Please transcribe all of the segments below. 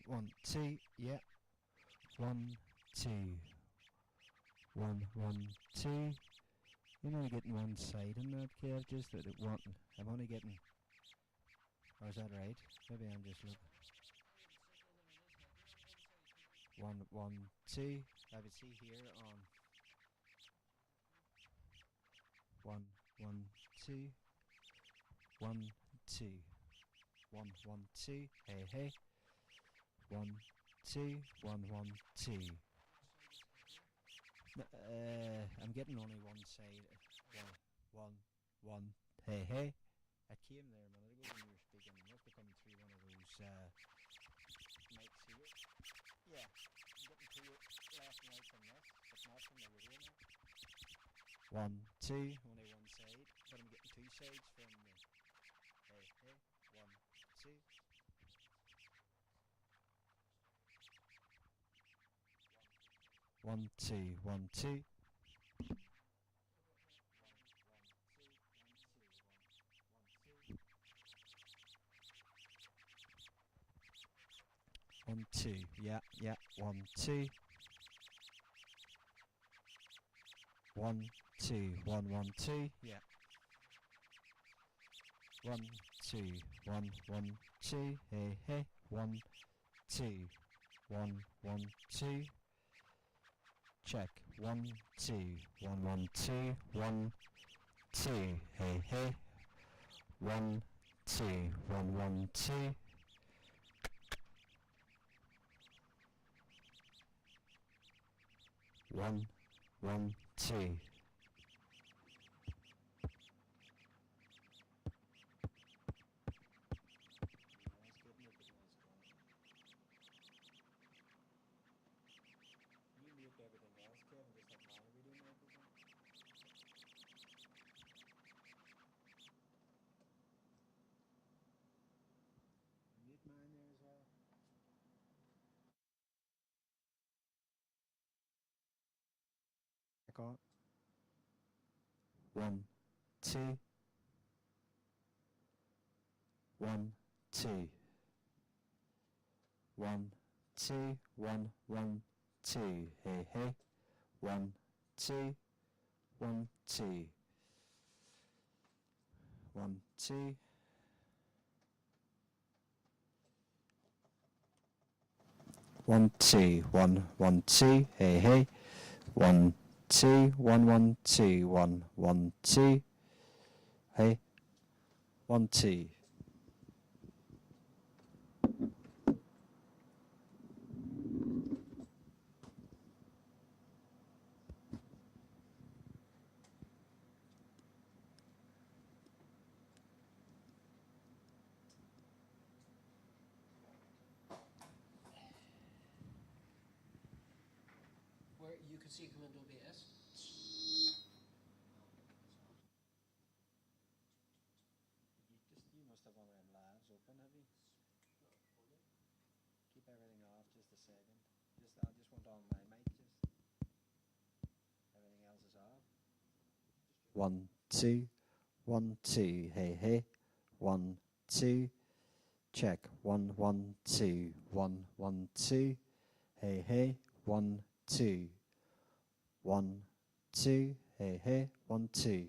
One, two, yeah. 1, 2. 1, 1, 2. You're only getting one side in that, Kev, just that one. I'm only getting. Or is that right? Maybe I'm just looking. 1, 1, 2. I would see here on 1, 1, 2. 1, 2. 1, 1, 2. Hey, hey. 1, 2. 1, 1, 2. I'm getting only one side. 1, 1, 1. Hey, hey. It came there a minute ago when you were speaking. It must be coming through one of those mics here. Yeah, I'm getting two left and right from this, but not from the radio now. 1, 2, only one side, but I'm getting two sides from the. Hey, hey. 1, 2. 1, 2, 1, 2. 1, 2, yeah, yeah, 1, 2. 1, 2, 1, 1, 2, yeah. 1, 2, 1, 1, 2, hey, hey. 1, 2, 1, 1, 2. Check. 1, 2, 1, 1, 2, 1, 2, hey, hey. 1, 2, 1, 1, 2. 1, 1, 2. Mute mine there as well. I got 1, 2. 1, 2. 1, 2, 1, 1, 2. Hey, hey. 1, 2, 1, 2. 1, 2. 1, 2, 1, 1, 2. Hey, hey. 1, 2, 1, 1, 2. 1, 1, 2. Hey. 1, 2. Where you could see come into OBS. You must have one of them labs open, have you? Keep everything off just a second. I just want on my mic, just everything else is off. 1, 2, 1, 2. Hey, hey. 1, 2. Check. 1, 1, 2. 1, 1, 2. Hey, hey. 1, 2. 1, 2. Hey, hey. 1, 2.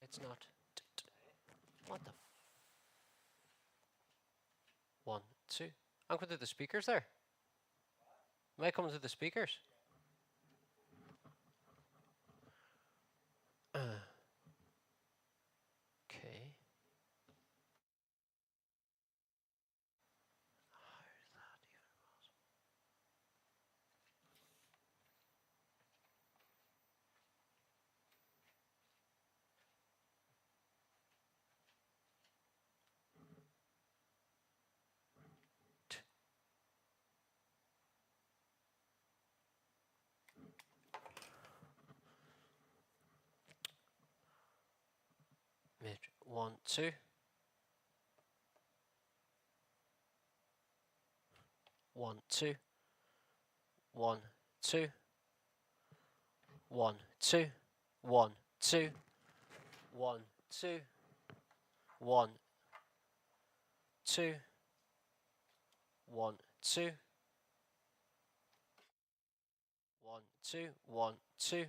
It's not. What the? 1, 2. I'm going to the speakers there. Am I coming to the speakers? Okay. How is that even possible? Mid 1, 2. 1, 2. 1, 2. 1, 2. 1, 2. 1, 2. 1, 2. 1, 2. 1, 2. 1, 2.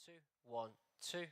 2. 1, 2.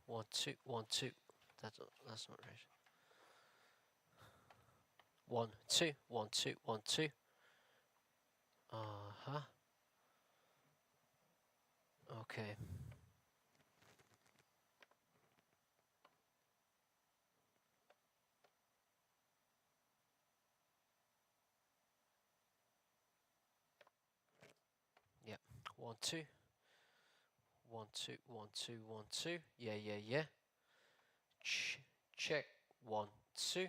One, two, 1, 2. That's not right. 1, 2, 1, 2, 1, 2. Uh-huh. Okay. 1 2. 1 2 1 2 1 2. Yeah, yeah, yeah. Check 1 2.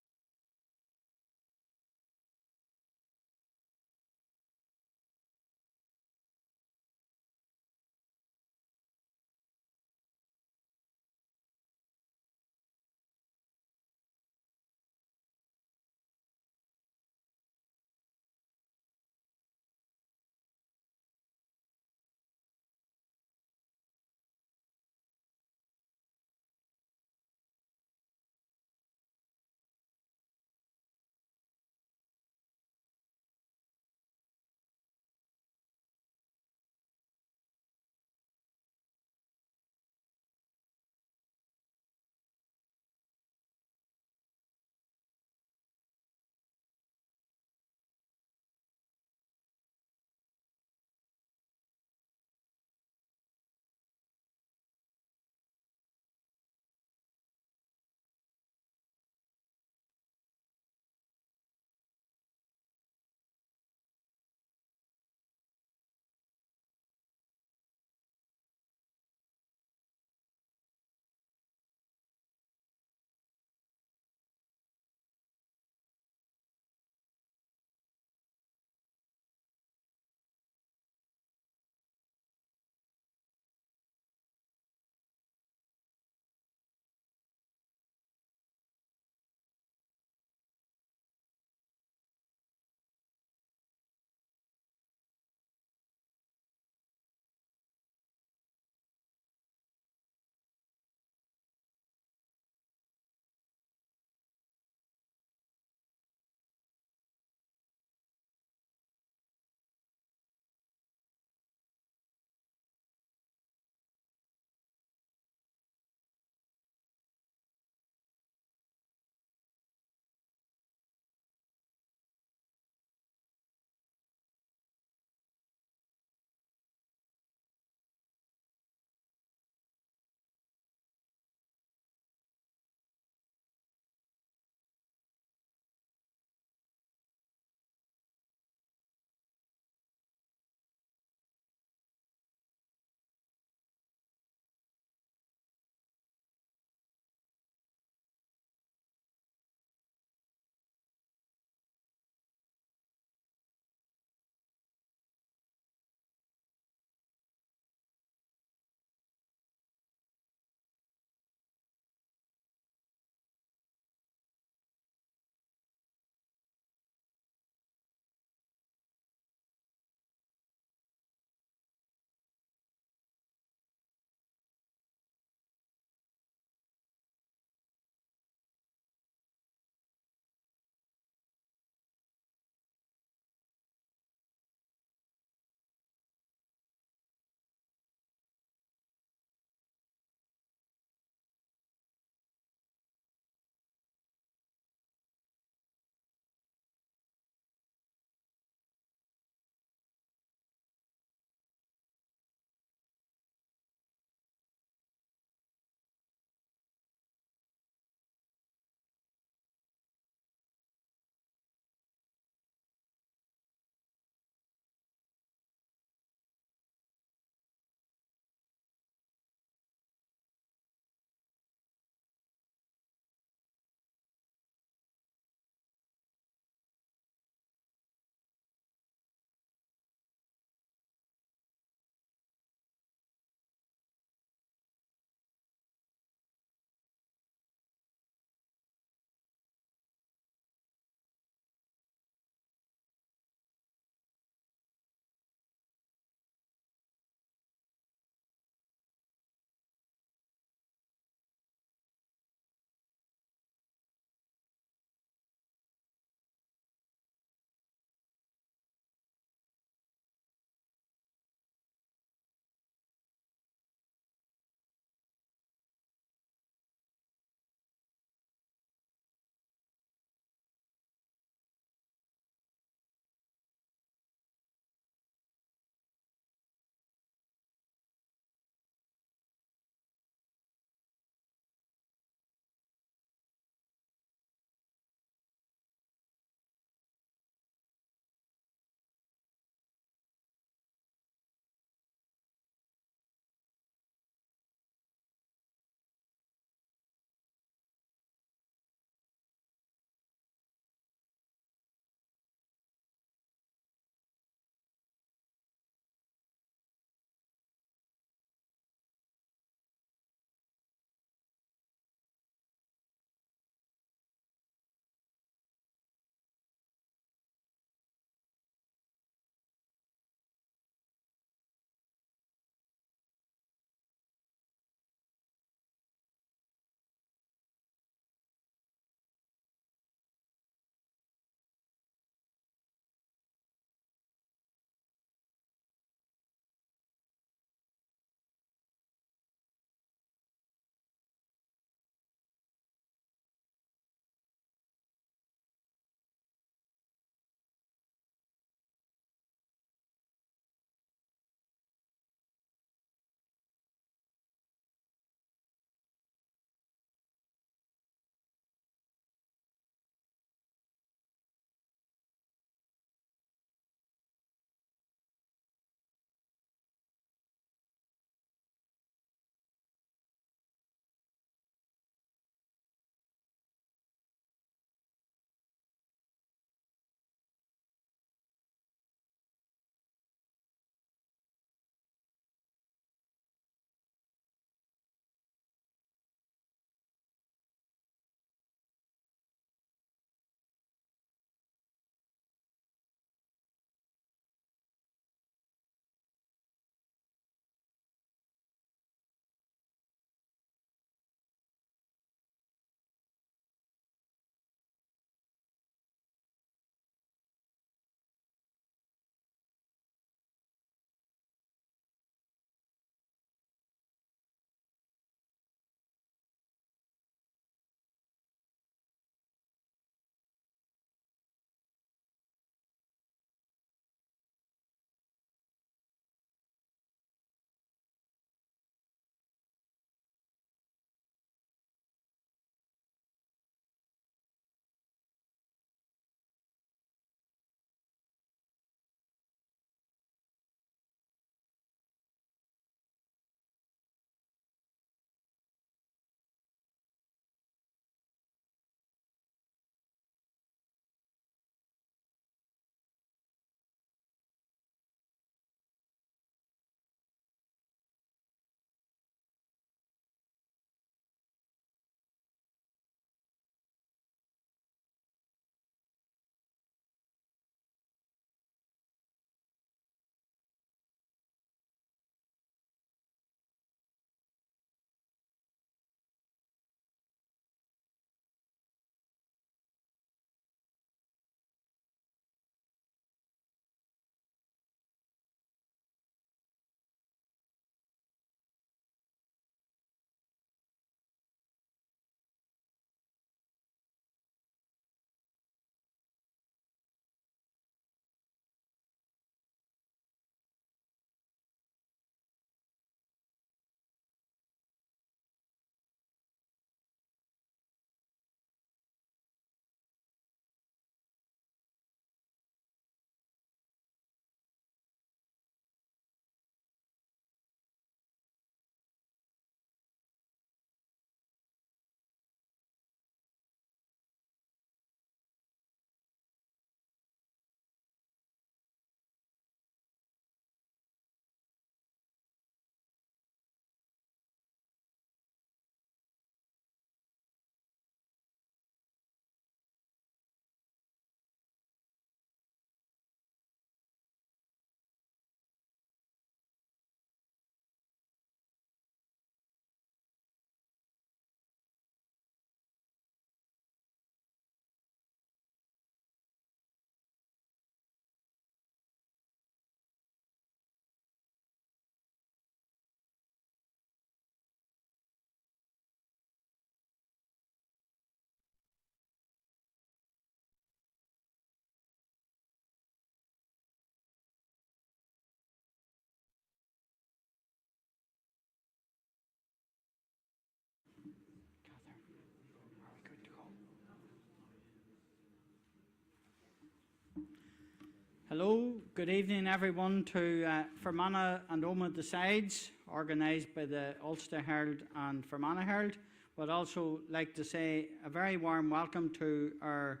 Hello, good evening everyone to Fermanagh and Omagh Decides, organised by the Ulster Herald and Fermanagh Herald. Would also like to say a very warm welcome to our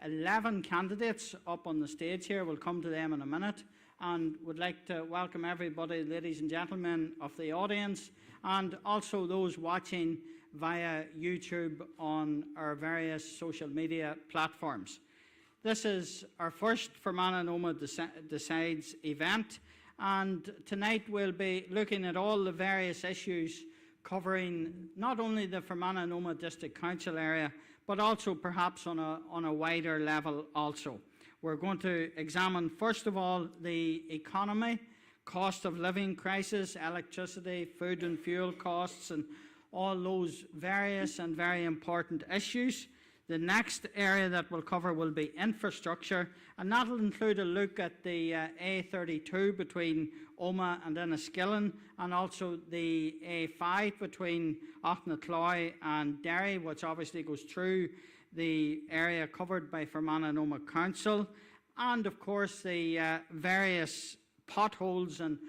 11 candidates up on the stage here. We'll come to them in a minute, and would like to welcome everybody, ladies and gentlemen of the audience, and also those watching via YouTube on our various social media platforms. This is our first Fermanagh and Omagh Decides event, and tonight we'll be looking at all the various issues covering not only the Fermanagh and Omagh District Council area, but also perhaps on a wider level also. We're going to examine, first of all, the economy, cost of living crisis, electricity, food and fuel costs, and all those various and very important issues. The next area that we'll cover will be infrastructure, and that will include a look at the A32 between Omagh and Enniskillen, and also the A5 between Aughnacloy and Derry, which obviously goes through the area covered by Fermanagh and Omagh Council, and of course the various potholes and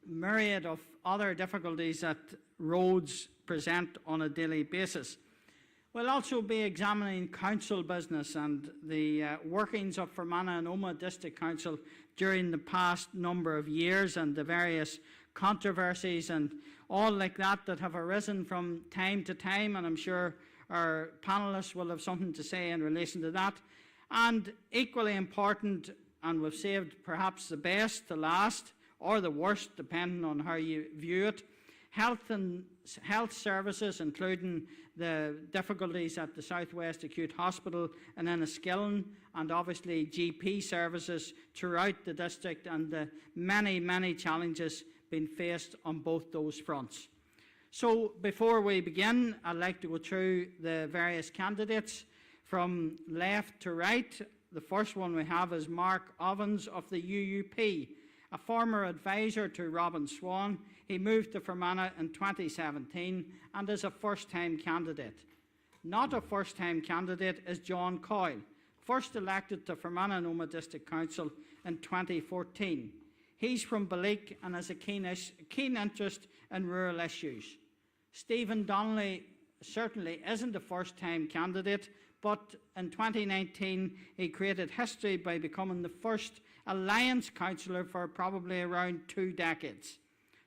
myriad of other difficulties that roads present on a daily basis. We'll also be examining council business and the workings of Fermanagh and Omagh District Council during the past number of years, and the various controversies and all like that have arisen from time to time, and I'm sure our panellists will have something to say in relation to that. And equally important, and we've saved perhaps the best to last, or the worst, depending on how you view it, health services, including the difficulties at the Southwest Acute Hospital in Enniskillen, and obviously GP services throughout the district, and the many, many challenges being faced on both those fronts. So before we begin, I'd like to go through the various candidates from left to right. The first one we have is Mark Ovens of the UUP, a former advisor to Robin Swan. He moved to Fermanagh in 2017 and is a first-time candidate. Not a first-time candidate is John Coyle, first elected to Fermanagh and Omagh District Council in 2014. He's from Balik and has a keen interest in rural issues. Stephen Donnelly certainly isn't a first-time candidate, but in 2019 he created history by becoming the first Alliance councillor for probably around 2 decades.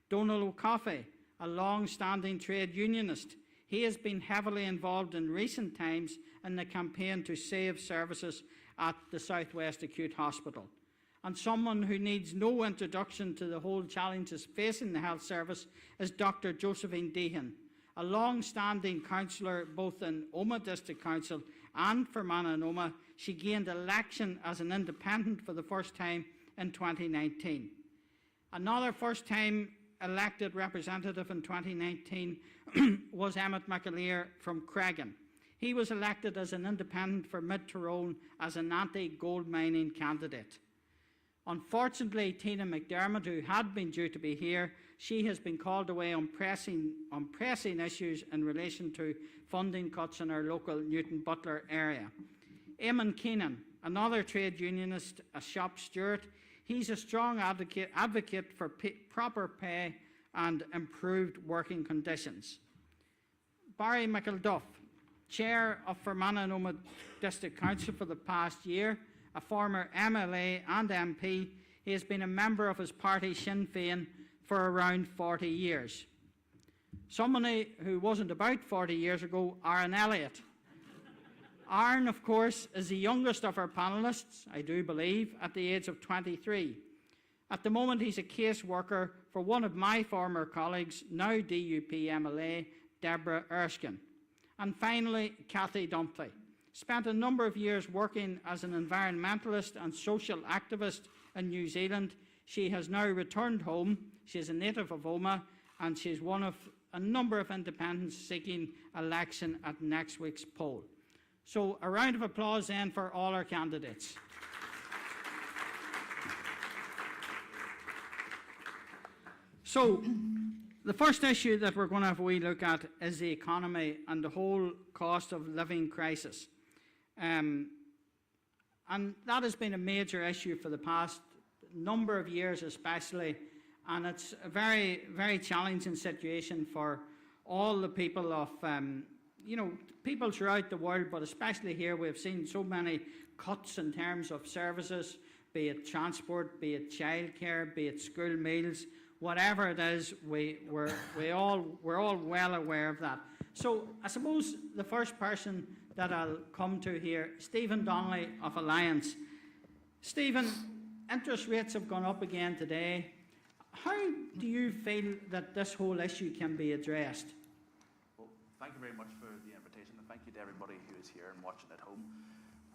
Donald O'Coffey, a long-standing trade unionist, he has been heavily involved in recent times in the campaign to save services at the Southwest Acute Hospital. And someone who needs no introduction to the whole challenges facing the health service is Dr. Josephine Deehan, a long-standing councillor both in Omagh District Council and Fermanagh and Omagh. She gained election as an independent for the first time in 2019. Another first-time elected representative in 2019 was Emmett McAleer from Cregan. He was elected as an independent for Mid-Tyrone as an anti-gold mining candidate. Unfortunately, Tina McDermott, who had been due to be here, she has been called away on pressing issues in relation to funding cuts in our local Newton Butler area. Eamon Keenan, another trade unionist, a shop steward, he's a strong advocate for proper pay and improved working conditions. Barry McElduff, Chair of Fermanagh and Omagh District Council for the past year, a former MLA and MP, he has been a member of his party Sinn Féin for around 40 years. Somebody who wasn't about 40 years ago, Aaron Elliott. Aaron, of course, is the youngest of our panellists, I do believe, at the age of 23. At the moment, he's a case worker for one of my former colleagues, now DUP MLA, Deborah Erskine. And finally, Cathy Dunphy. Spent a number of years working as an environmentalist and social activist in New Zealand. She has now returned home. She is a native of Omagh, and she is one of a number of independents seeking election at next week's poll. So a round of applause then for all our candidates. So the first issue that we're going to have a wee look at is the economy and the whole cost of living crisis. And that has been a major issue for the past number of years especially, and it's a very, very challenging situation for all the people of, people throughout the world, but especially here. We've seen so many cuts in terms of services, be it transport, be it childcare, be it school meals, whatever it is. We're all well aware of that. So I suppose the first person that I'll come to here, Stephen Donnelly of Alliance. Stephen, interest rates have gone up again today. How do you feel that this whole issue can be addressed? Well, thank you very much for the invitation, and thank you to everybody who is here and watching at home.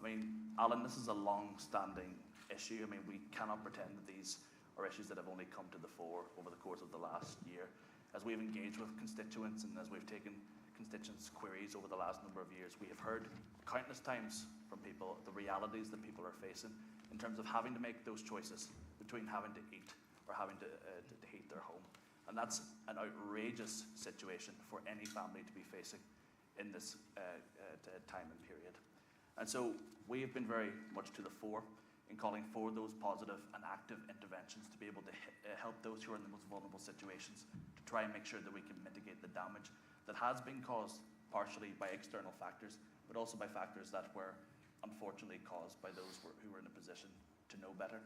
I mean, Alan, this is a long-standing issue. I mean, we cannot pretend that these are issues that have only come to the fore over the course of the last year. As we've engaged with constituents and as we've taken constituents' queries over the last number of years, we have heard countless times from people the realities that people are facing in terms of having to make those choices between having to eat or having to heat their home. And that's an outrageous situation for any family to be facing in this time and period. And so we have been very much to the fore in calling for those positive and active interventions to be able to help those who are in the most vulnerable situations, to try and make sure that we can mitigate the damage that has been caused partially by external factors, but also by factors that were unfortunately caused by those who were in a position to know better.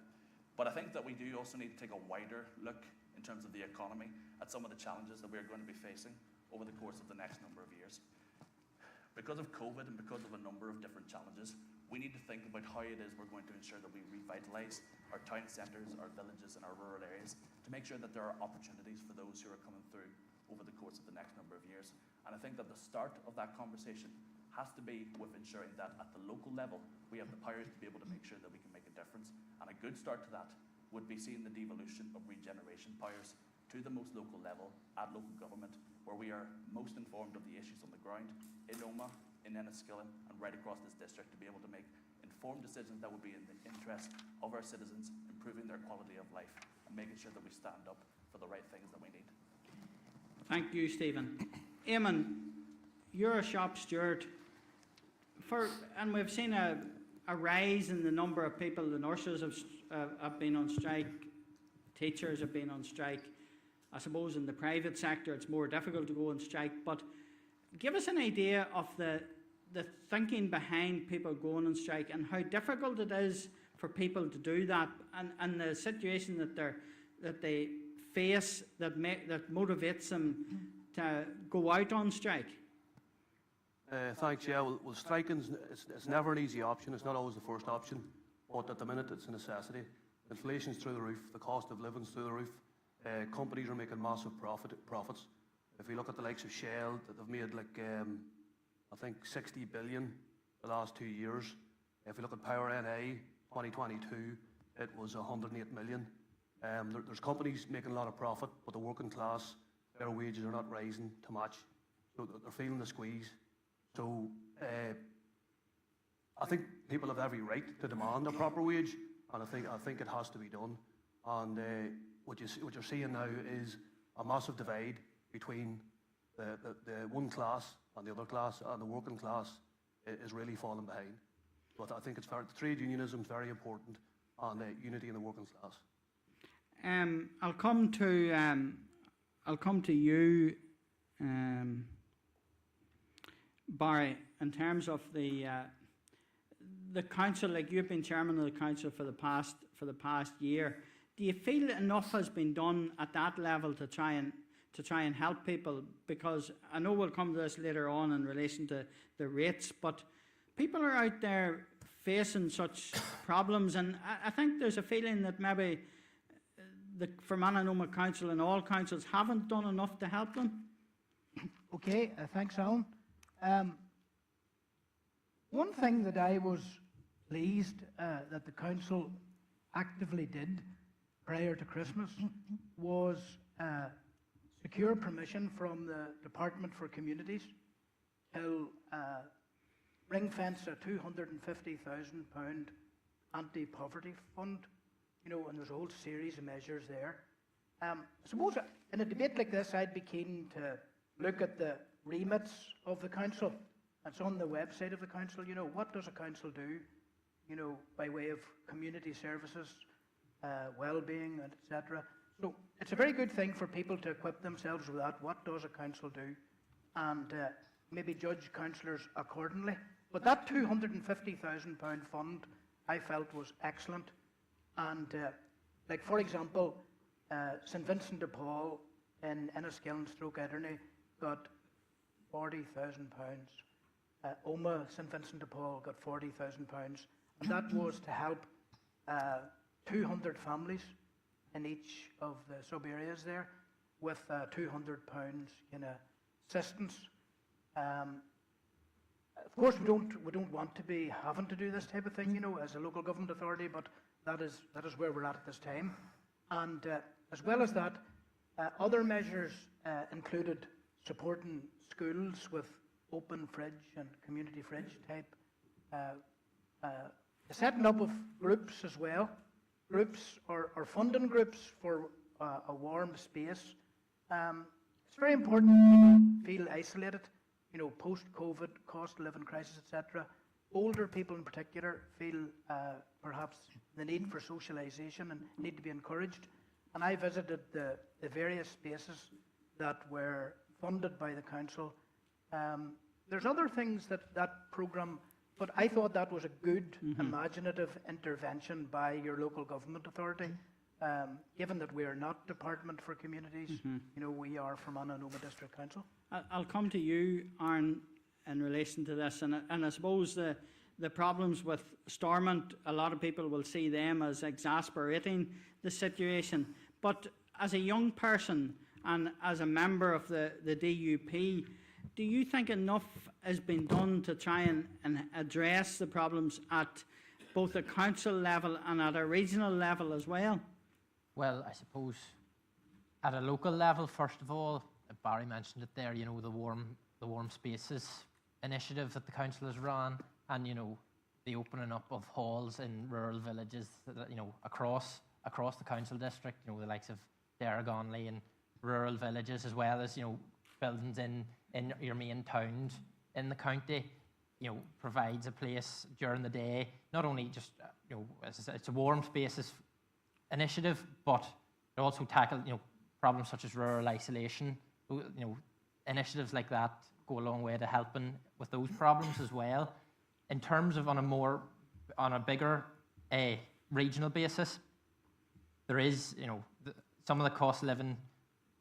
But I think that we do also need to take a wider look in terms of the economy at some of the challenges that we're going to be facing over the course of the next number of years. Because of COVID and because of a number of different challenges, we need to think about how it is we're going to ensure that we revitalise our town centres, our villages and our rural areas to make sure that there are opportunities for those who are coming through over the course of the next number of years. And I think that the start of that conversation has to be with ensuring that at the local level we have the powers to be able to make sure that we can make a difference. And a good start to that would be seeing the devolution of regeneration powers to the most local level at local government, where we are most informed of the issues on the ground in Omagh, in Enniskillen and right across this district, to be able to make informed decisions that would be in the interest of our citizens, improving their quality of life and making sure that we stand up for the right things that we need. Thank you, Stephen. Eamon, you're a shop steward, and we've seen a rise in the number of people. The nurses have been on strike, teachers have been on strike. I suppose in the private sector it's more difficult to go on strike, but give us an idea of the thinking behind people going on strike and how difficult it is for people to do that, and the situation that they face that motivates them to go out on strike. Thanks. Yeah, well striking it's never an easy option. It's not always the first option, but at the minute it's a necessity. Inflation's through the roof. The cost of living's through the roof. Companies are making massive profits. If we look at the likes of Shell, that they've made I think 60 billion the last 2 years. If we look at Power NA, 2022, it was 108 million. There's companies making a lot of profit, but the working class, their wages are not rising to match. So they're feeling the squeeze. So I think people have every right to demand a proper wage, and I think it has to be done. And what you're seeing now is a massive divide between the one class and the other class, and the working class is really falling behind. But I think trade unionism is very important, and unity in the working class. I'll come to you, Barry, in terms of the council. Like, you've been chairman of the council for the past year. Do you feel enough has been done at that level to try and help people? Because I know we'll come to this later on in relation to the rates, but people are out there facing such problems, and I think there's a feeling that maybe the Fermanagh and Omagh Council and all councils haven't done enough to help them. Okay, thanks, Alan. One thing that I was pleased that the council actively did prior to Christmas was secure permission from the Department for Communities to ring-fence a £250,000 anti-poverty fund, and there's a whole series of measures there. I suppose in a debate like this, I'd be keen to look at the remits of the council. It's on the website of the council. What does a council do, by way of community services? well-being, etc. So it's a very good thing for people to equip themselves with that. What does a council do? And maybe judge councillors accordingly. But that £250,000 fund I felt was excellent. And like, for example, St Vincent de Paul in Enniskillen/Ederney got £40,000. Omagh, St Vincent de Paul got £40,000. And that was to help 200 families in each of the sub-areas there with £200 in assistance. Of course, we don't want to be having to do this type of thing, you know, as a local government authority, but that is where we're at this time. And as well as that, other measures included supporting schools with open fridge and community fridge type, the setting up of groups as well, groups or funding groups for a warm space. It's very important people feel isolated, you know, post-COVID, cost of living crisis, etc. Older people in particular feel perhaps the need for socialisation and need to be encouraged. And I visited the various spaces that were funded by the council. There's other things that programme, but I thought that was a good, imaginative intervention by your local government authority. Given that we are not Department for Communities, you know, we are Fermanagh and Omagh District Council. I'll come to you, Aaron, in relation to this, and I suppose the problems with Stormont, a lot of people will see them as exasperating the situation. But as a young person and as a member of the DUP, do you think enough has been done to try and address the problems at both a council level and at a regional level as well? Well, I suppose at a local level, first of all, Barry mentioned it there, you know, the warm spaces initiative that the council has run, and, you know, the opening up of halls in rural villages, you know, across the council district, you know, the likes of Derragonley and rural villages, as well as, you know, buildings in your main towns in the county, you know, provides a place during the day, not only just, you know, it's a warm spaces initiative, but it also tackles, you know, problems such as rural isolation. You know, initiatives like that go a long way to helping with those problems as well. In terms of on a bigger regional basis, there is, you know, some of the cost of living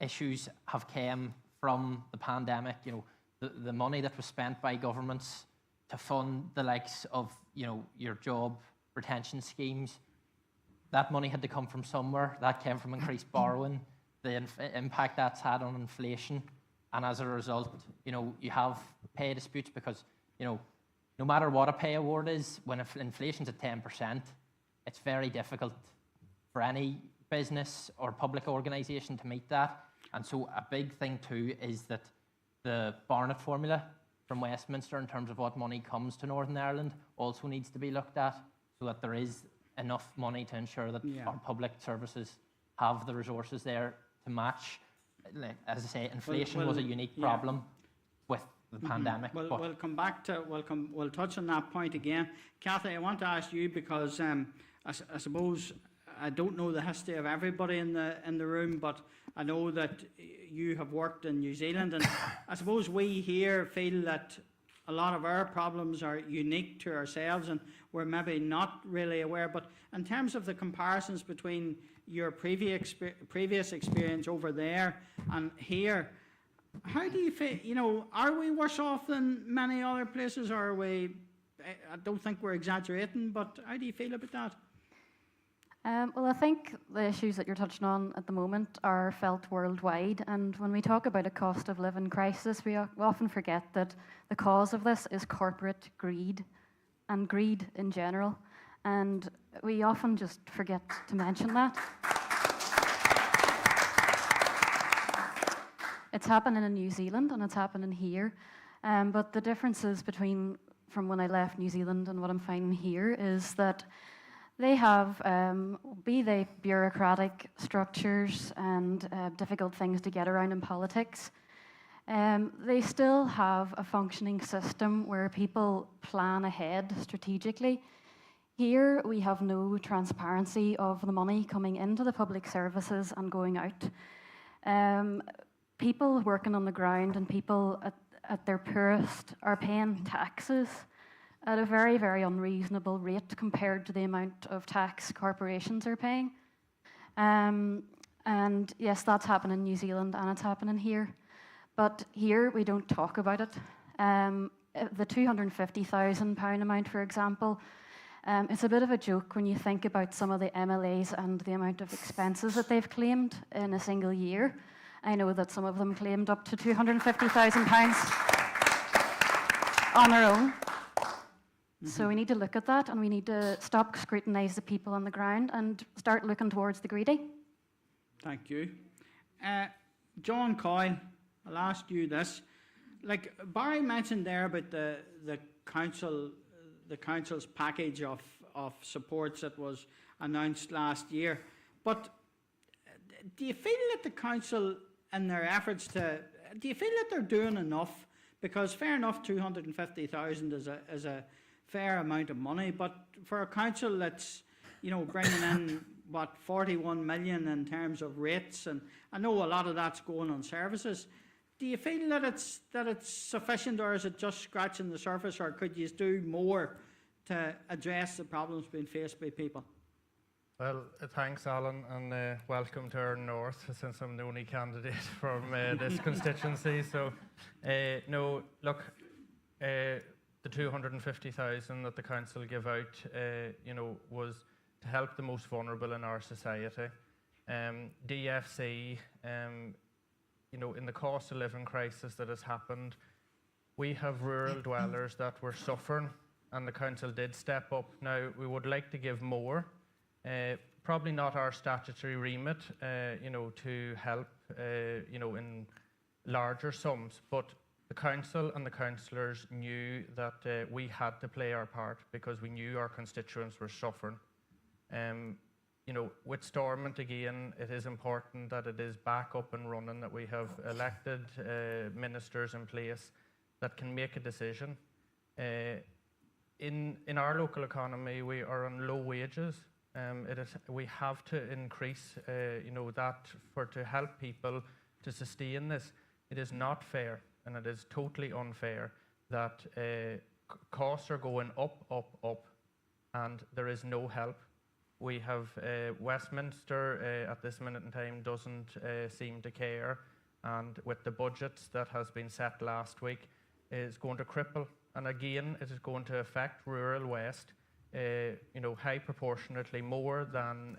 issues have come from the pandemic. You know, the money that was spent by governments to fund the likes of, you know, your job retention schemes, that money had to come from somewhere. That came from increased borrowing, the impact that's had on inflation, and as a result, you know, you have pay disputes because, you know, no matter what a pay award is, when inflation's at 10%, it's very difficult for any business or public organisation to meet that. And so a big thing too is that the Barnett formula from Westminster in terms of what money comes to Northern Ireland also needs to be looked at, so that there is enough money to ensure that our public services have the resources there to match. Like, as I say, inflation was a unique problem with the pandemic. We'll come back to, we'll touch on that point again. Cathy, I want to ask you because I suppose I don't know the history of everybody in the room, but I know that you have worked in New Zealand, and I suppose we here feel that a lot of our problems are unique to ourselves and we're maybe not really aware. But in terms of the comparisons between your previous experience over there and here, how do you feel, you know, are we worse off than many other places, or are we, I don't think we're exaggerating, but how do you feel about that? Well, I think the issues that you're touching on at the moment are felt worldwide, and when we talk about a cost of living crisis, we often forget that the cause of this is corporate greed, and greed in general, and we often just forget to mention that. It's happening in New Zealand and it's happening here, but the differences from when I left New Zealand and what I'm finding here is that they have, be they bureaucratic structures and difficult things to get around in politics, they still have a functioning system where people plan ahead strategically. Here we have no transparency of the money coming into the public services and going out. People working on the ground and people at their poorest are paying taxes at a very, very unreasonable rate compared to the amount of tax corporations are paying. And yes, that's happening in New Zealand and it's happening here. But here we don't talk about it. The £250,000 amount, for example, it's a bit of a joke when you think about some of the MLAs and the amount of expenses that they've claimed in a single year. I know that some of them claimed up to £250,000 on their own. So we need to look at that, and we need to stop scrutinise the people on the ground and start looking towards the greedy. Thank you. John Coyle, I'll ask you this. Like Barry mentioned there about the council's package of supports that was announced last year. But do you feel that the council, in their efforts do you feel that they're doing enough? Because fair enough, 250,000 is a fair amount of money, but for a council that's, bringing in, 41 million in terms of rates, and I know a lot of that's going on services. Do you feel that it's sufficient, or is it just scratching the surface, or could you do more to address the problems being faced by people? Well, thanks, Alan, and welcome to our north, since I'm the only candidate from this constituency. So, no, look, the 250,000 that the council gave out, was to help the most vulnerable in our society. DFC, in the cost of living crisis that has happened, we have rural dwellers that were suffering, and the council did step up. Now, we would like to give more. Probably not our statutory remit, to help, in larger sums, but the council and the councillors knew that we had to play our part because we knew our constituents were suffering. With Stormont again, it is important that it is back up and running, that we have elected ministers in place that can make a decision. In our local economy, we are on low wages. We have to increase, that to help people to sustain this. It is not fair, and it is totally unfair that costs are going up, and there is no help. We have Westminster at this minute in time doesn't seem to care, and with the budgets that has been set last week, is going to cripple. And again, it is going to affect rural West, high proportionately more than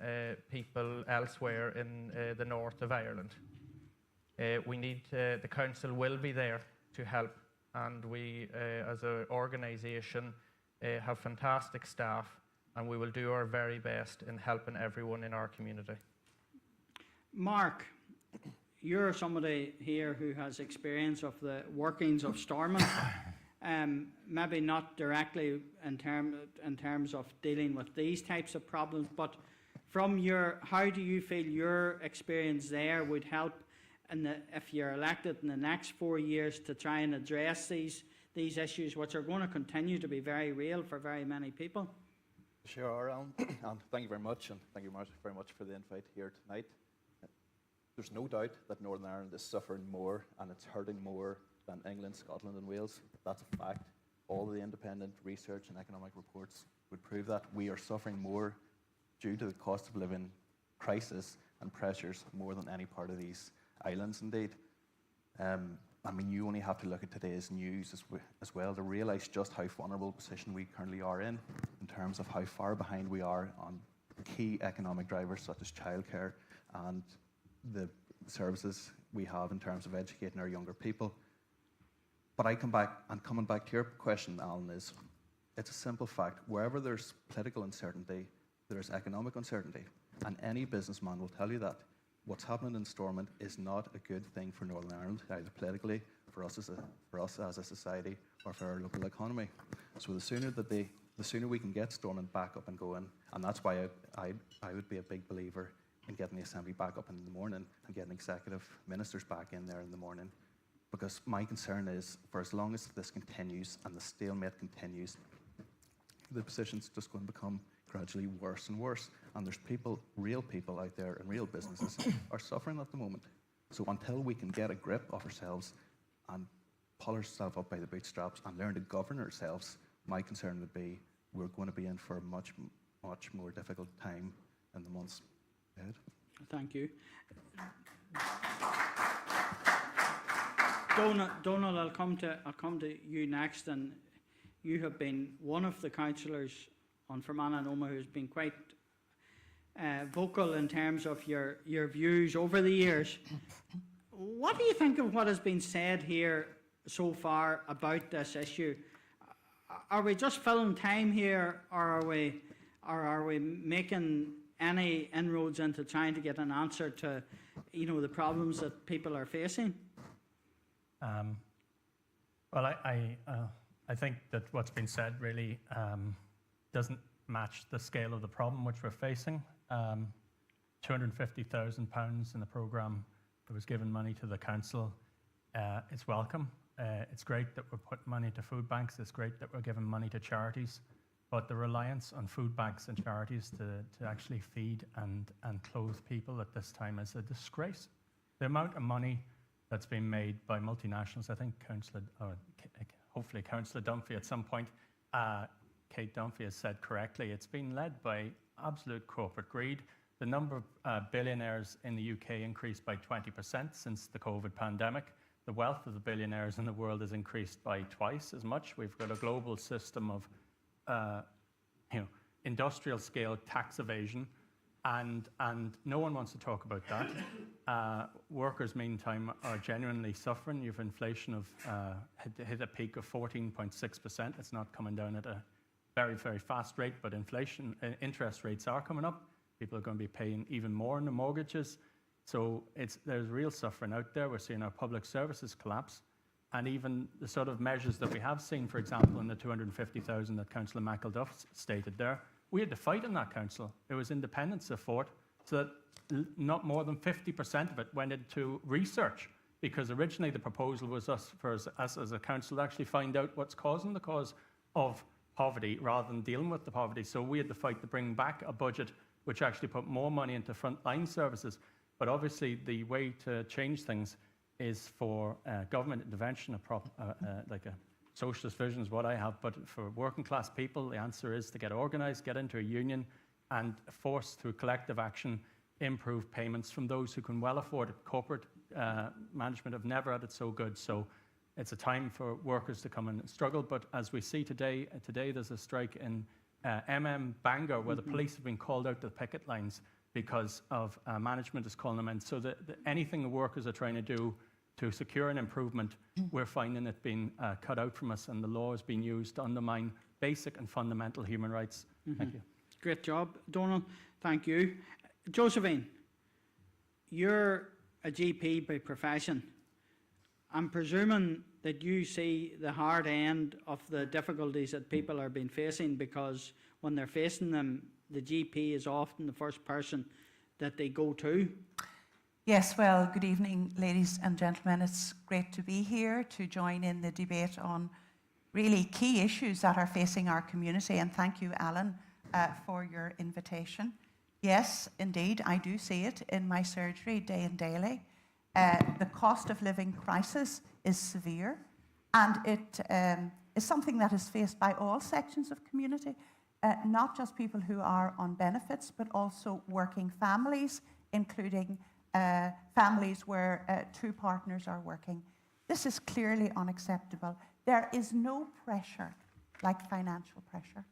people elsewhere in the north of Ireland. We need, the council will be there to help, and we as an organisation have fantastic staff, and we will do our very best in helping everyone in our community. Mark, you're somebody here who has experience of the workings of Stormont. Maybe not directly in terms of dealing with these types of problems, but from how do you feel your experience there would help if you're elected in the next 4 years to try and address these issues, which are going to continue to be very real for very many people? Sure, Alan. And thank you very much, and thank you very much for the invite here tonight. There's no doubt that Northern Ireland is suffering more, and it's hurting more than England, Scotland and Wales. That's a fact. All the independent research and economic reports would prove that we are suffering more due to the cost of living crisis and pressures more than any part of these islands indeed. You only have to look at today's news as well to realise just how vulnerable position we currently are in terms of how far behind we are on key economic drivers such as childcare and the services we have in terms of educating our younger people. But coming back to your question, Alan, it's a simple fact. Wherever there's political uncertainty, there's economic uncertainty. And any businessman will tell you that. What's happening in Stormont is not a good thing for Northern Ireland, either politically, for us as a society, or for our local economy. So the sooner we can get Stormont back up and going, and that's why I would be a big believer in getting the Assembly back up in the morning and getting executive ministers back in there in the morning. Because my concern is, for as long as this continues and the stalemate continues, the position's just going to become gradually worse and worse. And there's people, real people out there, and real businesses are suffering at the moment. So until we can get a grip of ourselves and pull ourselves up by the bootstraps and learn to govern ourselves, my concern would be we're going to be in for a much more difficult time in the months ahead. Thank you. Donald, I'll come to you next, and you have been one of the councillors on Fermanagh and Omagh who's been quite vocal in terms of your views over the years. What do you think of what has been said here so far about this issue? Are we just filling time here, or are we making any inroads into trying to get an answer to, the problems that people are facing? Well, I think that what's been said really doesn't match the scale of the problem which we're facing. £250,000 in the programme that was given money to the council. It's welcome. It's great that we're putting money to food banks. It's great that we're giving money to charities. But the reliance on food banks and charities to actually feed and clothe people at this time is a disgrace. The amount of money that's been made by multinationals, I think hopefully Councillor Dunphy at some point, Kate Dunphy has said correctly, it's been led by absolute corporate greed. The number of billionaires in the UK increased by 20% since the COVID pandemic. The wealth of the billionaires in the world has increased by twice as much. We've got a global system of industrial scale tax evasion, and no one wants to talk about that. Workers, meantime, are genuinely suffering. You've inflation of hit a peak of 14.6%. It's not coming down at a very, very fast rate, but interest rates are coming up. People are going to be paying even more on the mortgages. So there's real suffering out there. We're seeing our public services collapse. And even the sort of measures that we have seen, for example, in the 250,000 that Councillor McElduff stated there, we had to fight in that council. It was independent support, so that not more than 50% of it went into research, because originally the proposal was for us as a council to actually find out what's causing the cause of poverty rather than dealing with the poverty. So we had to fight to bring back a budget which actually put more money into frontline services. But obviously the way to change things is for government intervention, like a socialist vision is what I have, but for working class people, the answer is to get organised, get into a union, and force through collective action, improve payments from those who can well afford it. Corporate management have never had it so good, so it's a time for workers to come and struggle. But as we see today there's a strike in Bangor where the police have been called out to the picket lines because of management is calling them in. So anything the workers are trying to do to secure an improvement, we're finding it being cut out from us, and the law is being used to undermine basic and fundamental human rights. Thank you. Great job, Donald. Thank you. Josephine, you're a GP by profession. I'm presuming that you see the hard end of the difficulties that people are being facing, because when they're facing them, the GP is often the first person that they go to. Yes, well, good evening, ladies and gentlemen. It's great to be here to join in the debate on really key issues that are facing our community. And thank you, Alan, for your invitation. Yes, indeed, I do see it in my surgery day and daily. The cost of living crisis is severe, and it is something that is faced by all sections of community, not just people who are on benefits, but also working families, including families where two partners are working. This is clearly unacceptable. There is no pressure like financial pressure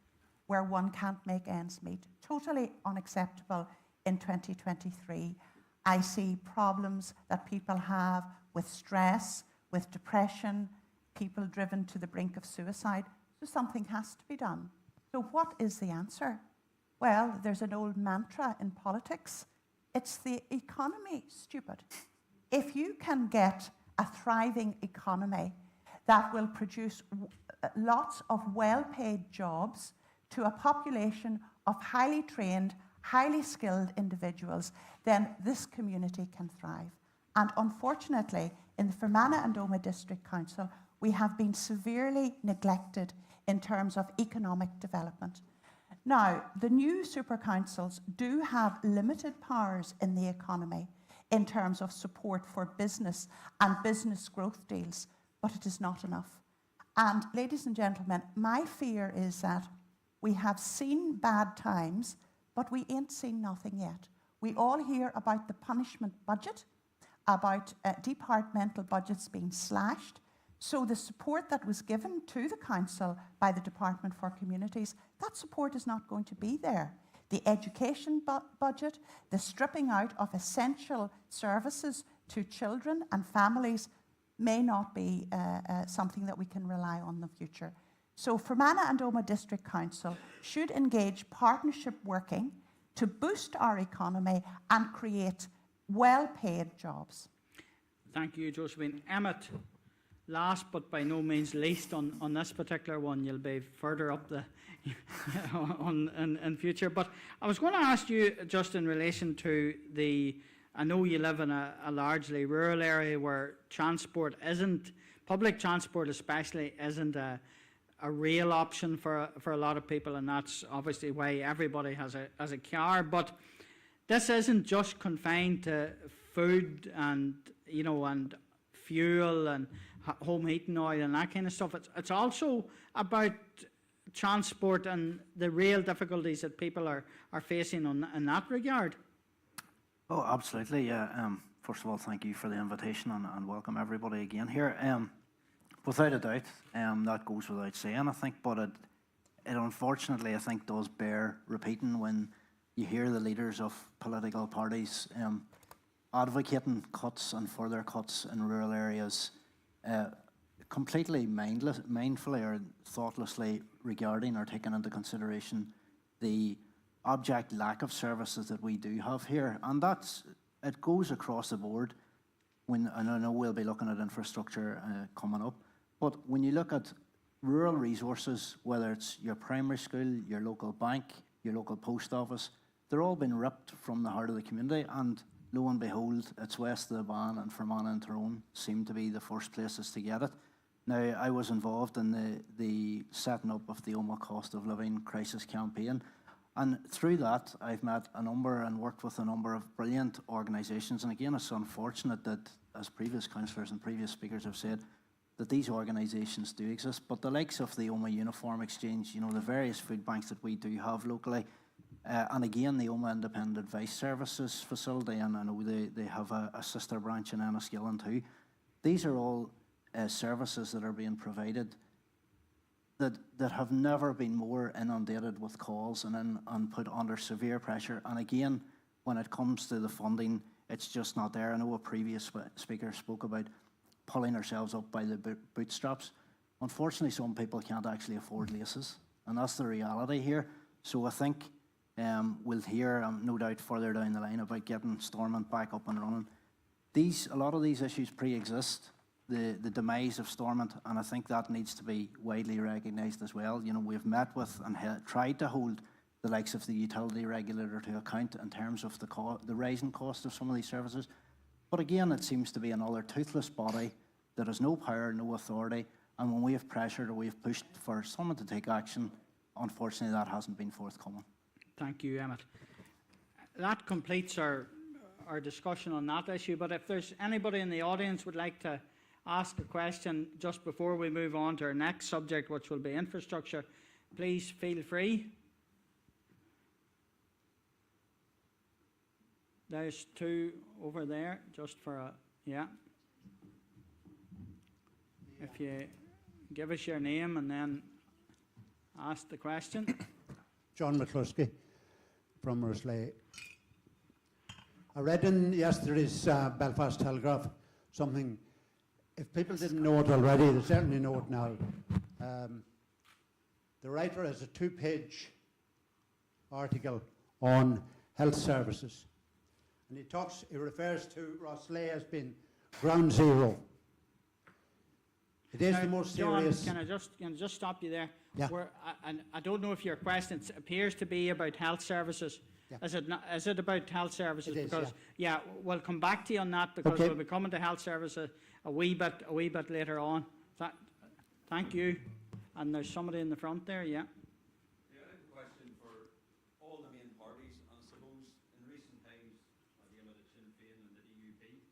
where one can't make ends meet. Totally unacceptable in 2023. I see problems that people have with stress, with depression, people driven to the brink of suicide. So something has to be done. So what is the answer? Well, there's an old mantra in politics. It's the economy, stupid. If you can get a thriving economy that will produce lots of well-paid jobs to a population of highly trained, highly skilled individuals, then this community can thrive. And unfortunately, in the Fermanagh and Omagh District Council, we have been severely neglected in terms of economic development. Now, the new super councils do have limited powers in the economy in terms of support for business and business growth deals, but it is not enough. And ladies and gentlemen, my fear is that we have seen bad times, but we ain't seen nothing yet. We all hear about the punishment budget, about departmental budgets being slashed. So the support that was given to the council by the Department for Communities, that support is not going to be there. The education budget, the stripping out of essential services to children and families may not be something that we can rely on in the future. So Fermanagh and Omagh District Council should engage partnership working to boost our economy and create well-paid jobs. Thank you, Josephine. Emmett, last but by no means least on this particular one, you'll be further up the in future. But I was going to ask you just in relation to I know you live in a largely rural area where transport public transport especially isn't a real option for a lot of people, and that's obviously why everybody has a car. But this isn't just confined to food and and fuel and home heating oil and that kind of stuff. It's also about transport and the real difficulties that people are facing in that regard. Oh, absolutely. Yeah. First of all, thank you for the invitation and welcome everybody again here. Without a doubt, that goes without saying, I think, but it unfortunately, I think, does bear repeating when you hear the leaders of political parties advocating cuts and further cuts in rural areas, completely mindfully or thoughtlessly regarding or taking into consideration the abject lack of services that we do have here. And it goes across the board. And I know we'll be looking at infrastructure coming up, but when you look at rural resources, whether it's your primary school, your local bank, your local post office, they're all been ripped from the heart of the community, and lo and behold, it's west of the Ban and Fermanagh and Tyrone seem to be the first places to get it. Now, I was involved in the setting up of the Omagh Cost of Living Crisis Campaign, and through that, I've met a number and worked with a number of brilliant organisations. And again, it's unfortunate that, as previous councillors and previous speakers have said, that these organisations do exist. But the likes of the Omagh Uniform Exchange, the various food banks that we do have locally, and again, the Omagh Independent Advice Services facility, and I know they have a sister branch in Enniskillen too. These are all services that are being provided that have never been more inundated with calls and put under severe pressure. And again, when it comes to the funding, it's just not there. I know a previous speaker spoke about pulling ourselves up by the bootstraps. Unfortunately, some people can't actually afford laces, and that's the reality here. So I think we'll hear, no doubt, further down the line about getting Stormont back up and running. A lot of these issues pre-exist, the demise of Stormont, and I think that needs to be widely recognised as well. We've met with and tried to hold the likes of the utility regulator to account in terms of the rising cost of some of these services. But again, it seems to be another toothless body that has no power, no authority, and when we have pressured or we have pushed for someone to take action, unfortunately that hasn't been forthcoming. Thank you, Emmett. That completes our discussion on that issue, but if there's anybody in the audience would like to ask a question just before we move on to our next subject, which will be infrastructure, please feel free. There's two over there, just for yeah. If you give us your name and then ask the question. John McCluskey from Rusley. I read in yesterday's Belfast Telegraph something, if people didn't know it already, they certainly know it now. The writer has a 2-page article on health services. And he refers to Rusley as being ground zero. It is the most serious. John, can I just stop you there? Yeah. I don't know if your question appears to be about health services. Yeah. Is it about health services? It is, because yeah, we'll come back to you on that because we'll be coming to health services a wee bit later on. Thank you. And there's somebody in the front there, yeah. Yeah, I have a question for all the main parties, and I suppose in recent times, the aim of the Sinn Féin and the DUP.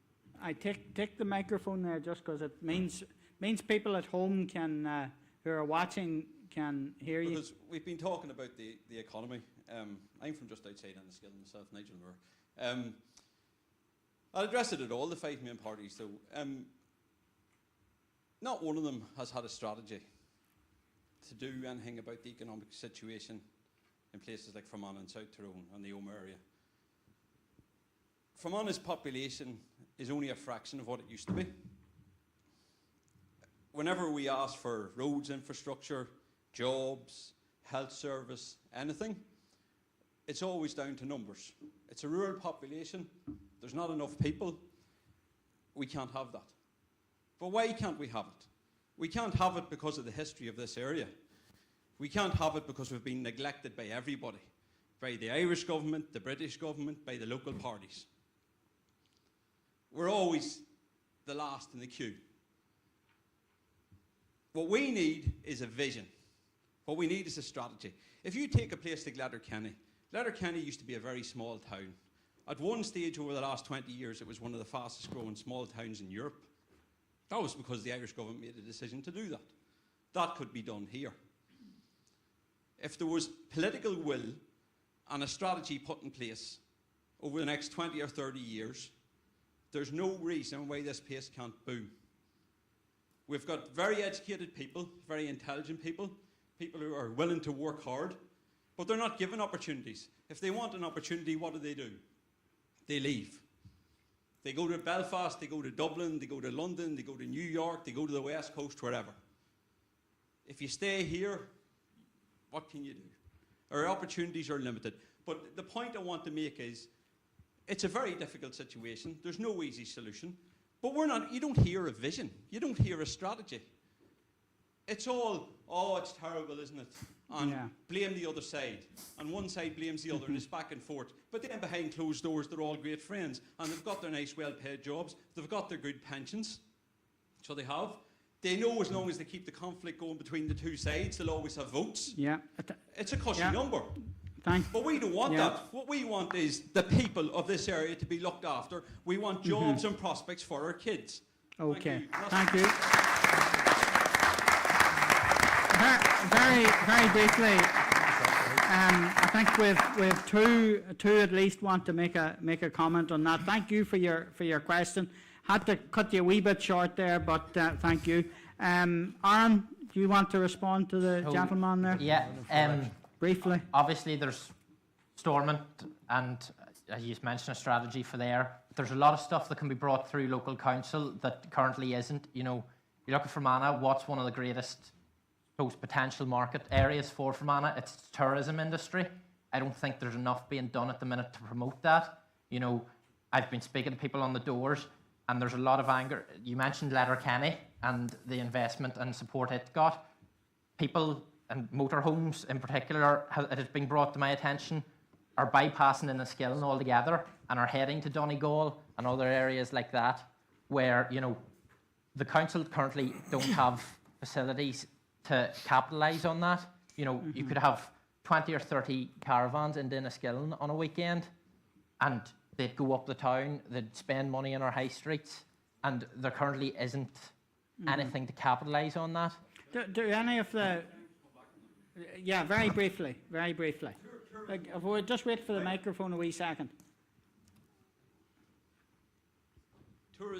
I take the microphone there just because it means people at home can who are watching can hear you. Because we've been talking about the economy. I'm from just outside Enniskillen myself, Nigel Moore. I'll address it at all, the 5 main parties though. Not one of them has had a strategy to do anything about the economic situation in places like Fermanagh and South Tyrone and the Omagh area. Fermanagh's population is only a fraction of what it used to be. Whenever we ask for roads infrastructure, jobs, health service, anything, it's always down to numbers. It's a rural population, there's not enough people, we can't have that. But why can't we have it? We can't have it because of the history of this area. We can't have it because we've been neglected by everybody, by the Irish government, the British government, by the local parties. We're always the last in the queue. What we need is a vision. What we need is a strategy. If you take a place like Letterkenny, Letterkenny used to be a very small town. At one stage over the last 20 years, it was one of the fastest growing small towns in Europe. That was because the Irish government made a decision to do that. That could be done here. If there was political will and a strategy put in place over the next 20 or 30 years, there's no reason why this place can't boom. We've got very educated people, very intelligent people, people who are willing to work hard, but they're not given opportunities. If they want an opportunity, what do? They leave. They go to Belfast, they go to Dublin, they go to London, they go to New York, they go to the West Coast, wherever. If you stay here, what can you do? Our opportunities are limited. But the point I want to make is, it's a very difficult situation. There's no easy solution. But you don't hear a vision. You don't hear a strategy. It's all, oh, it's terrible, isn't it? And blame the other side. And one side blames the other, and it's back and forth. But then behind closed doors, they're all great friends. And they've got their nice, well-paid jobs. They've got their good pensions. So they have. They know as long as they keep the conflict going between the two sides, they'll always have votes. Yeah. It's a cushy number. Thanks. But we don't want that. What we want is the people of this area to be looked after. We want jobs and prospects for our kids. Okay. Thank you. Very briefly, I think we've two at least want to make a comment on that. Thank you for your question. Had to cut you a wee bit short there, but thank you. Aaron, do you want to respond to the gentleman there? Yeah. Briefly. Obviously, there's Stormont, and as you mentioned, a strategy for there. There's a lot of stuff that can be brought through local council that currently isn't. You know, you look at Fermanagh, what's one of the greatest potential market areas for Fermanagh? It's the tourism industry. I don't think there's enough being done at the minute to promote that. You know, I've been speaking to people on the doors, and there's a lot of anger. You mentioned Letterkenny and the investment and support it got. People and motorhomes in particular, it has been brought to my attention, are bypassing Enniskillen altogether and are heading to Donegal and other areas like that, where, you know, the council currently don't have facilities to capitalise on that. You know, you could have 20 or 30 caravans in Enniskillen on a weekend, and they'd go up the town, they'd spend money on our high streets, and there currently isn't anything to capitalise on that. Do any of the... Yeah, very briefly. If we'll just wait for the microphone a wee second.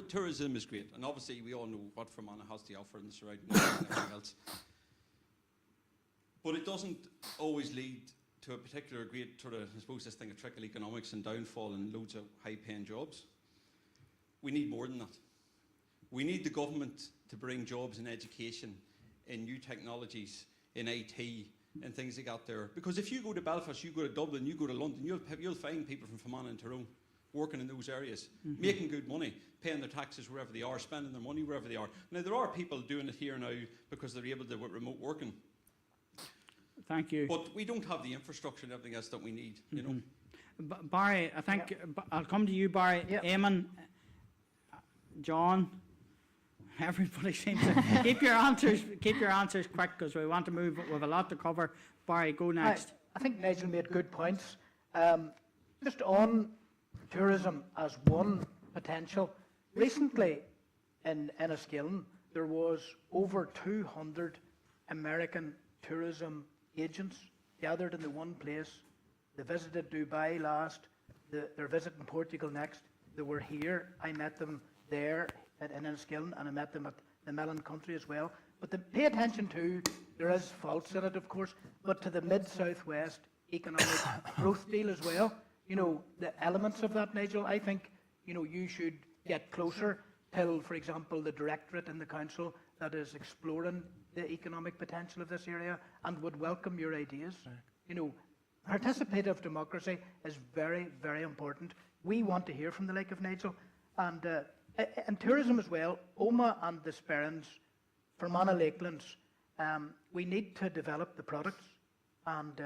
Tourism is great, and obviously we all know what Fermanagh has to offer in the surrounding area and everything else. But it doesn't always lead to a particular great sort of, I suppose, this thing of trickle economics and downfall and loads of high-paying jobs. We need more than that. We need the government to bring jobs in education, in new technologies, in IT, and things like that there. Because if you go to Belfast, you go to Dublin, you go to London, you'll find people from Fermanagh and Tyrone working in those areas, making good money, paying their taxes wherever they are, spending their money wherever they are. Now, there are people doing it here now because they're able to do remote working. Thank you. But we don't have the infrastructure and everything else that we need, you know. Barry, I think I'll come to you, Barry. Eamon, John, Everybody seems to keep your answers quick because we want to move. We have a lot to cover. Barry, go next. I think Nigel made good points. Just on tourism as one potential. Recently in Enniskillen, there was over 200 American tourism agents gathered in the one place. They visited Dubai last. They're visiting Portugal next. They were here. I met them there in Enniskillen, and I met them at the Mellon Country as well. But to pay attention to, there is faults in it, of course, but to the Mid-South-West economic growth deal as well. You know, the elements of that, Nigel, I think, you know, you should get closer till, for example, the directorate in the council that is exploring the economic potential of this area and would welcome your ideas. Right. You know, participative democracy is very, very important. We want to hear from the like of Nigel. And tourism as well, Omagh and the Sperrins, Fermanagh Lakelands, we need to develop the products. And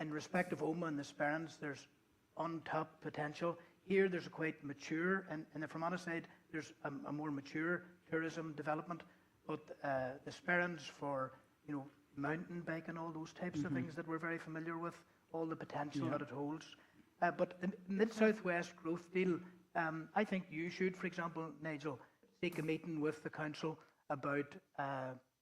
in respect of Omagh and the Sperrins, there's untapped potential. Here there's a quite mature, and in the Fermanagh side, there's a more mature tourism development. But the Sperrins for, you know, mountain bike and all those types of things that we're very familiar with, all the potential that it holds. But the Mid-South-West growth deal, I think you should, for example, Nigel, take a meeting with the council about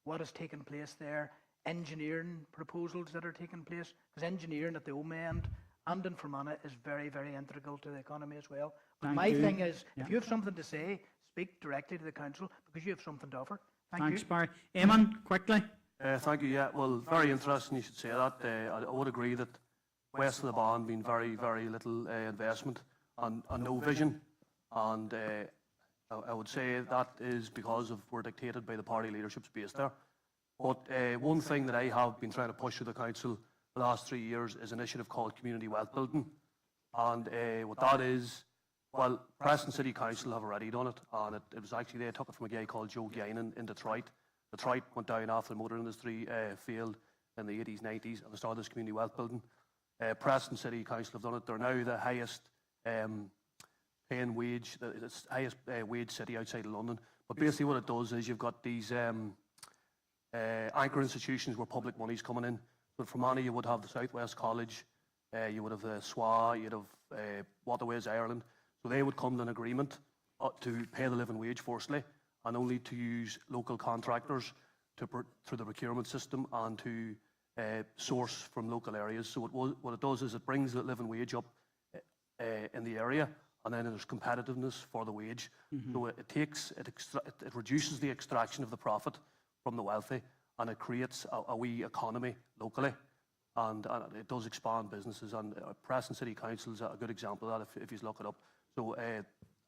what has taken place there, engineering proposals that are taking place, because engineering at the Omagh end and in Fermanagh is very, very integral to the economy as well. But my thing is, if you have something to say, speak directly to the council because you have something to offer. Thanks, Barry. Eamon, quickly. Thank you. Yeah, well, very interesting you should say that. I would agree that west of the Ban been very, very little investment and no vision. And I would say that is because we're dictated by the party leaderships based there. But one thing that I have been trying to push through the council the last 3 years is an initiative called Community Wealth Building. And what that is, well, Preston City Council have already done it, and it was actually, they took it from a guy called Joe Guinan in Detroit. Detroit went down after the motor industry failed in the 80s, 90s, and they started this community wealth building. Preston City Council have done it. They're now the highest paying wage, the highest wage city outside of London. But basically what it does is you've got these anchor institutions where public money's coming in. But for Fermanagh you would have the South West College, you would have the SWA, you'd have Waterways Ireland. So they would come to an agreement to pay the living wage firstly, and only to use local contractors through the procurement system and to source from local areas. So what it does is it brings the living wage up in the area, and then there's competitiveness for the wage. So it reduces the extraction of the profit from the wealthy, and it creates a wee economy locally, and it does expand businesses. And Preston City Council is a good example of that if you look it up. So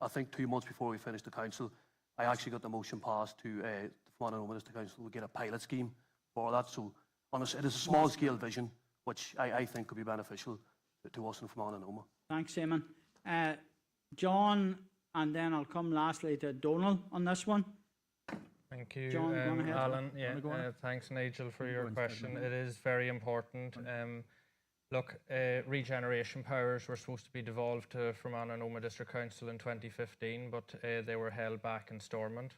I think 2 months before we finished the council, I actually got the motion passed to the Fermanagh Minister Council to get a pilot scheme for that. So it is a small scale vision, which I think could be beneficial to us in Fermanagh and Omagh. Thanks, Eamon. John, and then I'll come lastly to Donal on this one. Thank you, John, go on ahead. Alan. Yeah, thanks, Nigel, for your question. It is very important. Look, regeneration powers were supposed to be devolved to Fermanagh and Omagh District Council in 2015, but they were held back in Stormont.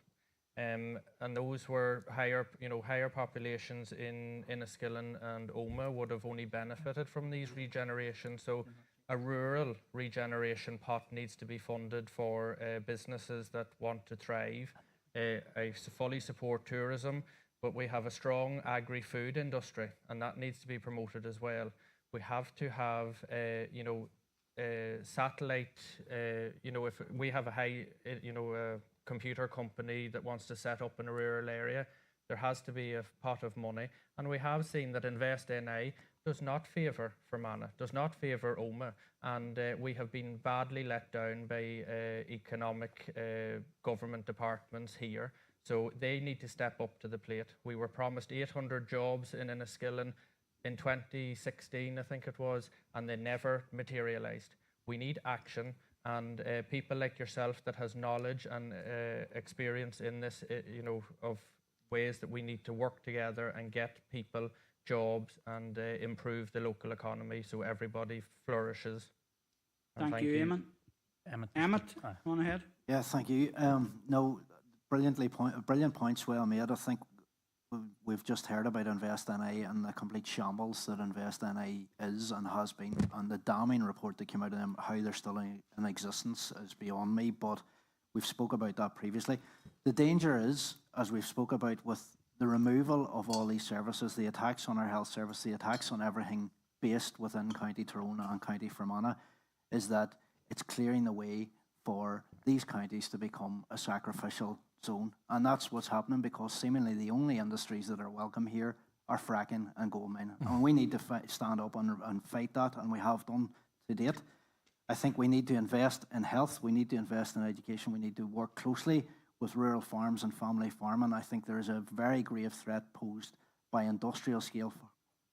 And those were higher populations in Enniskillen and Omagh would have only benefited from these regeneration. So a rural regeneration pot needs to be funded for businesses that want to thrive. I fully support tourism, but we have a strong agri-food industry, and that needs to be promoted as well. We have to have, satellite, if we have a computer company that wants to set up in a rural area, there has to be a pot of money. And we have seen that Invest NI does not favour Fermanagh, does not favour Omagh, and we have been badly let down by economic government departments here. So they need to step up to the plate. We were promised 800 jobs in Enniskillen in 2016, I think it was, and they never materialised. We need action, and people like yourself that has knowledge and experience in this, of ways that we need to work together and get people jobs and improve the local economy so everybody flourishes. Thank you, Eamon. Emmett, go on ahead. Yeah, thank you. No, brilliant points well made. I think we've just heard about InvestNI and the complete shambles that InvestNI is and has been, and the damning report that came out of them, how they're still in existence is beyond me, but we've spoke about that previously. The danger is, as we've spoke about, with the removal of all these services, the attacks on our health service, the attacks on everything based within County Tyrone and County Fermanagh, is that it's clearing the way for these counties to become a sacrificial zone. And that's what's happening, because seemingly the only industries that are welcome here are fracking and gold mining. And we need to stand up and fight that, and we have done to date. I think we need to invest in health, we need to invest in education, we need to work closely with rural farms and family farming. I think there is a very grave threat posed by industrial scale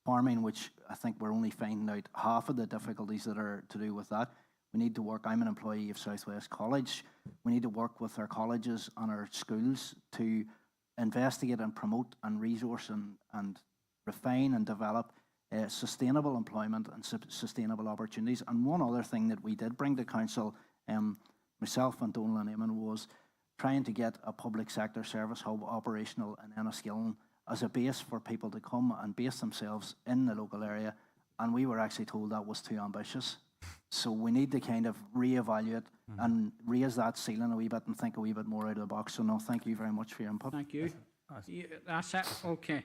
farming, which I think we're only finding out half of the difficulties that are to do with that. We need to work, I'm an employee of Southwest College, we need to work with our colleges and our schools to investigate and promote and resource and refine and develop sustainable employment and sustainable opportunities. And one other thing that we did bring to council, myself and Donal and Eamon, was trying to get a public sector service hub operational in Enniskillen as a base for people to come and base themselves in the local area. And we were actually told that was too ambitious. So we need to kind of reevaluate and raise that ceiling a wee bit and think a wee bit more out of the box. So no, thank you very much for your input. Thank you. That's it. Okay.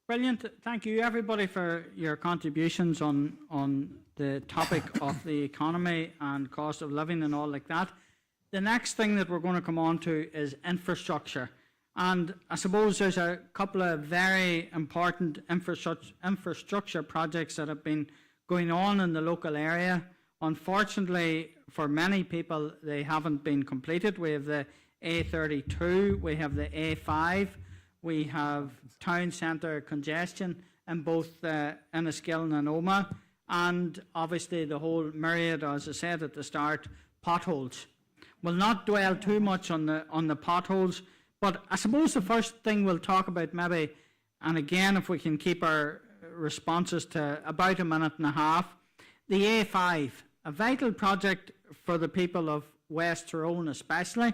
Brilliant. Thank you, everybody, for your contributions on the topic of the economy and cost of living and all like that. The next thing that we're going to come on to is infrastructure. And I suppose there's a couple of very important infrastructure projects that have been going on in the local area. Unfortunately, for many people, they haven't been completed. We have the A32, we have the A5, we have town centre congestion in both Enniskillen and Omagh, and obviously the whole myriad, as I said at the start, potholes. We'll not dwell too much on the potholes, but I suppose the first thing we'll talk about maybe, and again if we can keep our responses to about a minute and a half, the A5, a vital project for the people of West Tyrone especially.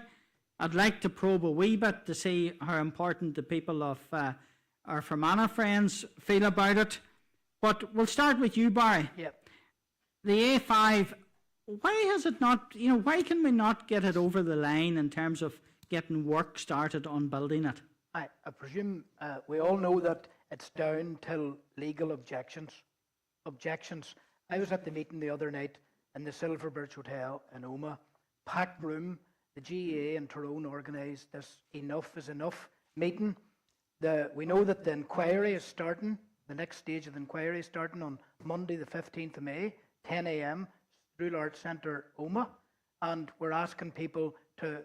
I'd like to probe a wee bit to see how important the people of our Fermanagh friends feel about it. But we'll start with you, Barry. Yep. The A5, why has it not, why can we not get it over the line in terms of getting work started on building it? I presume we all know that it's down till legal objections. I was at the meeting the other night in the Silver Birch Hotel in Omagh, packed room. The GEA in Tyrone organised this Enough is Enough meeting. We know that the inquiry is starting, the next stage of the inquiry is starting on Monday the 15th of May, 10 a.m, Through Arts Centre, Omagh, and we're asking people to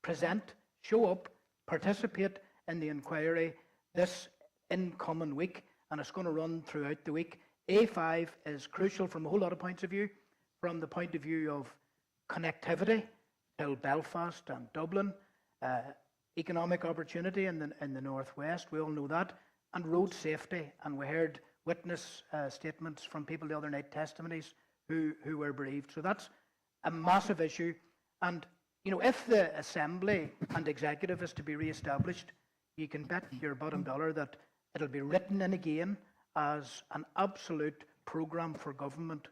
present, show up, participate in the inquiry this incoming week, and it's going to run throughout the week. A5 is crucial from a whole lot of points of view, from the point of view of connectivity till Belfast and Dublin, economic opportunity in the northwest, we all know that, and road safety. And we heard witness statements from people the other night, testimonies who were bereaved. So that's a massive issue. And if the Assembly and Executive is to be re-established, you can bet your bottom dollar that it'll be written in again as an absolute programme for government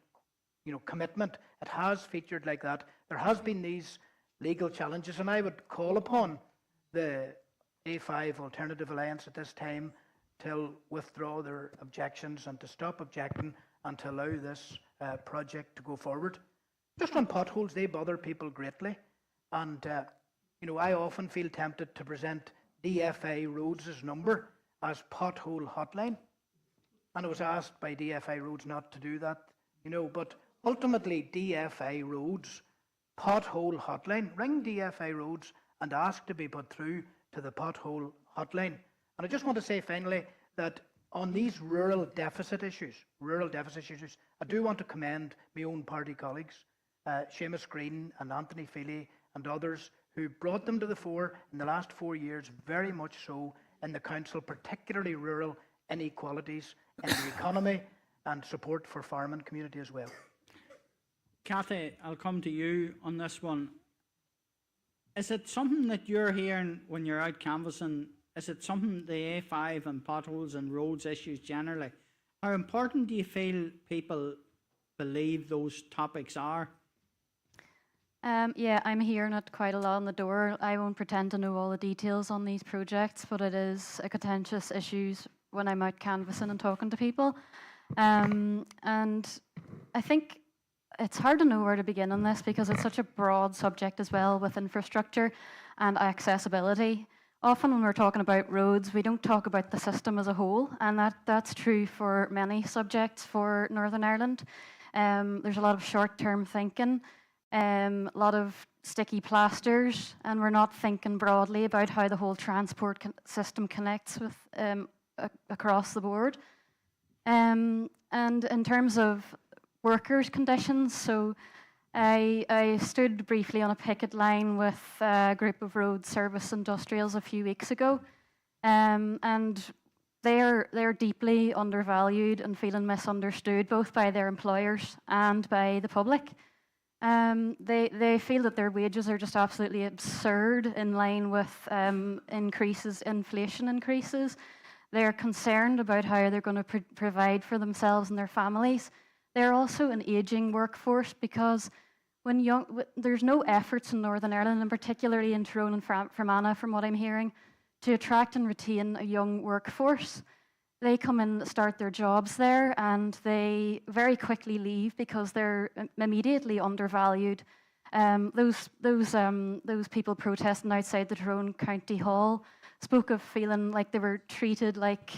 commitment. It has featured like that. There has been these legal challenges, and I would call upon the A5 Alternative Alliance at this time to withdraw their objections and to stop objecting and to allow this project to go forward. Just on potholes, they bother people greatly, and I often feel tempted to present DFI Roads' number as pothole hotline, and I was asked by DFI Roads not to do that, but ultimately DFI Roads pothole hotline, ring DFI Roads and ask to be put through to the pothole hotline. And I just want to say finally that on these rural deficit issues, I do want to commend my own party colleagues, Seamus Green and Anthony Feely and others, who brought them to the fore in the last 4 years, very much so in the council, particularly rural inequalities in the economy and support for farming community as well. Cathy, I'll come to you on this one. Is it something that you're hearing when you're out canvassing? Is it something, the A5 and potholes and roads issues generally? How important do you feel people believe those topics are? Yeah, I'm hearing it quite a lot on the door. I won't pretend to know all the details on these projects, but it is a contentious issue when I'm out canvassing and talking to people. And I think it's hard to know where to begin on this because it's such a broad subject as well with infrastructure and accessibility. Often when we're talking about roads, we don't talk about the system as a whole, and that's true for many subjects for Northern Ireland. There's a lot of short-term thinking, a lot of sticky plasters, and we're not thinking broadly about how the whole transport system connects with across the board. And in terms of workers' conditions, so I stood briefly on a picket line with a group of road service industrials a few weeks ago, and they're deeply undervalued and feeling misunderstood both by their employers and by the public. They feel that their wages are just absolutely absurd in line with inflation increases. They're concerned about how they're going to provide for themselves and their families. They're also an ageing workforce because there's no efforts in Northern Ireland, and particularly in Tyrone and Fermanagh, from what I'm hearing, to attract and retain a young workforce. They come in, start their jobs there, and they very quickly leave because they're immediately undervalued. Those people protesting outside the Tyrone County Hall spoke of feeling like they were treated like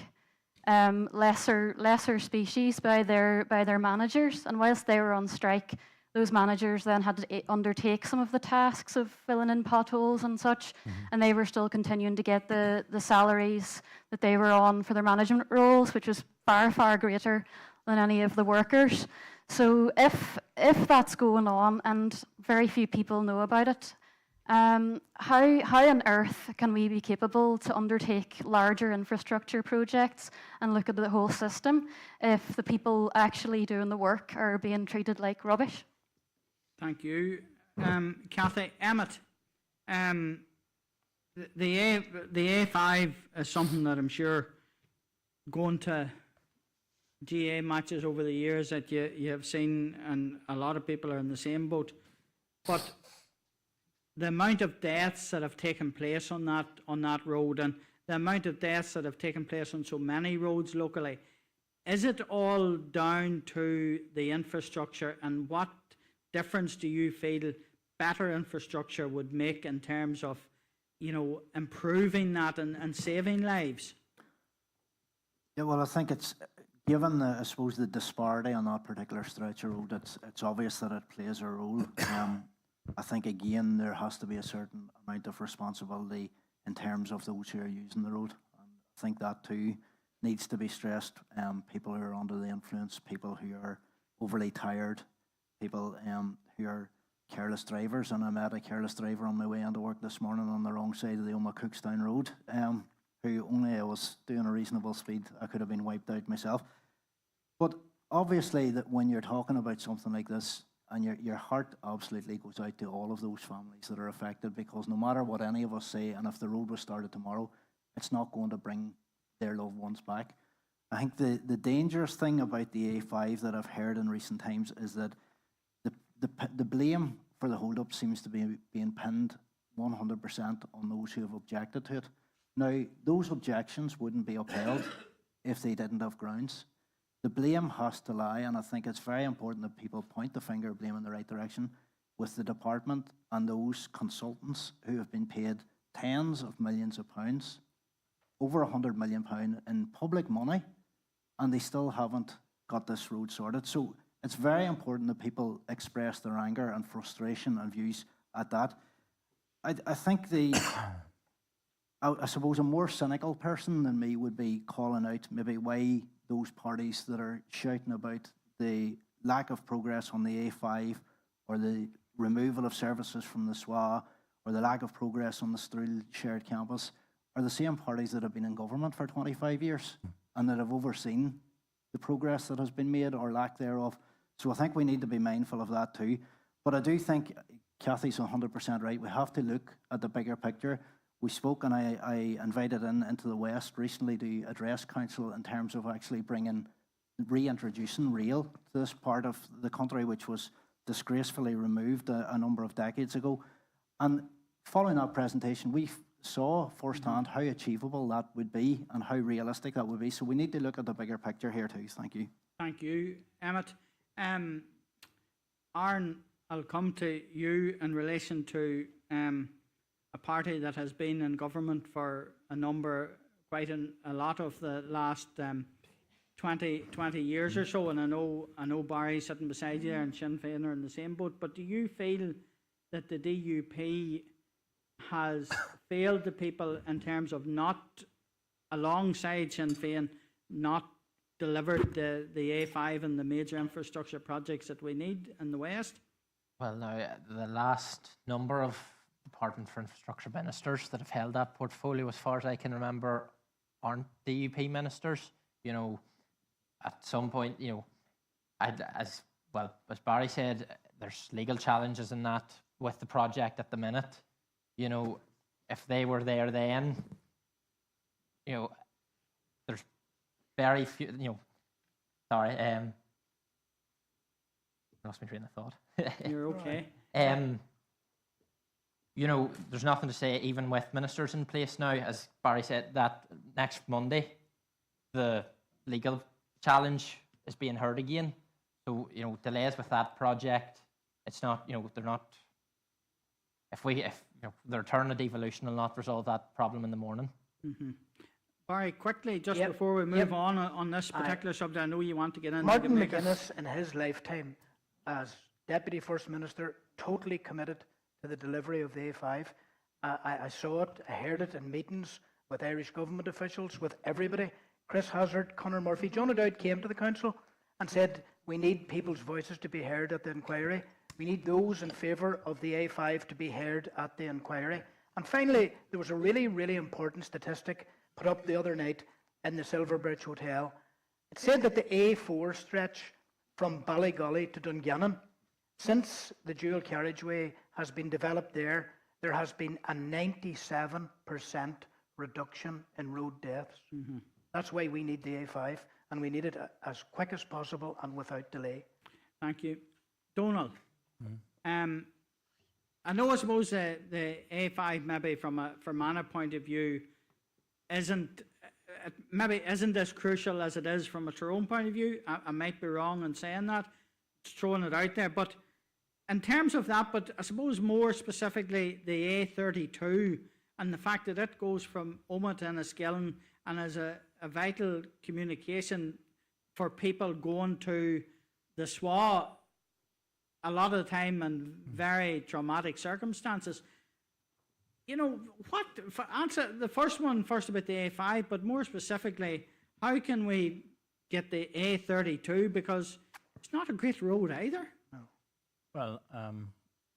lesser species by their managers, and whilst they were on strike, those managers then had to undertake some of the tasks of filling in potholes and such, and they were still continuing to get the salaries that they were on for their management roles, which was far, far greater than any of the workers. So if that's going on and very few people know about it, how on earth can we be capable to undertake larger infrastructure projects and look at the whole system if the people actually doing the work are being treated like rubbish? Thank you. Cathy, Emmett, the A5 is something that I'm sure going to GA matches over the years that you have seen, and a lot of people are in the same boat. But the amount of deaths that have taken place on that road, and the amount of deaths that have taken place on so many roads locally, is it all down to the infrastructure, and what difference do you feel better infrastructure would make in terms of, improving that and saving lives? Yeah, well, I think it's, given the, I suppose, the disparity on that particular stretch of road, it's obvious that it plays a role. I think, again, there has to be a certain amount of responsibility in terms of those who are using the road. And I think that too needs to be stressed. People who are under the influence, people who are overly tired, people who are careless drivers. And I met a careless driver on my way into work this morning on the wrong side of the Omagh Cookstown Road, who only I was doing a reasonable speed, I could have been wiped out myself. But obviously that when you're talking about something like this, and your heart absolutely goes out to all of those families that are affected, because no matter what any of us say, and if the road was started tomorrow, it's not going to bring their loved ones back. I think the dangerous thing about the A5 that I've heard in recent times is that the blame for the hold-up seems to be being pinned 100% on those who have objected to it. Now, those objections wouldn't be upheld if they didn't have grounds. The blame has to lie, and I think it's very important that people point the finger of blame in the right direction with the department and those consultants who have been paid tens of millions of pounds, over £100 million in public money, and they still haven't got this road sorted. So it's very important that people express their anger and frustration and views at that. I think I suppose a more cynical person than me would be calling out maybe why those parties that are shouting about the lack of progress on the A5 or the removal of services from the SWA or the lack of progress on the Stroll shared campus are the same parties that have been in government for 25 years and that have overseen the progress that has been made or lack thereof. So I think we need to be mindful of that too. But I do think Kathy's 100% right. We have to look at the bigger picture. We spoke, and I invited into the West recently to address council in terms of actually reintroducing rail to this part of the country, which was disgracefully removed a number of decades ago. And following that presentation, we saw firsthand how achievable that would be and how realistic that would be. So we need to look at the bigger picture here too. Thank you. Thank you, Emmett. Aaron, I'll come to you in relation to a party that has been in government for quite a lot of the last 20 years or so, and I know Barry sitting beside you and Sinn Féin are in the same boat, but do you feel that the DUP has failed the people in terms of not, alongside Sinn Féin, not delivered the A5 and the major infrastructure projects that we need in the West? Well, now, the last number of Department for Infrastructure ministers that have held that portfolio, as far as I can remember, aren't DUP ministers. You know, at some point, you know, as Barry said, there's legal challenges in that with the project at the minute. You know, if they were there then, you know, there's very few, you know, sorry, lost my train of thought. You're okay. You know, there's nothing to say, even with ministers in place now, as Barry said, that next Monday, the legal challenge is being heard again. So, you know, delays with that project, it's not, you know, they're not, if you know, the return of devolution will not resolve that problem in the morning. Mm-hmm. Barry, quickly, just before we move on this particular subject, I know you want to get in. Martin McGuinness, in his lifetime as Deputy First Minister, totally committed to the delivery of the A5. I saw it, I heard it in meetings with Irish government officials, with everybody. Chris Hazard, Conor Murphy, John O'Dowd came to the council and said, we need people's voices to be heard at the inquiry. We need those in favour of the A5 to be heard at the inquiry. And finally, there was a really, really important statistic put up the other night in the Silverbridge Hotel. It said that the A4 stretch from Ballygolly to Dungannon, since the dual carriageway has been developed there has been a 97% reduction in road deaths. Mm-hmm. That's why we need the A5, and we need it as quick as possible and without delay. Thank you. Donald, I know, I suppose the A5 maybe from a Fermanagh point of view isn't as crucial as it is from a Tyrone point of view. I might be wrong in saying that, just throwing it out there, but in terms of that, but I suppose more specifically the A32 and the fact that it goes from Omagh to Enniskillen and is a vital communication for people going to the SWA a lot of the time in very traumatic circumstances. You know, answer the first one first about the A5, but more specifically, how can we get the A32? Because it's not a great road either. No. Well,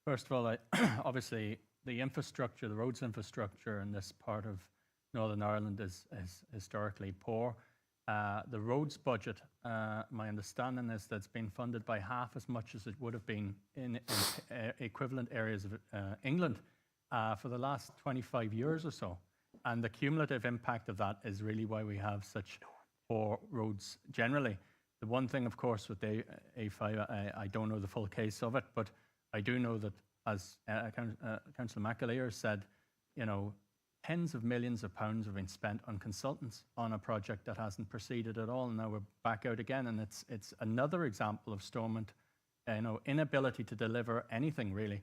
first of all, obviously the infrastructure, the roads infrastructure in this part of Northern Ireland is historically poor. The roads budget, my understanding is that's been funded by half as much as it would have been in equivalent areas of England for the last 25 years or so. And the cumulative impact of that is really why we have such poor roads generally. The one thing, of course, with the A5, I don't know the full case of it, but I do know that, as Councillor McAleer said, you know, tens of millions of pounds have been spent on consultants on a project that hasn't proceeded at all, and now we're back out again, and it's another example of Stormont, inability to deliver anything really.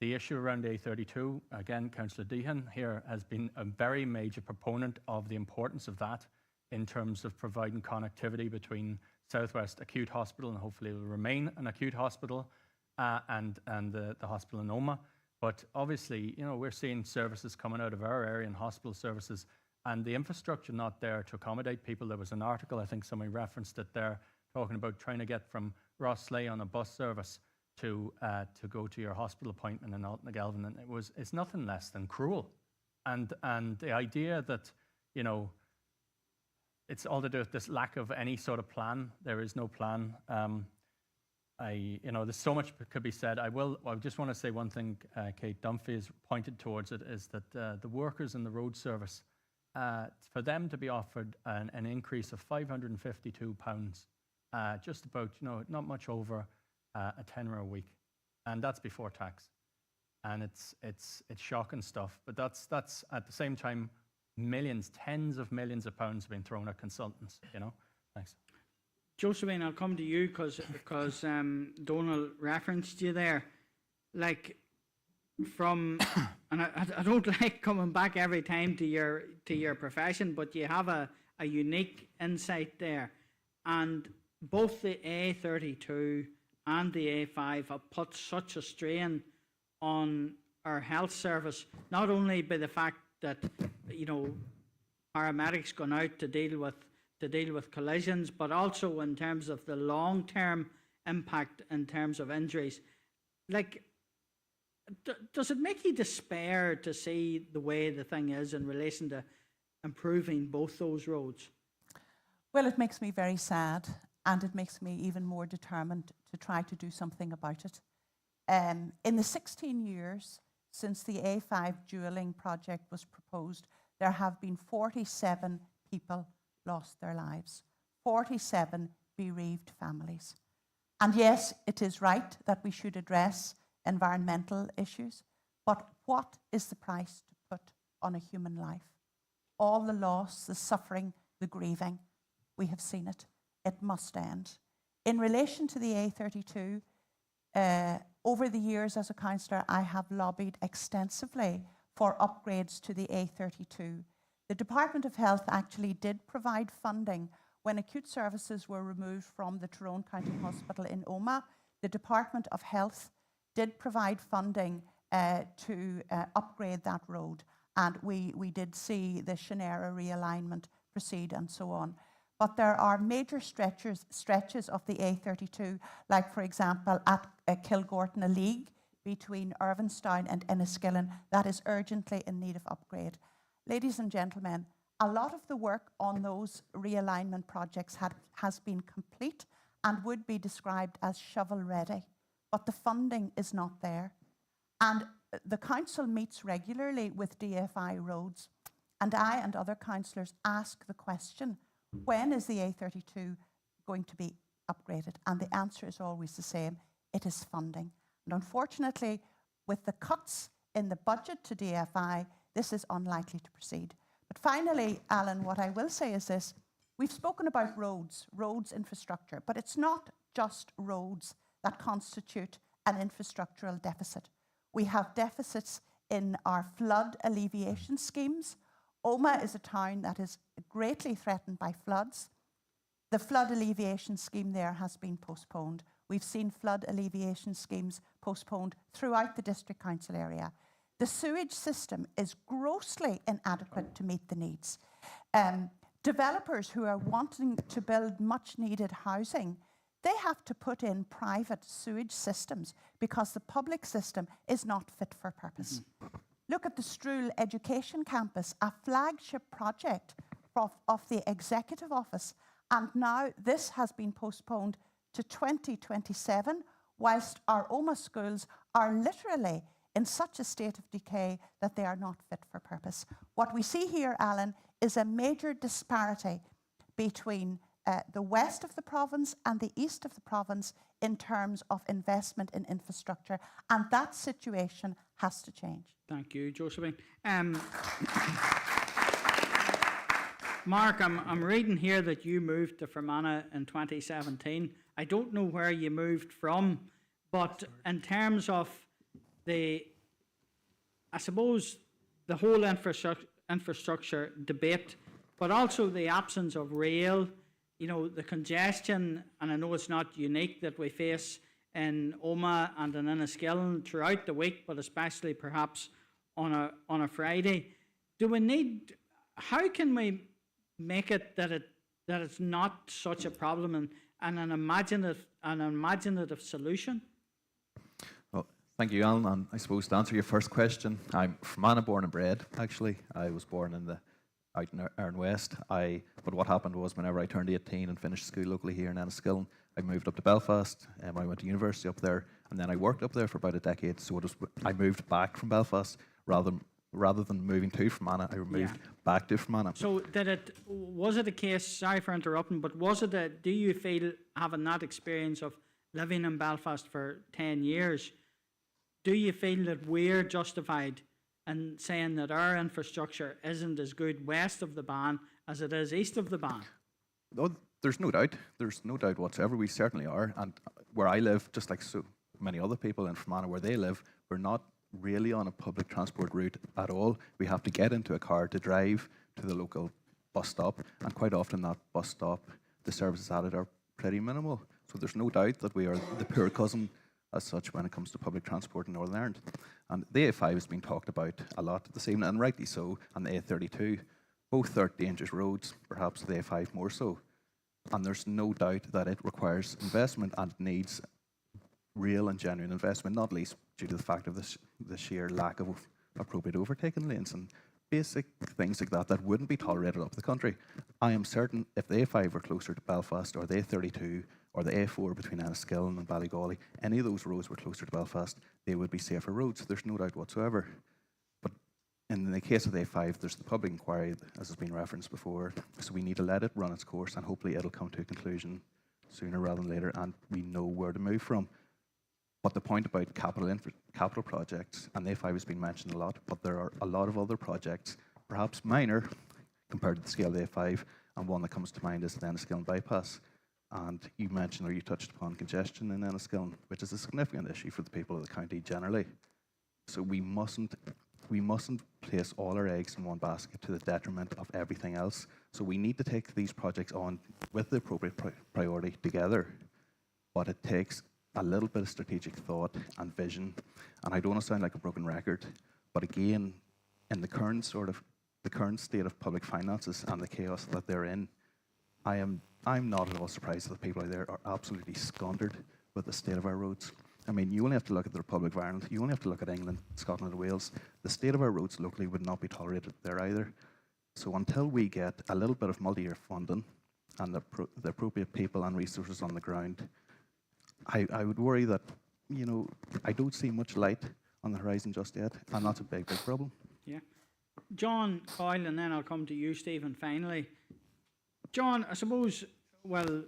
The issue around A32, again, Councillor Deehan here has been a very major proponent of the importance of that in terms of providing connectivity between Southwest Acute Hospital, and hopefully it will remain an acute hospital, and the hospital in Omagh. But obviously, you know, we're seeing services coming out of our area and hospital services, and the infrastructure not there to accommodate people. There was an article, I think somebody referenced it there, talking about trying to get from Rosslea on a bus service to go to your hospital appointment in Altnagelvin, and it's nothing less than cruel. And the idea that, you know, it's all to do with this lack of any sort of plan. There is no plan. there's so much could be said. I just want to say one thing. Kate Dunphy has pointed towards it, is that the workers in the road service, for them to be offered an increase of £552, just about, not much over a tenner a week, and that's before tax, and it's shocking stuff. But that's at the same time, millions, tens of millions of pounds have been thrown at consultants. Thanks. Josephine, I'll come to you because Donald referenced you there. Like, and I don't like coming back every time to your profession, but you have a unique insight there. And both the A32 and the A5 have put such a strain on our health service, not only by the fact that, paramedics gone out to deal with collisions, but also in terms of the long-term impact in terms of injuries. Like, does it make you despair to see the way the thing is in relation to improving both those roads? Well, it makes me very sad, and it makes me even more determined to try to do something about it. In the 16 years since the A5 dualling project was proposed, there have been 47 people lost their lives, 47 bereaved families. And yes, it is right that we should address environmental issues, but what is the price to put on a human life? All the loss, the suffering, the grieving, we have seen it. It must end. In relation to the A32, over the years as a councillor, I have lobbied extensively for upgrades to the A32. The Department of Health actually did provide funding when acute services were removed from the Tyrone County Hospital in Omagh. The Department of Health did provide funding to upgrade that road, and we did see the Shinera realignment proceed and so on. But there are major stretches of the A32, like for example at Kilgorton, a league between Irvinstown and Enniskillen, that is urgently in need of upgrade. Ladies and gentlemen, a lot of the work on those realignment projects has been complete and would be described as shovel-ready, but the funding is not there. And the council meets regularly with DFI roads, and I and other councillors ask the question, when is the A32 going to be upgraded? And the answer is always the same, it is funding. And unfortunately, with the cuts in the budget to DFI, this is unlikely to proceed. But finally, Alan, what I will say is this. We've spoken about roads infrastructure, but it's not just roads that constitute an infrastructural deficit. We have deficits in our flood alleviation schemes. Omagh is a town that is greatly threatened by floods. The flood alleviation scheme there has been postponed. We've seen flood alleviation schemes postponed throughout the district council area. The sewage system is grossly inadequate to meet the needs. Developers who are wanting to build much needed housing, they have to put in private sewage systems because the public system is not fit for purpose. Look at the Struhl Education Campus, a flagship project of the Executive Office, and now this has been postponed to 2027, whilst our Omagh schools are literally in such a state of decay that they are not fit for purpose. What we see here, Alan, is a major disparity between the west of the province and the east of the province in terms of investment in infrastructure, and that situation has to change. Thank you, Josephine. Mark, I'm reading here that you moved to Fermanagh in 2017. I don't know where you moved from, but in terms of I suppose the whole infrastructure debate, but also the absence of rail, the congestion, and I know it's not unique that we face in Omagh and in Enniskillen throughout the week, but especially perhaps on a Friday. How can we make it that it's not such a problem and an imaginative solution? Well, thank you, Alan. And I suppose to answer your first question, I'm Fermanagh born and bred, actually. I was born out in Aaron West. But what happened was whenever I turned 18 and finished school locally here in Enniskillen, I moved up to Belfast, I went to university up there, and then I worked up there for about a decade. So I moved back from Belfast rather than moving to Fermanagh. I moved back to Fermanagh. So was it a case, sorry for interrupting, but do you feel, having that experience of living in Belfast for 10 years, do you feel that we're justified in saying that our infrastructure isn't as good west of the Bann as it is east of the Bann? No, there's no doubt. There's no doubt whatsoever. We certainly are. And where I live, just like so many other people in Fermanagh where they live, we're not really on a public transport route at all. We have to get into a car to drive to the local bus stop, and quite often that bus stop, the services at it are pretty minimal. So there's no doubt that we are the poor cousin as such when it comes to public transport in Northern Ireland. And the A5 has been talked about a lot this evening, and rightly so, and the A32. Both are dangerous roads, perhaps the A5 more so. And there's no doubt that it requires investment and needs real and genuine investment, not least due to the fact of the sheer lack of appropriate overtaking lanes and basic things like that wouldn't be tolerated up the country. I am certain if the A5 were closer to Belfast, or the A32, or the A4 between Enniskillen and Ballygawley, any of those roads were closer to Belfast, they would be safer roads. There's no doubt whatsoever. But in the case of the A5, there's the public inquiry, as has been referenced before, so we need to let it run its course, and hopefully it'll come to a conclusion sooner rather than later, and we know where to move from. But the point about capital projects, and the A5 has been mentioned a lot, but there are a lot of other projects, perhaps minor compared to the scale of the A5, and one that comes to mind is the Enniskillen bypass. And you mentioned, or you touched upon, congestion in Enniskillen, which is a significant issue for the people of the county generally. So we mustn't place all our eggs in one basket to the detriment of everything else. So we need to take these projects on with the appropriate priority together, but it takes a little bit of strategic thought and vision. And I don't want to sound like a broken record, but again, in the current state of public finances and the chaos that they're in, I'm not at all surprised that the people out there are absolutely squandered with the state of our roads. I mean, you only have to look at the Republic of Ireland, you only have to look at England, Scotland and Wales. The state of our roads locally would not be tolerated there either. So until we get a little bit of multi-year funding and the appropriate people and resources on the ground, I would worry that, I don't see much light on the horizon just yet, and that's a big, big problem. Yeah. John Coyle, and then I'll come to you, Stephen, finally. John, I suppose, well,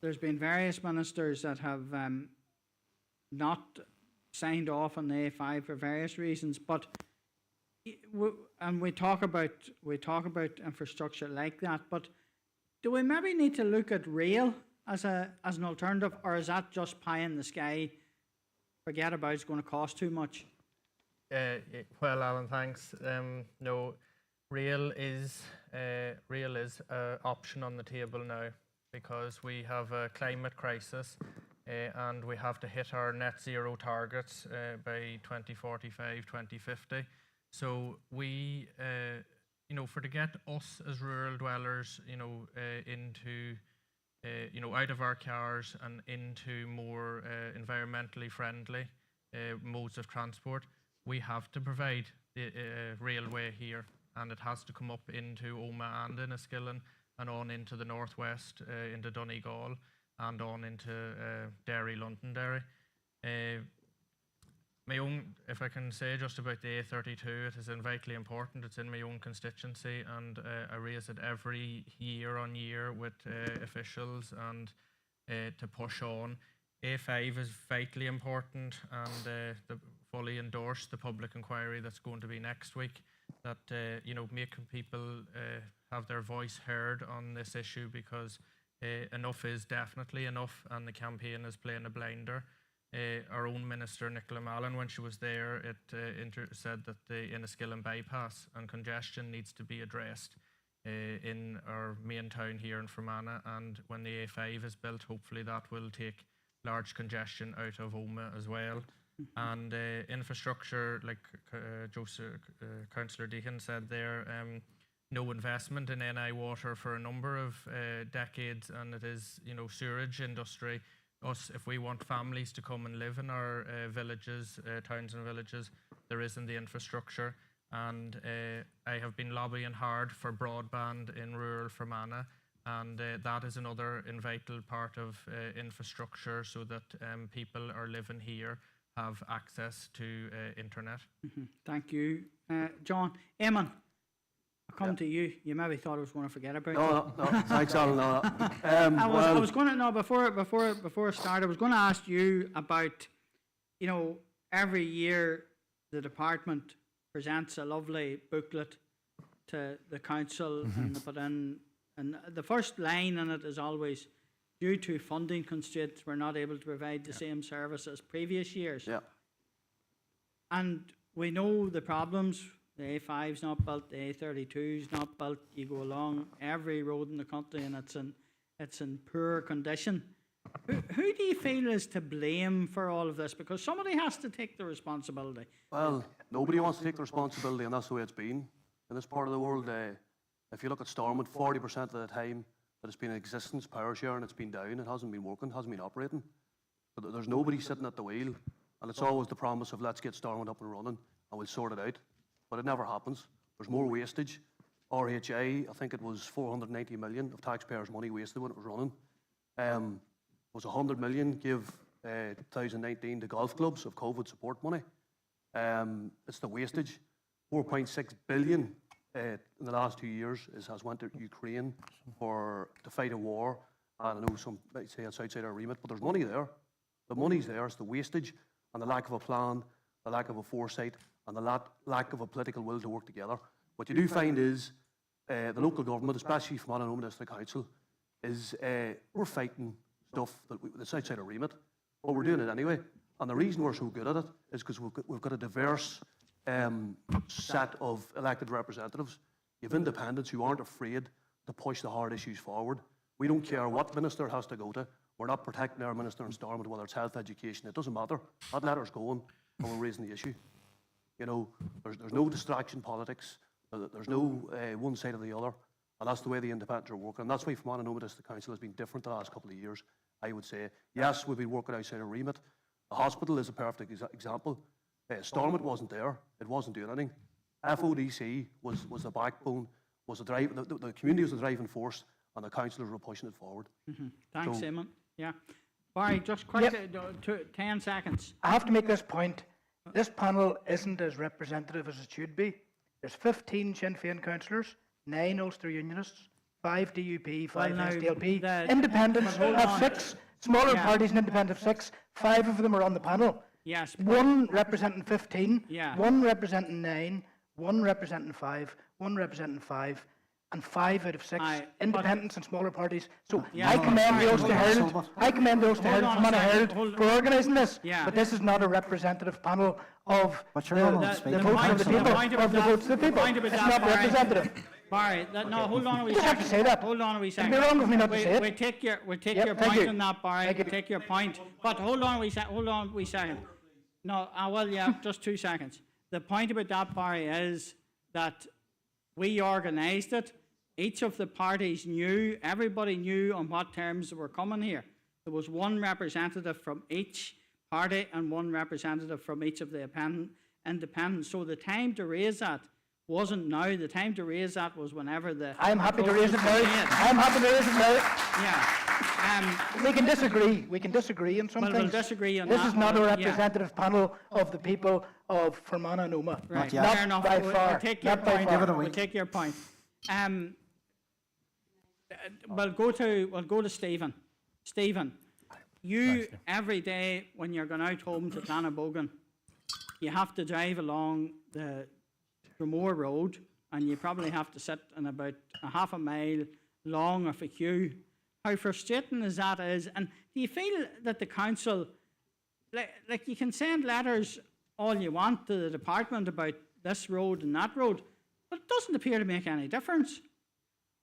there's been various ministers that have not signed off on the A5 for various reasons, but we talk about infrastructure like that, but do we maybe need to look at rail as an alternative, or is that just pie in the sky? Forget about it's going to cost too much. Well, Alan, thanks. No, rail is an option on the table now, because we have a climate crisis and we have to hit our net zero targets by 2045, 2050. So we, for to get us as rural dwellers, into out of our cars and into more environmentally friendly modes of transport, we have to provide the railway here, and it has to come up into Omagh and Enniskillen and on into the northwest, into Donegal and on into Derry, Londonderry. My own, if I can say just about the A32, it is vitally important. It's in my own constituency, and I raise it every year on year with officials and to push on. A5 is vitally important, and fully endorse the public inquiry that's going to be next week, that making people have their voice heard on this issue, because enough is definitely enough, and the campaign is playing a blinder. Our own minister, Nicola Mallon, when she was there, said that the Enniskillen bypass and congestion needs to be addressed in our main town here in Fermanagh, and when the A5 is built, hopefully that will take large congestion out of Omagh as well. And infrastructure, like Councillor Deacon said there, no investment in NI water for a number of decades, and it is, sewerage industry. If we want families to come and live in our villages, towns and villages, there isn't the infrastructure. And I have been lobbying hard for broadband in rural Fermanagh, and that is another vital part of infrastructure so that people are living here have access to internet. Thank you, John. Eamon, I'll come to you. You maybe thought I was going to forget about you. No, thanks, Alan. No. I was going to before I start. I was going to ask you about, every year the department presents a lovely booklet to the council, and they put in, and the first line in it is always, due to funding constraints, we're not able to provide the same service as previous years. Yeah. And we know the problems. The A5's not built, the A32's not built. You go along every road in the country and it's in poor condition. Who do you feel is to blame for all of this? Because somebody has to take the responsibility. Well, nobody wants to take the responsibility, and that's the way it's been in this part of the world. If you look at Stormont, 40% of the time that it's been in existence, power sharing, it's been down, it hasn't been working, hasn't been operating. But there's nobody sitting at the wheel, and it's always the promise of let's get Stormont up and running and we'll sort it out. But it never happens. There's more wastage. RHA, I think it was 490 million of taxpayers' money wasted when it was running. It was 100 million give 2019 to golf clubs of COVID support money. It's the wastage. 4.6 billion in the last 2 years has went to Ukraine to fight a war. I know some might say it's outside our remit, but there's money there. The money's there. It's the wastage and the lack of a plan, the lack of a foresight, and the lack of a political will to work together. What you do find is the local government, especially from Omagh District Council, is we're fighting stuff that's outside our remit, but we're doing it anyway. And the reason we're so good at it is because we've got a diverse set of elected representatives. You have independents who aren't afraid to push the hard issues forward. We don't care what minister has to go to. We're not protecting our minister in Stormont, whether it's health, education. It doesn't matter. That letter's going, and we're raising the issue. There's no distraction politics. There's no one side or the other. And that's the way the independents are working. And that's why Fermanagh District Council has been different the last couple of years, I would say. Yes, we've been working outside our remit. The hospital is a perfect example. Stormont wasn't there. It wasn't doing anything. FODC was the backbone, was the drive. The community was the driving force, and the councillors were pushing it forward. Thanks, Eamon. Yeah. Barry, just quickly, 10 seconds. I have to make this point. This panel isn't as representative as it should be. There's 15 Sinn Féin councillors, 9 Ulster Unionists, 5 DUP, 5 SDLP. Independents have 6, smaller parties and independents have 6. 5 of them are on the panel. Yes. 1 representing 15, 1 representing 9, 1 representing 5, 1 representing 5, and 5 out of 6 independents and smaller parties. So I commend the Ulster Herald. I commend the Ulster Herald, Fermanagh Herald, for organising this. But this is not a representative panel of the votes of the people. Of the votes of the people. It's not representative. Barry, hold on a wee second. You have to say that. Hold on a wee second. It'd be wrong of me not to say it. We take your point on that, Barry. We take your point. But hold on a wee second. No, just 2 seconds. The point about that, Barry, is that we organised it. Each of the parties knew, everybody knew on what terms they were coming here. There was 1 representative from each party and 1 representative from each of the independents. So the time to raise that wasn't now. The time to raise that was whenever the... I'm happy to raise it now. I'm happy to raise it now. Yeah. We can disagree. We can disagree on some things. We'll disagree on this that. Is not a representative panel of the people of Fermanagh and Omagh. Right. Not Fair enough. by far. We'll take your point. We'll take your point. We'll go to Stephen. Stephen, you every day when you're going out home to Clannabogan, you have to drive along the Dromore Road, and you probably have to sit in about a half a mile long of a queue. How frustrating is that? And do you feel that the council, like you can send letters all you want to the department about this road and that road, but it doesn't appear to make any difference?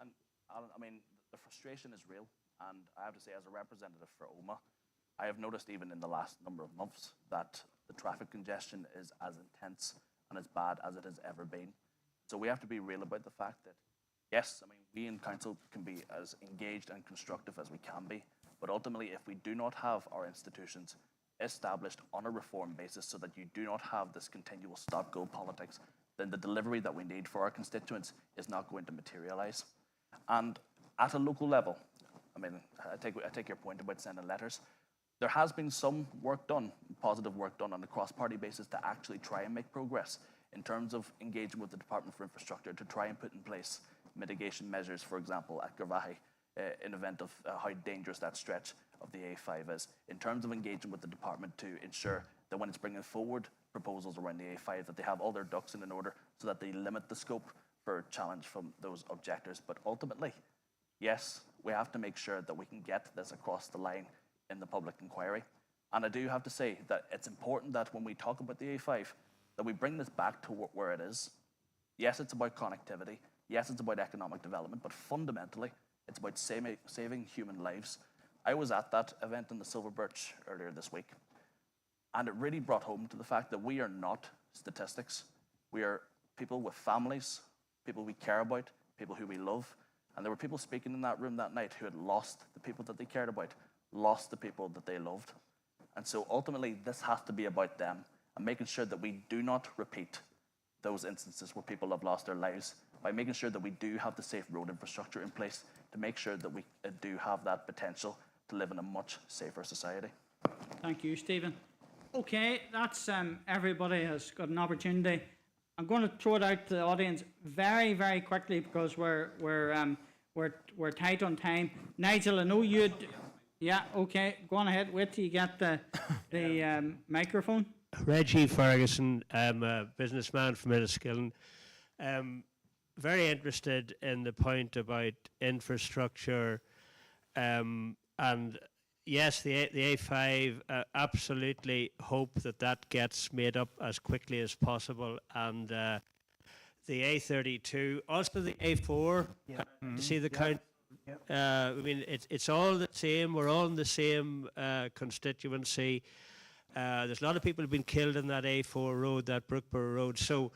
And Alan, I mean, the frustration is real, and I have to say, as a representative for Omagh, I have noticed even in the last number of months that the traffic congestion is as intense and as bad as it has ever been. So we have to be real about the fact that, yes, I mean, we in council can be as engaged and constructive as we can be, but ultimately, if we do not have our institutions established on a reform basis so that you do not have this continual stop-go politics, then the delivery that we need for our constituents is not going to materialise. And at a local level, I mean, I take your point about sending letters. There has been some work done, positive work done on a cross-party basis to actually try and make progress in terms of engaging with the Department for Infrastructure to try and put in place mitigation measures, for example, at Garvaghey, in event of how dangerous that stretch of the A5 is, in terms of engaging with the department to ensure that when it's bringing forward proposals around the A5, that they have all their ducks in order so that they limit the scope for challenge from those objectors. But ultimately, yes, we have to make sure that we can get this across the line in the public inquiry. And I do have to say that it's important that when we talk about the A5, that we bring this back to where it is. Yes, it's about connectivity. Yes, it's about economic development, but fundamentally, it's about saving human lives. I was at that event in the Silver Birch earlier this week, and it really brought home to the fact that we are not statistics. We are people with families, people we care about, people who we love, and there were people speaking in that room that night who had lost the people that they cared about, lost the people that they loved. And so ultimately, this has to be about them and making sure that we do not repeat those instances where people have lost their lives by making sure that we do have the safe road infrastructure in place to make sure that we do have that potential to live in a much safer society. Thank you, Stephen. Okay, that's everybody has got an opportunity. I'm going to throw it out to the audience very, very quickly because we're tight on time. Nigel, I know you'd. Yeah, okay. Go on ahead. Wait till you get the microphone. Reggie Ferguson. I'm a businessman from Enniskillen. Very interested in the point about infrastructure, and yes, the A5. Absolutely hope that gets made up as quickly as possible, and the A32, also the A4. Yeah. To see the count. I mean, it's all the same. We're all in the same constituency. There's a lot of people who've been killed in that A4 road, that Brookborough road. So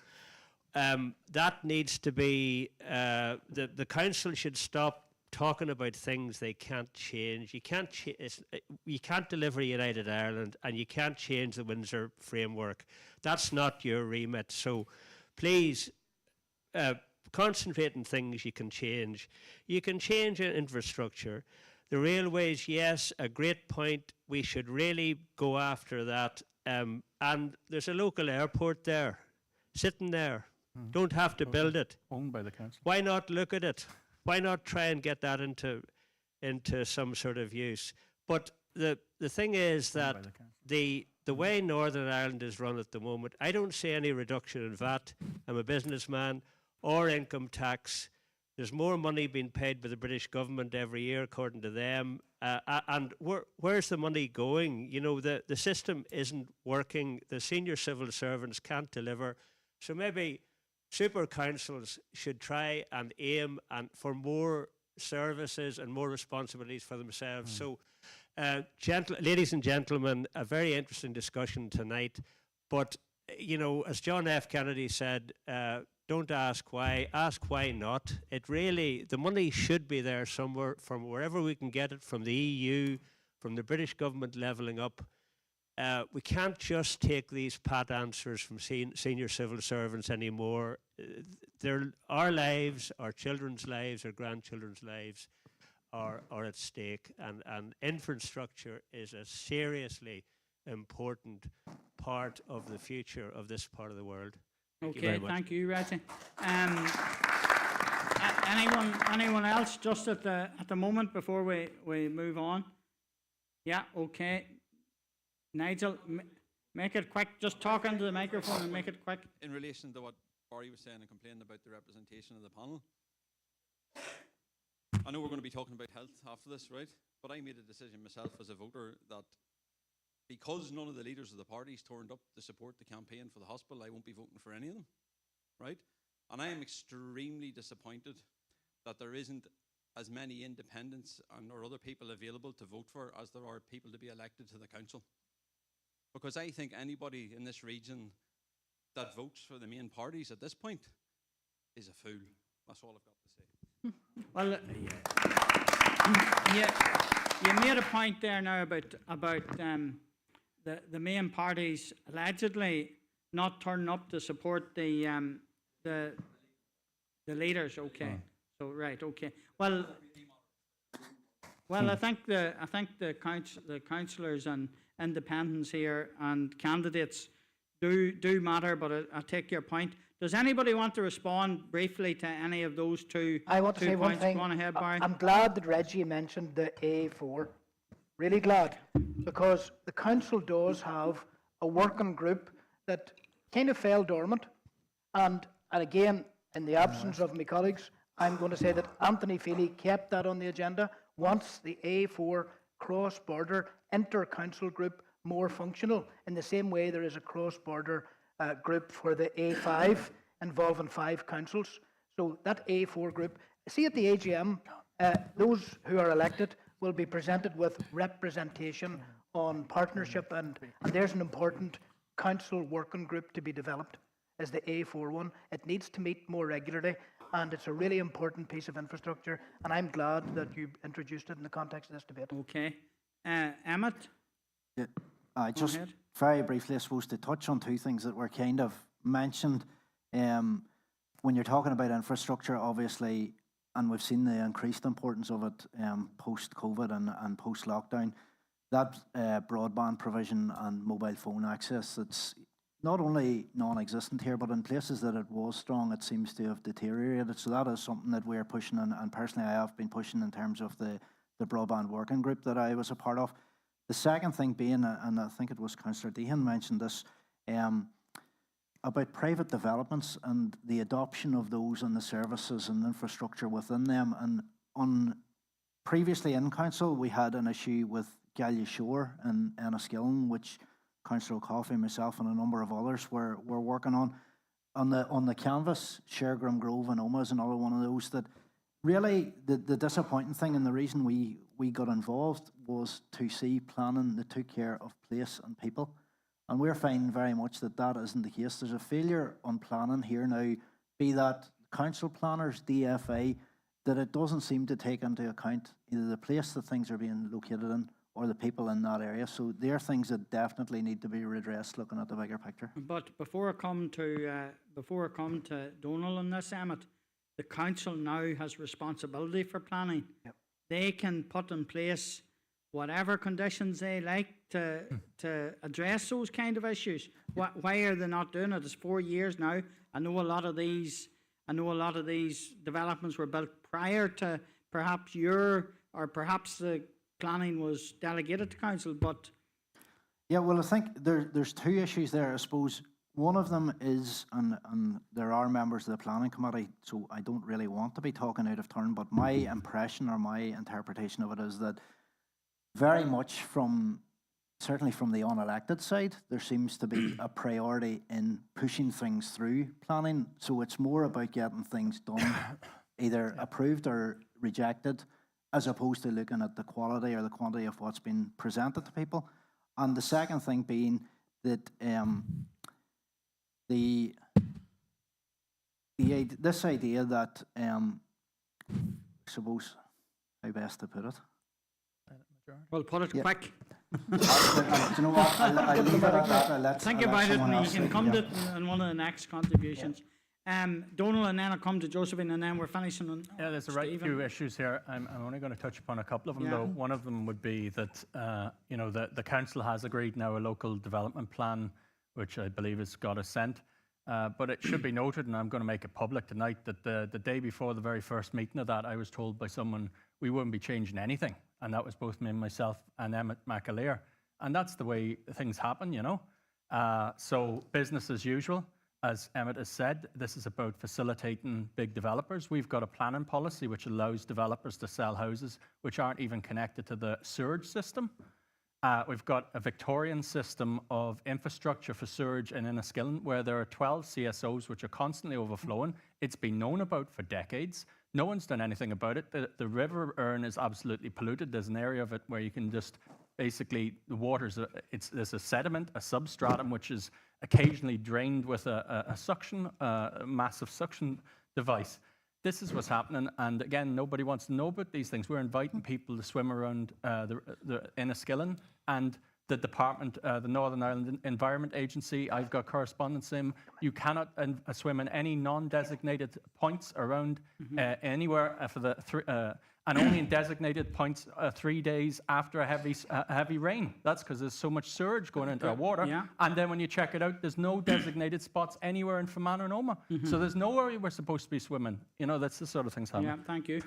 that needs to be, the council should stop talking about things they can't change. You can't deliver United Ireland, and you can't change the Windsor framework. That's not your remit. So please, concentrate on things you can change. You can change infrastructure. The railways, yes, a great point. We should really go after that. And there's a local airport there, sitting there. Don't have to build it. Owned by the council. Why not look at it? Why not try and get that into some sort of use? But the thing is that the way Northern Ireland is run at the moment, I don't see any reduction in VAT. I'm a businessman. Or income tax. There's more money being paid by the British government every year, according to them. And where's the money going? You know, the system isn't working. The senior civil servants can't deliver. So maybe super councils should try and aim for more services and more responsibilities for themselves. So, ladies and gentlemen, a very interesting discussion tonight. But, you know, as John F. Kennedy said, don't ask why, ask why not. It really, the money should be there somewhere, from wherever we can get it, from the EU, from the British government levelling up. We can't just take these pat answers from senior civil servants anymore. Our lives, our children's lives, our grandchildren's lives are at stake, and infrastructure is a seriously important part of the future of this part of the world. Thank you, Reggie. Anyone else just at the moment before we move on? Yeah, okay. Nigel, make it quick. Just talk into the microphone and make it quick. In relation to what Barry was saying and complaining about the representation of the panel, I know we're going to be talking about health after this, right? But I made a decision myself as a voter that because none of the leaders of the parties turned up to support the campaign for the hospital, I won't be voting for any of them, right? And I am extremely disappointed that there isn't as many independents or other people available to vote for as there are people to be elected to the council. Because I think anybody in this region that votes for the main parties at this point is a fool. That's all I've got to say. Well, you made a point there now about the main parties allegedly not turning up to support the leaders. Okay, so right, okay. Well, Well, I think the councillors and independents here and candidates do matter, but I take your point. Does anybody want to respond briefly to any of those two? I want to say one points? thing. Go on ahead, Barry. I'm glad that Reggie mentioned the A4. Really glad, because the council does have a working group that kind of fell dormant. And again, in the absence of my colleagues, I'm going to say that Anthony Feely kept that on the agenda once the A4 cross-border inter-council group more functional, in the same way there is a cross-border group for the A5 involving 5 councils. So that A4 group, see at the AGM, those who are elected will be presented with representation on partnership, and there's an important council working group to be developed as the A4 one. It needs to meet more regularly, and it's a really important piece of infrastructure, and I'm glad that you introduced it in the context of this debate. Okay. Emmett? Yeah, just very briefly, I suppose, to touch on 2 things that were kind of mentioned. When you're talking about infrastructure, obviously, and we've seen the increased importance of it post-COVID and post-lockdown, that broadband provision and mobile phone access, it's not only non-existent here, but in places that it was strong, it seems to have deteriorated. So that is something that we're pushing, and personally I have been pushing in terms of the broadband working group that I was a part of. The second thing being, and I think it was Councillor Deehan mentioned this, about private developments and the adoption of those and the services and infrastructure within them. And previously in council, we had an issue with Gallia Shore and Enniskillen, which Councillor Coffey, myself, and a number of others were working on. On the canvas, Shergrim Grove and Omagh is another one of those that really the disappointing thing, and the reason we got involved was to see planning that took care of place and people. And we're finding very much that that isn't the case. There's a failure on planning here now, be that council planners, DFA, that it doesn't seem to take into account either the place that things are being located in or the people in that area. So there are things that definitely need to be redressed looking at the bigger picture. But before I come to Donal on this, Emmett, the council now has responsibility for planning. Yep. They can put in place whatever conditions they like to address those kind of issues. Why are they not doing it? It's 4 years now. I know a lot of these developments were built prior to perhaps perhaps the planning was delegated to council, but yeah, well, I think there's 2 issues there. I suppose one of them is, and there are members of the planning committee, so I don't really want to be talking out of turn, but my impression or my interpretation of it is that very much certainly from the unelected side, there seems to be a priority in pushing things through planning. So it's more about getting things done, either approved or rejected, as opposed to looking at the quality or the quantity of what's been presented to people. And the second thing being that this idea that, I suppose, how best to put it? Well, put it quick. Do you know what? I'll leave it at that. Think about it, and you can come to it in one of the next contributions. Donal, and then I'll come to Josephine, and then we're finishing on there's a right few issues here. I'm only going to touch upon a couple of them, though. One of them would be that the council has agreed now a local development plan, which I believe has got assent. But it should be noted, and I'm going to make it public tonight, that the day before the very first meeting of that, I was told by someone we wouldn't be changing anything. And that was both me and myself and Emmett McAleer. And that's the way things happen, So business as usual. As Emmett has said, this is about facilitating big developers. We've got a planning policy which allows developers to sell houses which aren't even connected to the sewage system. We've got a Victorian system of infrastructure for sewage in Enniskillen where there are 12 CSOs which are constantly overflowing. It's been known about for decades. No one's done anything about it. The River Erne is absolutely polluted. There's an area of it where you can just basically, the waters, there's a sediment, a substratum, which is occasionally drained with a massive suction device. This is what's happening, and again, nobody wants to know about these things. We're inviting people to swim around the Enniskillen, and the department, the Northern Ireland Environment Agency, I've got correspondence in. You cannot swim in any non-designated points around anywhere for the and only in designated points 3 days after a heavy rain. That's because there's so much surge going into the water. Yeah. And then when you check it out, there's no designated spots anywhere in Fermanagh and Omagh. So there's nowhere we're supposed to be swimming. You know, that's the sort of things happening. Yeah, thank you.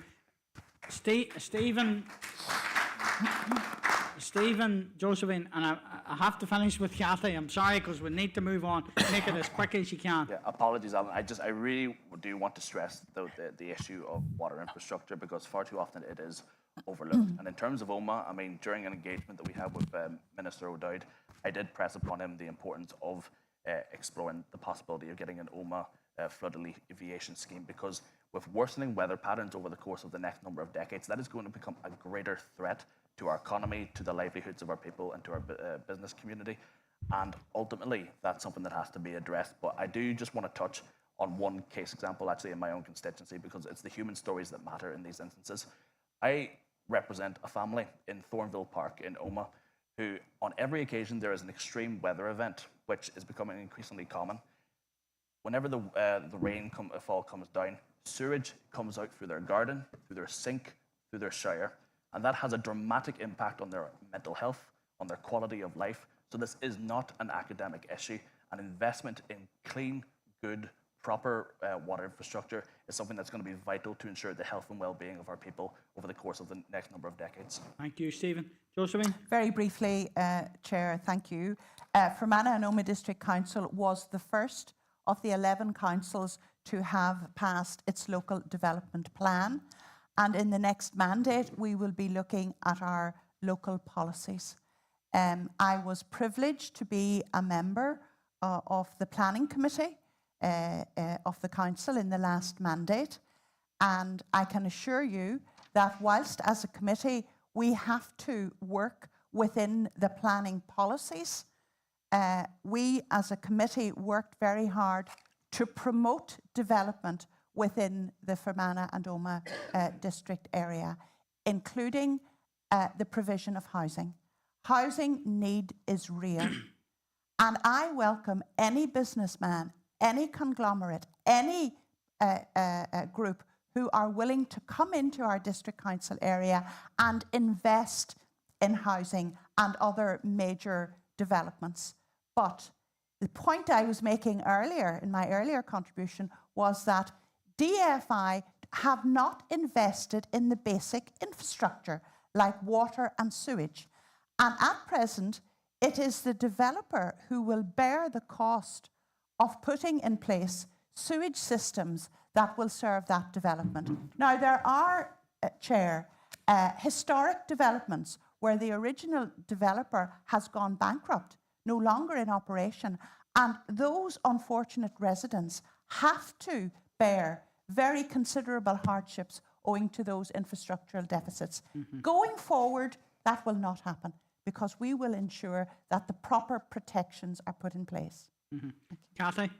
Stephen, Josephine, and I have to finish with Kathy. I'm sorry, because we need to move on. Make it as quick as you can. Yeah, apologies, Alan. I really do want to stress the issue of water infrastructure, because far too often it is overlooked. And in terms of Omagh, I mean, during an engagement that we had with Minister O'Dowd, I did press upon him the importance of exploring the possibility of getting an Omagh flood alleviation scheme, because with worsening weather patterns over the course of the next number of decades, that is going to become a greater threat to our economy, to the livelihoods of our people, and to our business community. And ultimately, that's something that has to be addressed. But I do just want to touch on one case example, actually, in my own constituency, because it's the human stories that matter in these instances. I represent a family in Thornville Park in Omagh who, on every occasion there is an extreme weather event, which is becoming increasingly common. Whenever the rainfall comes down, sewage comes out through their garden, through their sink, through their shower, and that has a dramatic impact on their mental health, on their quality of life. So this is not an academic issue. An investment in clean, good, proper water infrastructure is something that's going to be vital to ensure the health and well-being of our people over the course of the next number of decades. Thank you, Stephen. Josephine? Very briefly, Chair, thank you. Fermanagh and Omagh District Council was the first of the 11 councils to have passed its local development plan. And in the next mandate, we will be looking at our local policies. I was privileged to be a member of the planning committee of the council in the last mandate. And I can assure you that whilst as a committee, we have to work within the planning policies, we as a committee worked very hard to promote development within the Fermanagh and Omagh district area, including the provision of housing. Housing need is real. And I welcome any businessman, any conglomerate, any group who are willing to come into our district council area and invest in housing and other major developments. But the point I was making earlier, in my earlier contribution, was that DFI have not invested in the basic infrastructure like water and sewage. And at present, it is the developer who will bear the cost of putting in place sewage systems that will serve that development. Now, there are, Chair, historic developments where the original developer has gone bankrupt, no longer in operation, and those unfortunate residents have to bear very considerable hardships owing to those infrastructural deficits. Going forward, that will not happen because we will ensure that the proper protections are put in place. Kathy?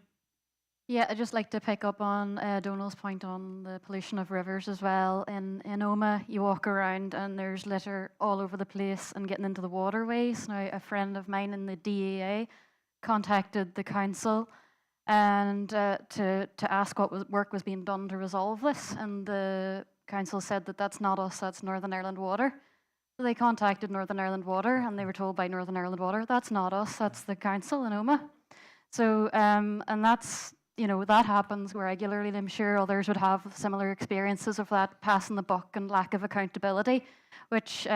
Yeah, I'd just like to pick up on Donald's point on the pollution of rivers as well. In Omagh, you walk around and there's litter all over the place and getting into the waterways. Now, a friend of mine in the DEA contacted the council and to ask what work was being done to resolve this, and the council said that that's not us, that's Northern Ireland Water. So they contacted Northern Ireland Water and they were told by Northern Ireland Water, that's not us, that's the council in Omagh. So, and that's, you know, that happens regularly. I'm sure others would have similar experiences of that, passing the buck and lack of accountability, which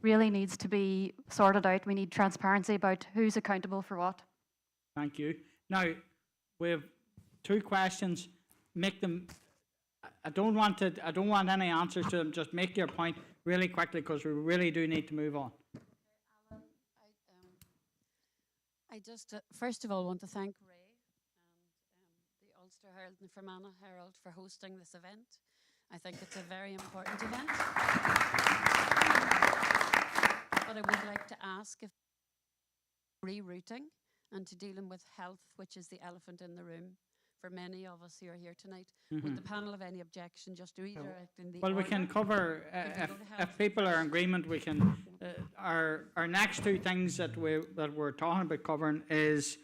really needs to be sorted out. We need transparency about who's accountable for what. Thank you. Now, we have two questions. Make them, I don't want any answers to them. Just make your point really quickly because we really do need to move on. Alan, I just, first of all, want to thank Ray and the Ulster Herald and the Fermanagh Herald for hosting this event. I think it's a very important event. But I would like to ask if rerouting and to dealing with health, which is the elephant in the room for many of us who are here tonight. Would the panel have any objection just to redirecting the Well, we can cover, if people are in agreement, we can our next two things that we're talking about covering is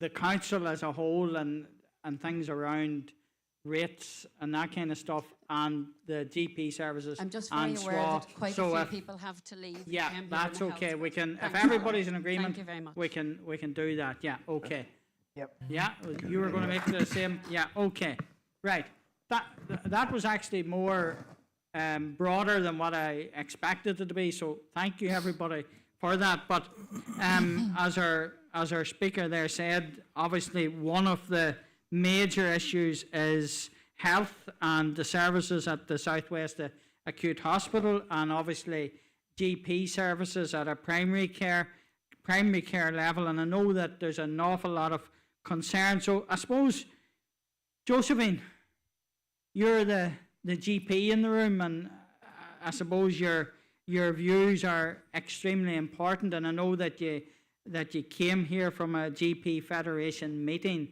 the council as a whole and things around rates and that kind of stuff, and the GP services. I'm just very and aware SWA. that quite So a few if- people have to leave. Yeah, Can't be on that's the health okay. We committee. can, if Thank you. everybody's in agreement, Thank you very much. we can do that. Yeah, okay. Yep. Yeah, you were going to make the same. Yeah, okay. Right. That was actually more broader than what I expected it to be. So thank you everybody for that. But as our speaker there said, obviously one of the major issues is health and the services at the Southwest Acute Hospital, and obviously GP services at a primary care level. And I know that there's an awful lot of concern. So I suppose, Josephine, you're the GP in the room, and I suppose your views are extremely important. And I know that you came here from a GP Federation meeting.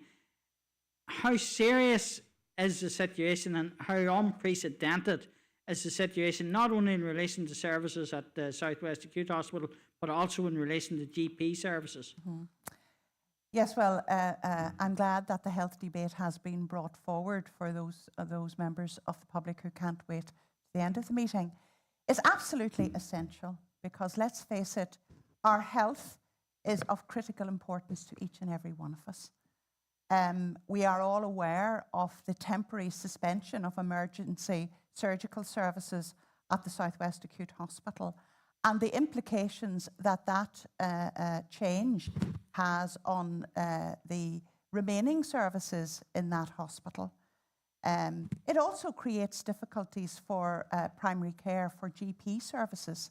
How serious is the situation, and how unprecedented is the situation, not only in relation to services at the Southwest Acute Hospital, but also in relation to GP services? Mm-hmm. Yes, well, I'm glad that the health debate has been brought forward for those members of the public who can't wait to the end of the meeting. It's absolutely essential because, let's face it, our health is of critical importance to each and every one of us. We are all aware of the temporary suspension of emergency surgical services at the Southwest Acute Hospital and the implications that change has on the remaining services in that hospital. It also creates difficulties for primary care for GP services.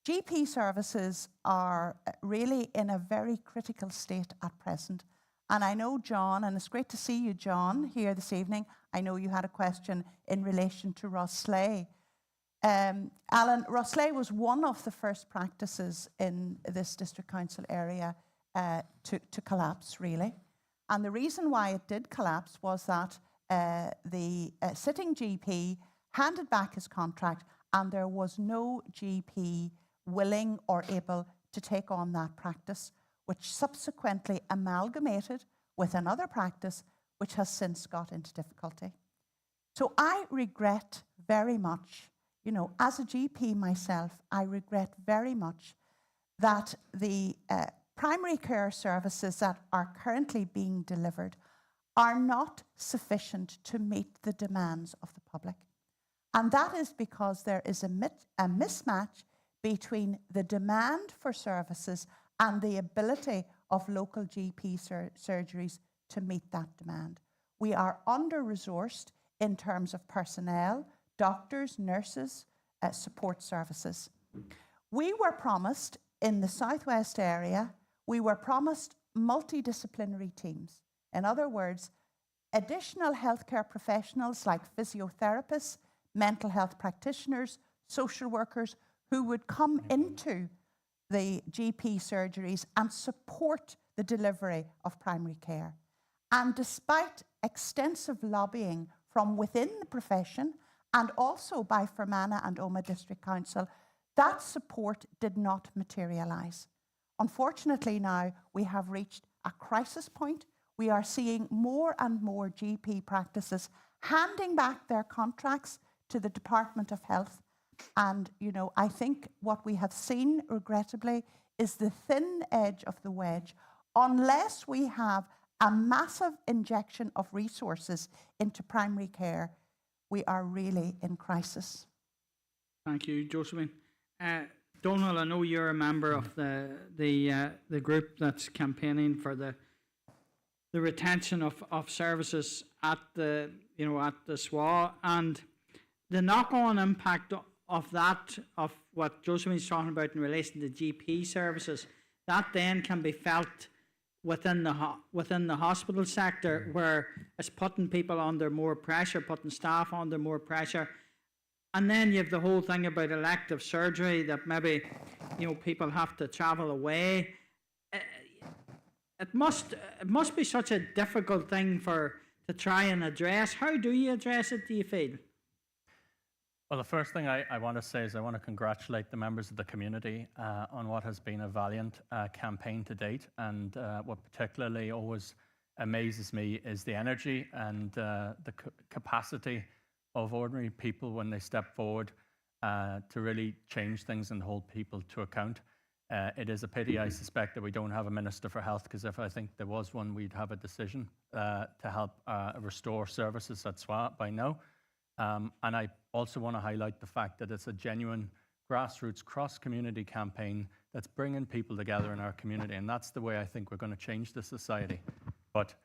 GP services are really in a very critical state at present. And I know John, and it's great to see you, John, here this evening. I know you had a question in relation to Rosslea. Alan, Rosslea was one of the first practices in this district council area to collapse, really. And the reason why it did collapse was that the sitting GP handed back his contract, and there was no GP willing or able to take on that practice, which subsequently amalgamated with another practice which has since got into difficulty. So I regret very much, as a GP myself, I regret very much that the primary care services that are currently being delivered are not sufficient to meet the demands of the public. And that is because there is a mismatch between the demand for services and the ability of local GP surgeries to meet that demand. We are under-resourced in terms of personnel, doctors, nurses, support services. We were promised in the Southwest area, we were promised multidisciplinary teams. In other words, additional healthcare professionals like physiotherapists, mental health practitioners, social workers who would come into the GP surgeries and support the delivery of primary care. And despite extensive lobbying from within the profession and also by Fermanagh and Omagh District Council, that support did not materialise. Unfortunately now, we have reached a crisis point. We are seeing more and more GP practices handing back their contracts to the Department of Health. And, I think what we have seen, regrettably, is the thin edge of the wedge. Unless we have a massive injection of resources into primary care, we are really in crisis. Thank you, Josephine. Donald, I know you're a member of the group that's campaigning for the retention of services at the SWA, and the knock-on impact of that, of what Josephine's talking about in relation to GP services, that then can be felt within the hospital sector, where it's putting people under more pressure, putting staff under more pressure. And then you have the whole thing about elective surgery, that maybe people have to travel away. It must be such a difficult thing to try and address. How do you address it, do you feel? Well, the first thing I want to say is I want to congratulate the members of the community on what has been a valiant campaign to date. And what particularly always amazes me is the energy and the capacity of ordinary people when they step forward to really change things and hold people to account. It is a pity, I suspect, that we don't have a Minister for Health, because if I think there was one, we'd have a decision to help restore services at SWA by now. And I also want to highlight the fact that it's a genuine grassroots cross-community campaign that's bringing people together in our community, and that's the way I think we're going to change the society. But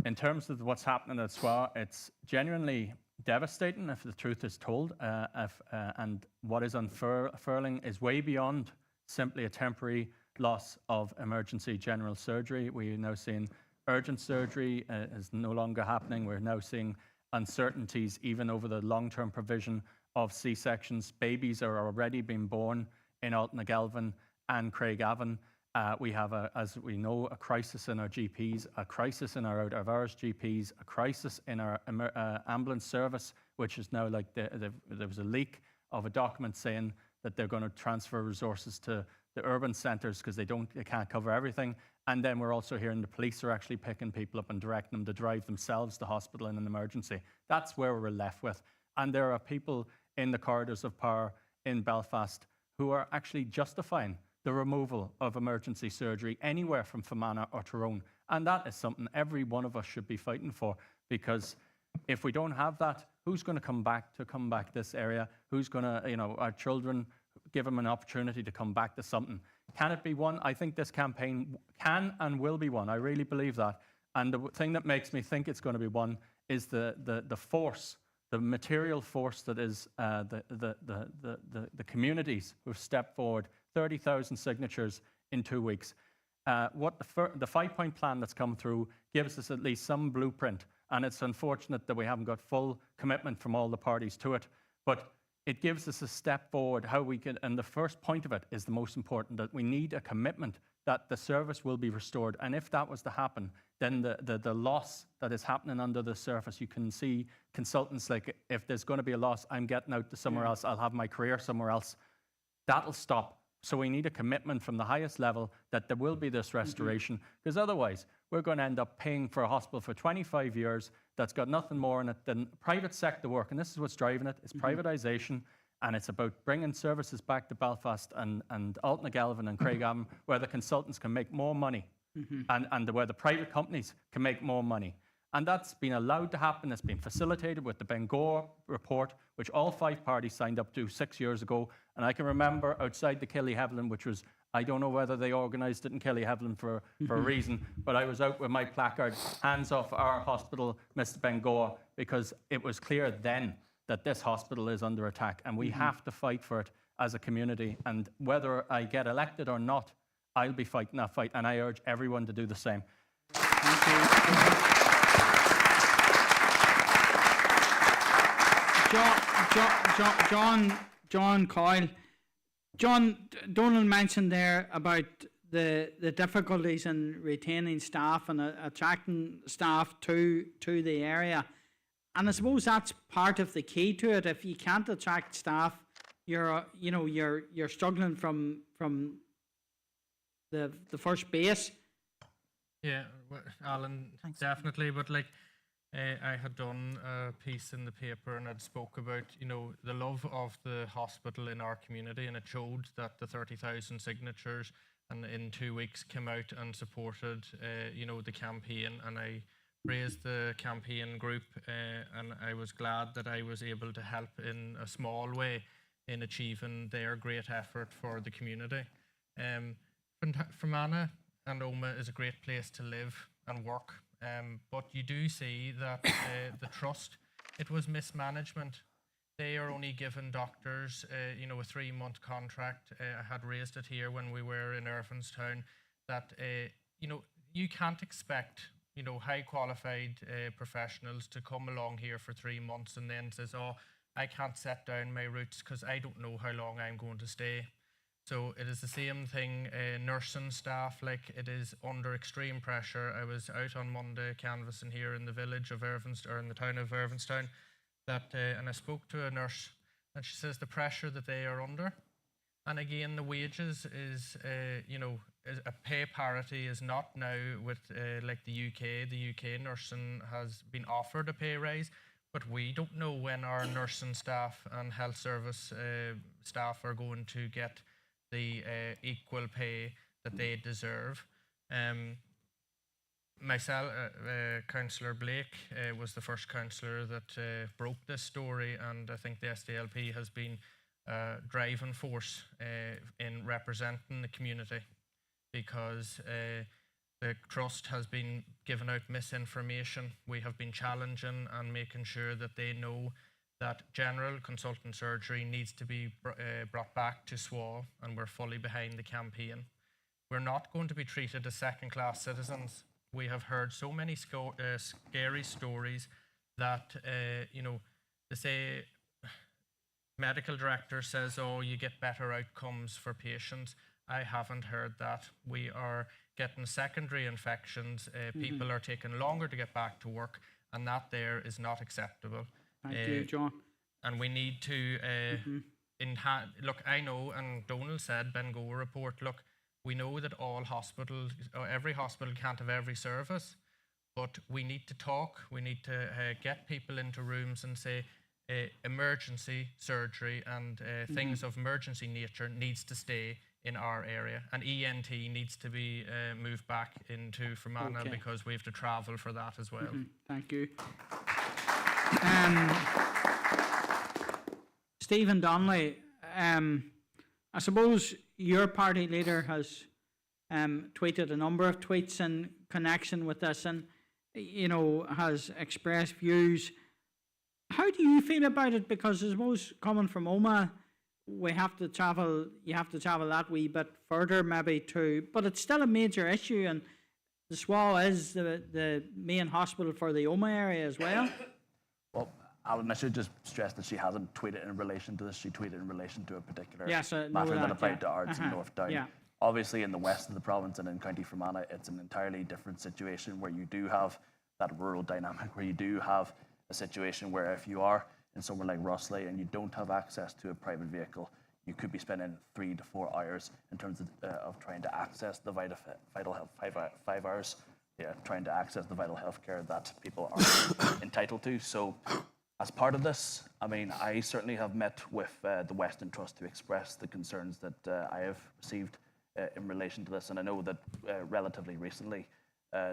in terms of what's happening at SWA, it's genuinely devastating if the truth is told, and what is unfurling is way beyond simply a temporary loss of emergency general surgery. We're now seeing urgent surgery is no longer happening. We're now seeing uncertainties even over the long-term provision of C-sections. Babies are already being born in Altnagelvin and Craigavon. We have, as we know, a crisis in our GPs, a crisis in our out-of-hours GPs, a crisis in our ambulance service, which is now like there was a leak of a document saying that they're going to transfer resources to the urban centres because they can't cover everything. And then we're also hearing the police are actually picking people up and directing them to drive themselves to hospital in an emergency. That's where we're left with. And there are people in the corridors of power in Belfast who are actually justifying the removal of emergency surgery anywhere from Fermanagh or Tyrone. And that is something every one of us should be fighting for, because if we don't have that, who's going to come back this area? Who's going to, our children, give them an opportunity to come back to something? Can it be won? I think this campaign can and will be won. I really believe that. And the thing that makes me think it's going to be won is the force, the material force that is the communities who've stepped forward. 30,000 signatures in 2 weeks. What the 5-point plan that's come through gives us at least some blueprint, and it's unfortunate that we haven't got full commitment from all the parties to it, but it gives us a step forward how we can, and the first point of it is the most important, that we need a commitment that the service will be restored. And if that was to happen, then the loss that is happening under the surface, you can see consultants like, if there's going to be a loss, I'm getting out to somewhere else, I'll have my career somewhere else. That'll stop. So we need a commitment from the highest level that there will be this restoration, because otherwise we're going to end up paying for a hospital for 25 years that's got nothing more in it than private sector work. And this is what's driving it. It's privatisation, and it's about bringing services back to Belfast and Altnagelvin and Craigavon, where the consultants can make more money and where the private companies can make more money. And that's been allowed to happen. It's been facilitated with the Bangor report, which all 5 parties signed up to 6 years ago. And I can remember outside the Killyhevelin, which was, I don't know whether they organised it in Killyhevelin for a reason, but I was out with my placard, hands off our hospital, Mr. Bangor, because it was clear then that this hospital is under attack, and we have to fight for it as a community. And whether I get elected or not, I'll be fighting that fight, and I urge everyone to do the same. Thank you. John Coyle. John, Donald mentioned there about the difficulties in retaining staff and attracting staff to the area. And I suppose that's part of the key to it. If you can't attract staff, you're struggling from the first base. Yeah, well, Alan, definitely. But like, I had done a piece in the paper and I'd spoke about, the love of the hospital in our community, and it showed that the 30,000 signatures and in 2 weeks came out and supported, the campaign, and I praised the campaign group, and I was glad that I was able to help in a small way in achieving their great effort for the community. Fermanagh and Omagh is a great place to live and work. But you do see that the trust, it was mismanagement. They are only giving doctors, a 3-month contract. I had raised it here when we were in Irvinstown, that, you can't expect, high qualified professionals to come along here for 3 months and then says, oh, I can't set down my roots because I don't know how long I'm going to stay. So it is the same thing, nursing staff, like it is under extreme pressure. I was out on Monday canvassing here in the village of Irvinstown, or in the town of Irvinstown, and I spoke to a nurse, and she says the pressure that they are under. And again, the wages is, a pay parity is not now with like the UK. The UK nursing has been offered a pay raise, but we don't know when our nursing staff and health service staff are going to get the equal pay that they deserve. Myself, Councillor Blake was the first councillor that broke this story, and I think the SDLP has been driving force in representing the community, because the trust has been giving out misinformation. We have been challenging and making sure that they know that general consultant surgery needs to be brought back to SWA, and we're fully behind the campaign. We're not going to be treated as second-class citizens. We have heard so many scary stories that, they say, medical director says, oh, you get better outcomes for patients. I haven't heard that. We are getting secondary infections. People are taking longer to get back to work, and that there is not acceptable. Thank you, John. And we need to, look, I know, and Donald said, Ben Go report, look, we know that all hospitals, or every hospital can't have every service, but we need to talk. We need to get people into rooms and say, emergency surgery and things of emergency nature needs to stay in our area, and ENT needs to be moved back into Fermanagh because we have to travel for that as well. Thank you. Stephen Donnelly, I suppose your party leader has tweeted a number of tweets in connection with this, and has expressed views. How do you feel about it? Because I suppose coming from Omagh, you have to travel that wee bit further maybe too, but it's still a major issue, and the SWA is the main hospital for the Omagh area as well. Well, Alan, I should just stress that she hasn't tweeted in relation to this. She tweeted in relation to a particular matter that applied to Ards and North Down. Yeah. Obviously, in the west of the province and in County Fermanagh, it's an entirely different situation where you do have that rural dynamic, where you do have a situation where if you are in somewhere like Rosslea and you don't have access to a private vehicle, you could be spending 3 to 4 hours in terms of trying to access the vital health, 5 hours, trying to access the vital health care that people are entitled to. So as part of this, I mean, I certainly have met with the Western Trust to express the concerns that I have received in relation to this. And I know that relatively recently,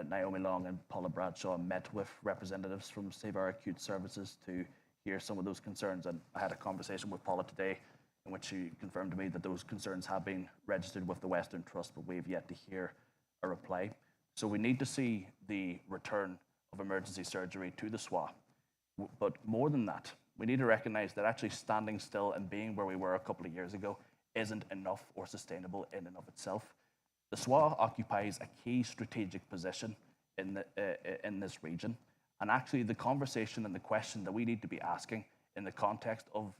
Naomi Long and Paula Bradshaw met with representatives from Save Our Acute Services to hear some of those concerns. And I had a conversation with Paula today in which she confirmed to me that those concerns have been registered with the Western Trust, but we've yet to hear a reply. So we need to see the return of emergency surgery to the SWA. But more than that, we need to recognise that actually standing still and being where we were a couple of years ago isn't enough or sustainable in and of itself. The SWA occupies a key strategic position in this region. And actually the conversation and the question that we need to be asking in the context of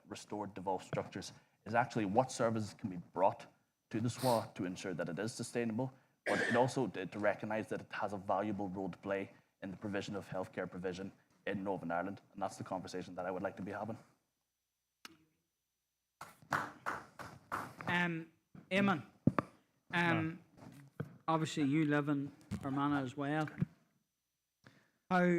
restored devolved structures is actually what services can be brought to the SWA to ensure that it is sustainable, but it also to recognise that it has a valuable role to play in the provision of healthcare provision in Northern Ireland. And that's the conversation that I would like to be having. Eamon, obviously you live in Fermanagh as well. How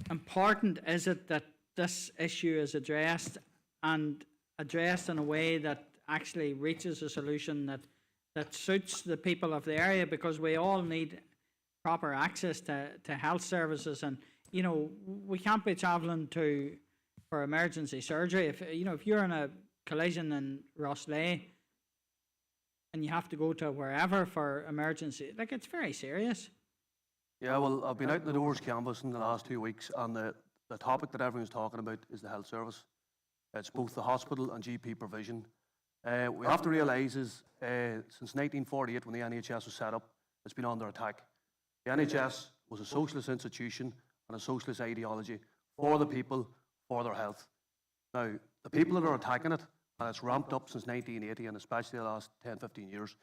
important is it that this issue is addressed, and addressed in a way that actually reaches a solution that suits the people of the area? Because we all need proper access to health services, and we can't be travelling for emergency surgery. If you're in a collision in Rosslea and you have to go to wherever for emergency, it's very serious. Yeah, well, I've been out in the doors canvassing the last 2 weeks, and the topic that everyone's talking about is the health service. It's both the hospital and GP provision. We have to realise is since 1948, when the NHS was set up, it's been under attack. The NHS was a socialist institution and a socialist ideology for the people, for their health. Now, the people that are attacking it, and it's ramped up since 1980, and especially the last 10, 15 years,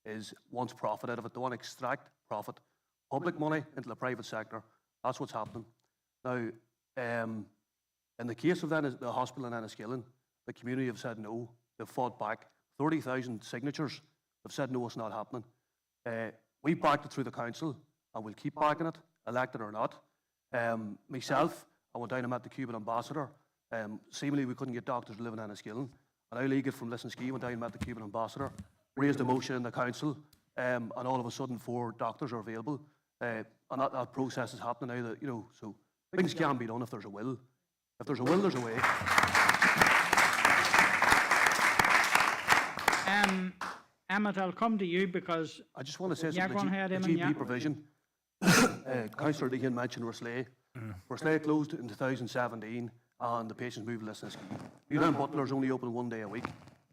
is wants profit out of it. They want to extract profit, public money into the private sector. That's what's happening. Now, in the case of then the hospital in Enniskillen, The community have said no. They've fought back. 30,000 signatures have said no, it's not happening. We backed it through the council, and we'll keep backing it, elected or not. Myself, I went down and met the Cuban ambassador. Seemingly we couldn't get doctors living in Enniskillen. And I league it from Lissenski, went down and met the Cuban ambassador, raised a motion in the council, and all of a sudden 4 doctors are available. And that process is happening now. That, you know, so things can be done if there's a will. If there's a will, there's a way. Emmett, I'll come to you because I just want to say yeah, something. ahead, The Eamon, GP provision. Councillor Deehan mentioned Roslay. Roslay closed in 2017, and the patients moved to Lissenski. Newland Butler's only open 1 day a week,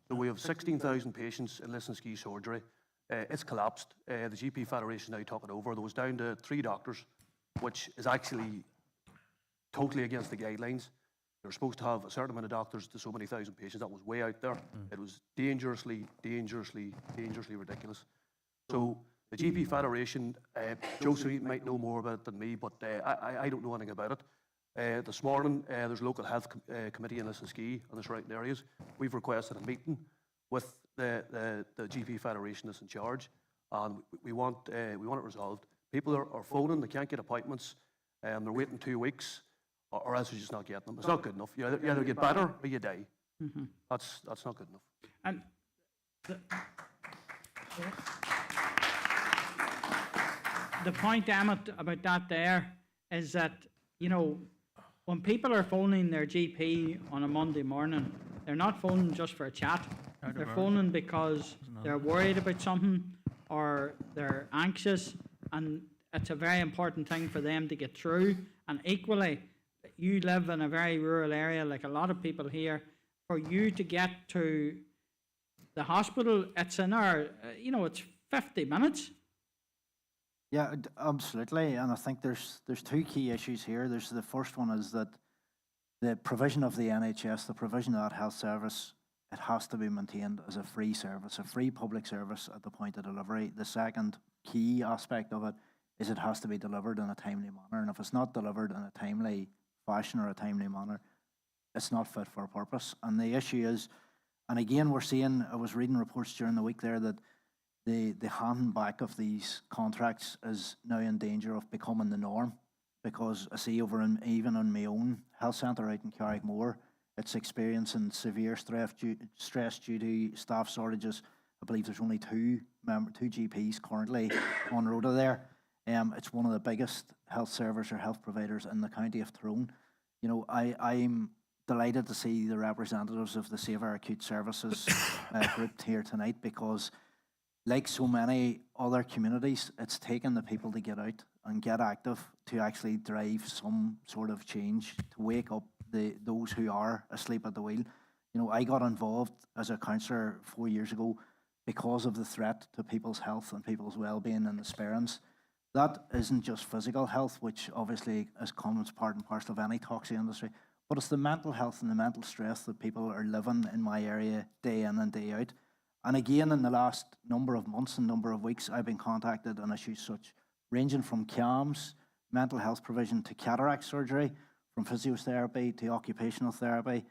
so we have 16,000 patients in Lissenski surgery. It's collapsed. The GP Federation now took it over. There was down to 3 doctors, which is actually totally against the guidelines. They're supposed to have a certain amount of doctors to so many thousand patients. That was way out there. It was dangerously ridiculous. So the GP Federation, Josie might know more about it than me, but I don't know anything about it. This morning, there's a local health committee in Lissenski and the surrounding areas. We've requested a meeting with the GP Federation that's in charge, and we want it resolved. People are phoning, they can't get appointments, they're waiting 2 weeks, or else they're just not getting them. It's not good enough. You either get better or you die. That's not good enough. And the point, Emmett, about that there is that, you know, when people are phoning their GP on a Monday morning, they're not phoning just for a chat. They're phoning because they're worried about something or they're anxious, and it's a very important thing for them to get through. And equally, you live in a very rural area, like a lot of people here. For you to get to the hospital, it's an hour, you know, it's 50 minutes. Yeah, absolutely. And I think there's 2 key issues here. There's the first one is that the provision of the NHS, the provision of that health service, it has to be maintained as a free service, a free public service at the point of delivery. The second key aspect of it is it has to be delivered in a timely manner. And if it's not delivered in a timely fashion or a timely manner, it's not fit for purpose. And the issue is, and again, we're seeing, I was reading reports during the week there that the handing back of these contracts is now in danger of becoming the norm, because I see even in my own health centre out in Carrickmore, it's experiencing severe stress due to staff shortages. I believe there's only 2 GPs currently on rota there. It's one of the biggest health services or health providers in the county of Tyrone. You know, I'm delighted to see the representatives of the Save Our Acute Services group here tonight, because like so many other communities, it's taken the people to get out and get active to actually drive some sort of change, to wake up those who are asleep at the wheel. You know, I got involved as a councillor 4 years ago because of the threat to people's health and people's well-being and experience. That isn't just physical health, which obviously is common part and parcel of any toxic industry, but it's the mental health and the mental stress that people are living in my area day in and day out. And again, in the last number of months and number of weeks, I've been contacted on issues such ranging from CAMS, mental health provision, to cataract surgery, from physiotherapy to occupational therapy,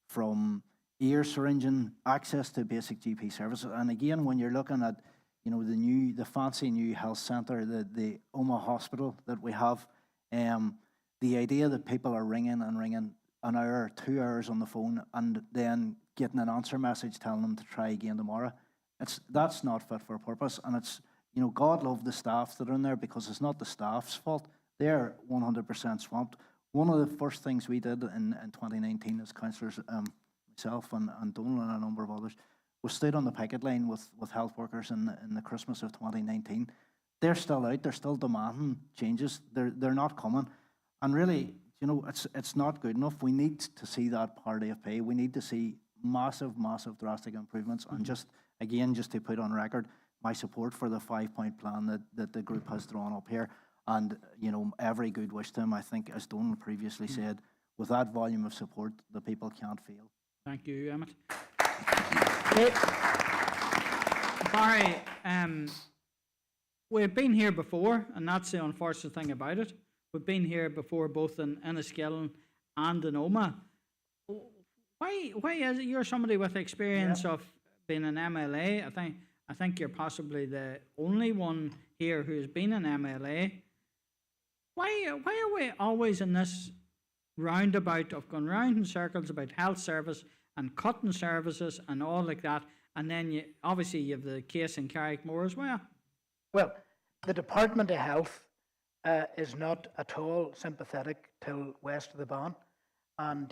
from ear syringing, access to basic GP services. And again, when you're looking at, you know, the fancy new health centre, the Omagh hospital that we have, the idea that people are ringing an hour, 2 hours on the phone, and then getting an answer message telling them to try again tomorrow, that's not fit for purpose. And it's, you know, God love the staff that are in there, because it's not the staff's fault. They're 100% swamped. One of the first things we did in 2019 as councillors, myself and Donal and a number of others, was stood on the picket line with health workers in the Christmas of 2019. They're still out. They're still demanding changes. They're not coming. And really, you know, it's not good enough. We need to see that parity of pay. We need to see massive drastic improvements. And just to put on record my support for the 5-point plan that the group has drawn up here. And, you know, every good wish to them. I think, as Donal previously said, with that volume of support, the people can't fail. Thank you, Emmett. Barry, we've been here before, and that's the unfortunate thing about it. We've been here before, both in Enniskillen and in Omagh. Why is it you're somebody with experience of being an MLA? I think you're possibly the only one here who's been an MLA. Why are we always in this roundabout of going round in circles about health service and cutting services and all like that? And then obviously you have the case in Carrickmore as well. Well, the Department of Health is not at all sympathetic till west of the Ban, and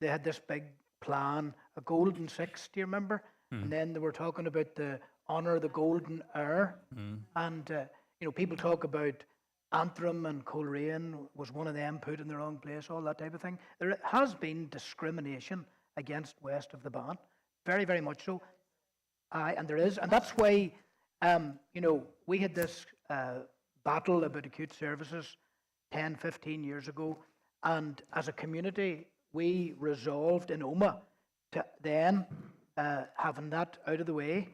they had this big plan, a golden six, do you remember? And then they were talking about the honour the golden hour, and people talk about Antrim and Coleraine was one of them put in the wrong place, all that type of thing. There has been discrimination against west of the Ban, very, very much so. And there is, and that's why, we had this battle about acute services 10, 15 years ago, and as a community, we resolved in Omagh to then, having that out of the way,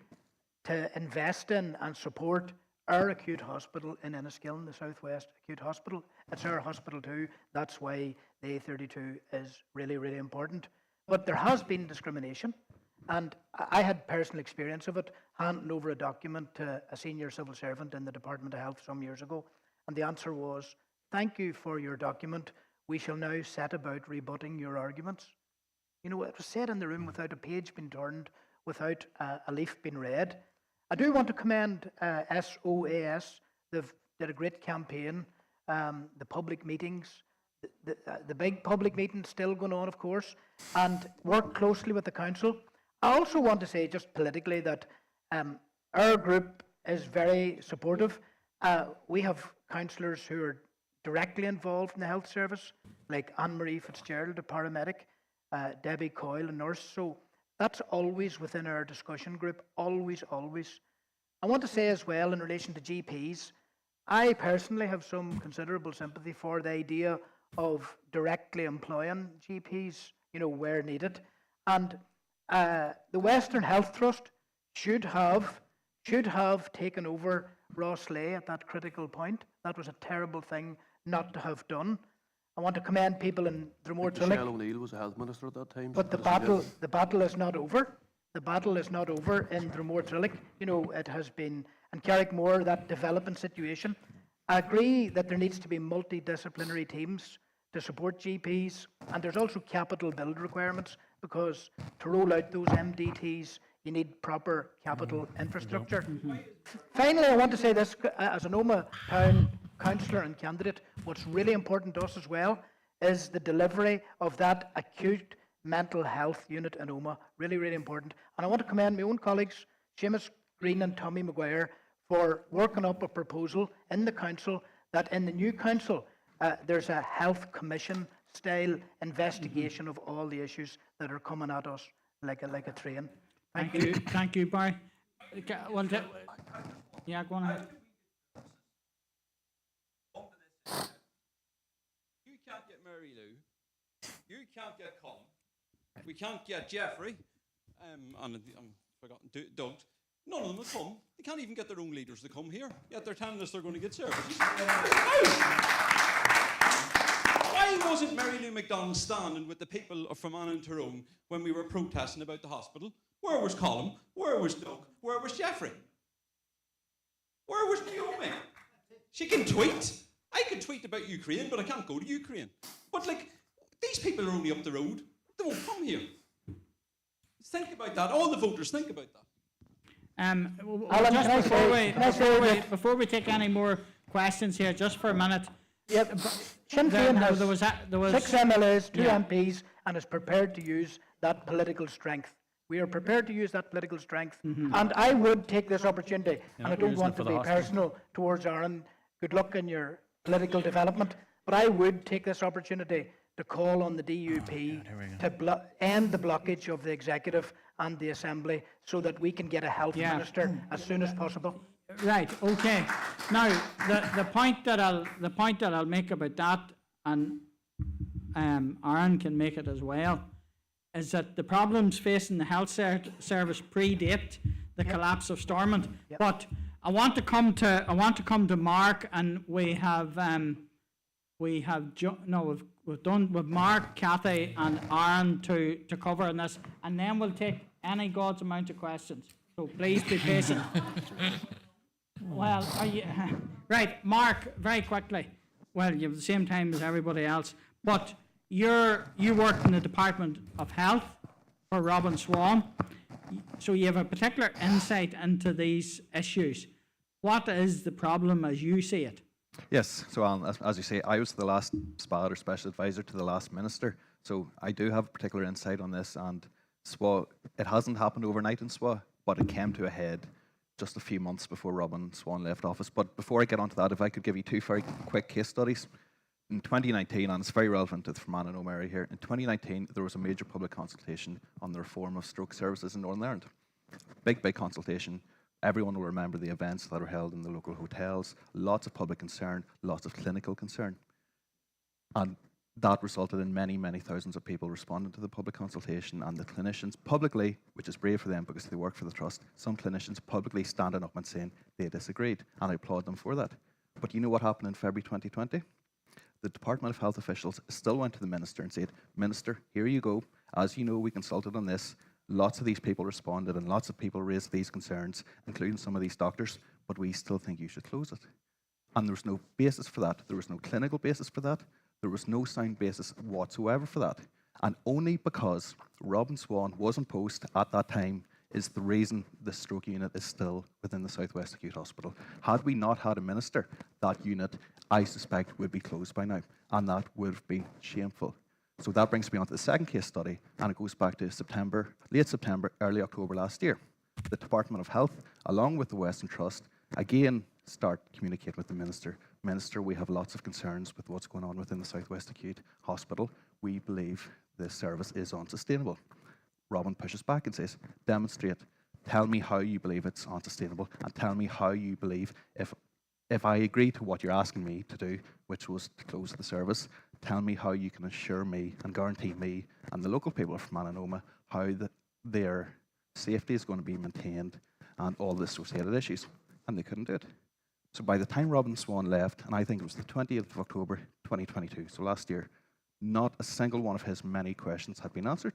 to invest in and support our acute hospital in Enniskillen, the Southwest Acute Hospital. It's our hospital too. That's why the A32 is really, really important. But there has been discrimination, and I had personal experience of it, handing over a document to a senior civil servant in the Department of Health some years ago, and the answer was, "Thank you for your document. We shall now set about rebutting your arguments." It was said in the room without a page being turned, without a leaf being read. I do want to commend SOAS. They've did a great campaign. The public meetings, the big public meetings still going on, of course, and work closely with the council. I also want to say, just politically, that our group is very supportive. We have councillors who are directly involved in the health service, like Anne-Marie Fitzgerald, a paramedic, Debbie Coyle, a nurse. So that's always within our discussion group, always, always. I want to say as well, in relation to GPs, I personally have some considerable sympathy for the idea of directly employing GPs, where needed. And the Western Health Trust should have taken over Rosslea at that critical point. That was a terrible thing not to have done. I want to commend people in Dromore Trillick. Michelle O'Neill was the health minister at that time. But the battle is not over. The battle is not over in Dromore Trillick. It has been, and Carrickmore, that developing situation. I agree that there needs to be multidisciplinary teams to support GPs, and there's also capital build requirements, because to roll out those MDTs, you need proper capital infrastructure. Finally, I want to say this, as an Omagh Town councillor and candidate, what's really important to us as well is the delivery of that acute mental health unit in Omagh. Really, really important. And I want to commend my own colleagues, Seamus Green and Tommy Maguire, for working up a proposal in the council that in the new council there's a health commission style investigation of all the issues that are coming at us like a train. Thank you, Barry. Yeah, go on ahead. You can't get Mary Lou. You can't get Colin. We can't get Jeffrey. And I'm forgotten Doug. None of them will come. They can't even get their own leaders to come here. Yet they're telling us they're going to get services. Why wasn't Mary Lou McDonald standing with the people of Fermanagh and Tyrone when we were protesting about the hospital? Where was Colin? Where was Doug? Where was Jeffrey? Where was Naomi? She can tweet. I can tweet about Ukraine, but I can't go to Ukraine. But these people are only up the road. They won't come here. Think about that. All the voters, think about that. Before we take any more questions here, just for a minute. Sinn Féin has 6 MLAs, 2 MPs, and is prepared to use that political strength. We are prepared to use that political strength. And I would take this opportunity, and I don't want to be personal towards Aaron. Good luck in your political development. But I would take this opportunity to call on the DUP to end the blockage of the executive and the assembly, so that we can get a health minister as soon as possible. Right. Okay. Now, the point that I'll make about that, and Aaron can make it as well, is that the problems facing the health service predate the collapse of Stormont. But I want to come to Mark, and we have we have we've done with Mark, Kathy, and Aaron to cover on this, and then we'll take any God's amount of questions. So please be patient. Well, are you, right, Mark, very quickly. Well, you have the same time as everybody else, but you work in the Department of Health for Robin Swan, so you have a particular insight into these issues. What is the problem as you see it? Yes, so Alan, as you say, I was the last SPAD or Special Advisor to the last Minister, so I do have a particular insight on this, and SWA, it hasn't happened overnight in SWA, but it came to a head just a few months before Robin Swan left office. But before I get onto that, if I could give you two very quick case studies. In 2019, and it's very relevant to the Fermanagh and Omagh area here, in 2019 there was a major public consultation on the reform of stroke services in Northern Ireland. Big consultation. Everyone will remember the events that were held in the local hotels, lots of public concern, lots of clinical concern. And that resulted in many, many thousands of people responding to the public consultation, and the clinicians publicly, which is brave for them because they work for the Trust, some clinicians publicly standing up and saying they disagreed, and I applaud them for that. But you know what happened in February 2020? The Department of Health officials still went to the Minister and said, Minister, here you go. As you know, we consulted on this. Lots of these people responded and lots of people raised these concerns, including some of these doctors, but we still think you should close it. And there was no basis for that. There was no clinical basis for that. There was no sound basis whatsoever for that. And only because Robin Swan was in post at that time is the reason the stroke unit is still within the South West Acute Hospital. Had we not had a minister, that unit, I suspect, would be closed by now. And that would have been shameful. So that brings me on to the second case study, and it goes back to September, late September, early October last year. The Department of Health, along with the Western Trust, again start communicating with the Minister. Minister, we have lots of concerns with what's going on within the South West Acute Hospital. We believe this service is unsustainable. Robin pushes back and says, demonstrate, tell me how you believe it's unsustainable, and tell me how you believe if I agree to what you're asking me to do, which was to close the service, tell me how you can assure me and guarantee me and the local people of Fermanagh and Omagh how their safety is going to be maintained and all the associated issues. And they couldn't do it. So by the time Robin Swan left, and I think it was the 20th of October 2022, so last year, not a single one of his many questions had been answered.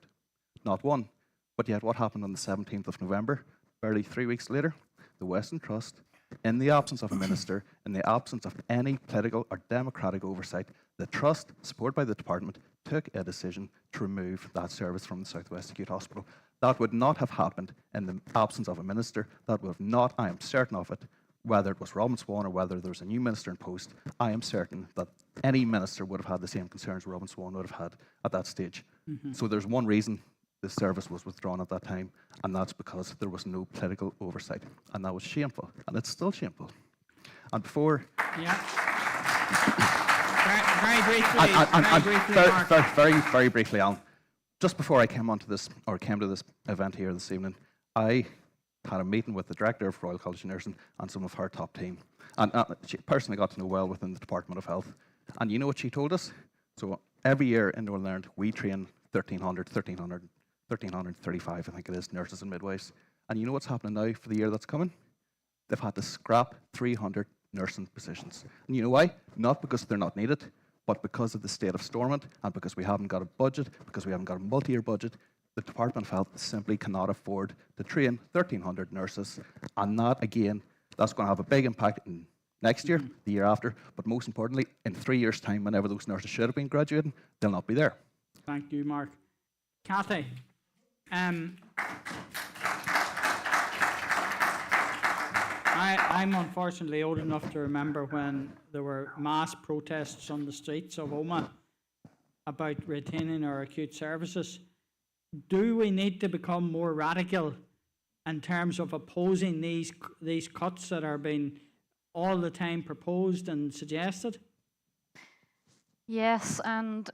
Not one. But yet what happened on the 17th of November, barely 3 weeks later? The Western Trust, in the absence of a minister, in the absence of any political or democratic oversight, the Trust, supported by the department, took a decision to remove that service from the South West Acute Hospital. That would not have happened in the absence of a minister. That would have not, I am certain of it, whether it was Robin Swan or whether there was a new minister in post, I am certain that any minister would have had the same concerns Robin Swan would have had at that stage. So there's one reason the service was withdrawn at that time, and that's because there was no political oversight. And that was shameful, and it's still shameful. And before... Yeah. Very briefly, Alan. Just before I came to this event here this evening, I had a meeting with the director of Royal College of Nursing and some of her top team. And she personally got to know well within the Department of Health. And you know what she told us? So every year in Northern Ireland, we train 1,335, I think it is, nurses and midwives. And you know what's happening now for the year that's coming? They've had to scrap 300 nursing positions. And you know why? Not because they're not needed, but because of the state of Stormont and because we haven't got a budget, because we haven't got a multi-year budget. The Department of Health simply cannot afford to train 1,300 nurses. And that, again, that's going to have a big impact in next year, the year after, but most importantly, in 3 years' time, whenever those nurses should have been graduating, they'll not be there. Thank you, Mark. Kathy, I'm unfortunately old enough to remember when there were mass protests on the streets of Omagh about retaining our acute services. Do we need to become more radical in terms of opposing these cuts that are being all the time proposed and suggested? Yes, and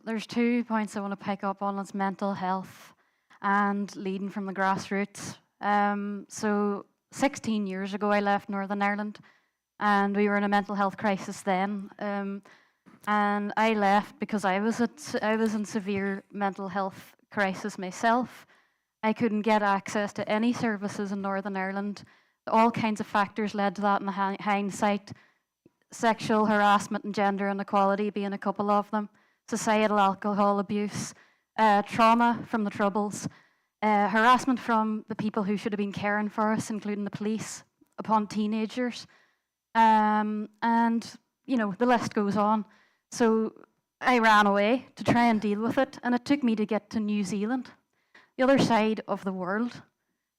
there's 2 points I want to pick up on. It's mental health and leading from the grassroots. So 16 years ago I left Northern Ireland and we were in a mental health crisis then. And I left because I was in severe mental health crisis myself. I couldn't get access to any services in Northern Ireland. All kinds of factors led to that in hindsight. sexual harassment and gender inequality being a couple of them, societal alcohol abuse, trauma from the Troubles, harassment from the people who should have been caring for us, including the police, upon teenagers. And, you know, the list goes on. So I ran away to try and deal with it, and it took me to get to New Zealand, the other side of the world,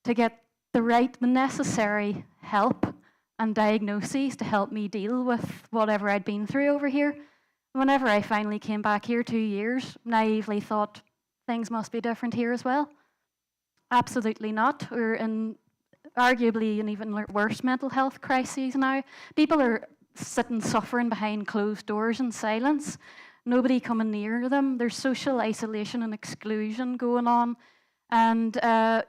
to get the necessary help and diagnoses to help me deal with whatever I'd been through over here. Whenever I finally came back here 2 years, naively thought things must be different here as well. Absolutely not. We're in arguably an even worse mental health crisis now. People are sitting suffering behind closed doors in silence. Nobody coming near them. There's social isolation and exclusion going on. And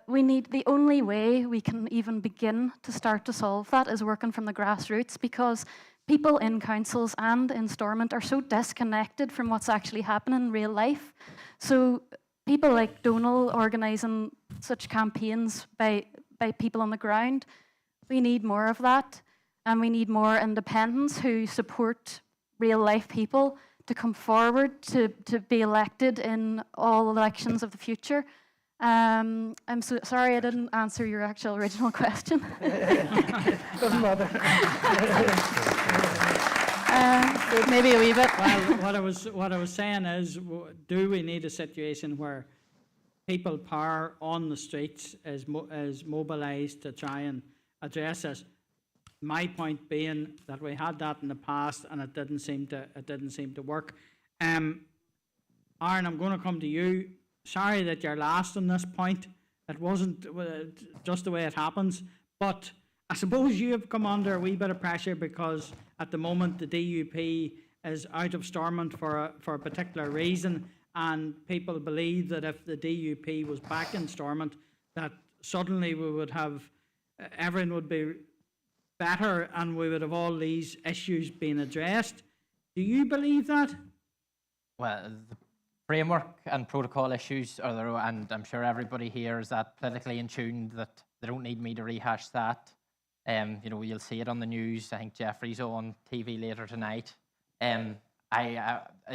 we need, the only way we can even begin to start to solve that is working from the grassroots, because people in councils and in Stormont are so disconnected from what's actually happening in real life. So people like Donal organising such campaigns by people on the ground, we need more of that, and we need more independents who support real life people to come forward to be elected in all elections of the future. I'm so sorry I didn't answer your actual original question. Doesn't matter. Maybe a wee bit. Well, what I was saying is, do we need a situation where people power on the streets is mobilised to try and address this? My point being that we had that in the past and it didn't seem to work. Aaron, I'm going to come to you. Sorry that you're last on this point. It wasn't just the way it happens, but I suppose you have come under a wee bit of pressure because at the moment the DUP is out of Stormont for a particular reason, and people believe that if the DUP was back in Stormont, that suddenly we would have, everything would be better and we would have all these issues being addressed. Do you believe that? Well, the framework and protocol issues are there, and I'm sure everybody here is that politically in tune that they don't need me to rehash that. You know, you'll see it on the news. I think Jeffrey's on TV later tonight. In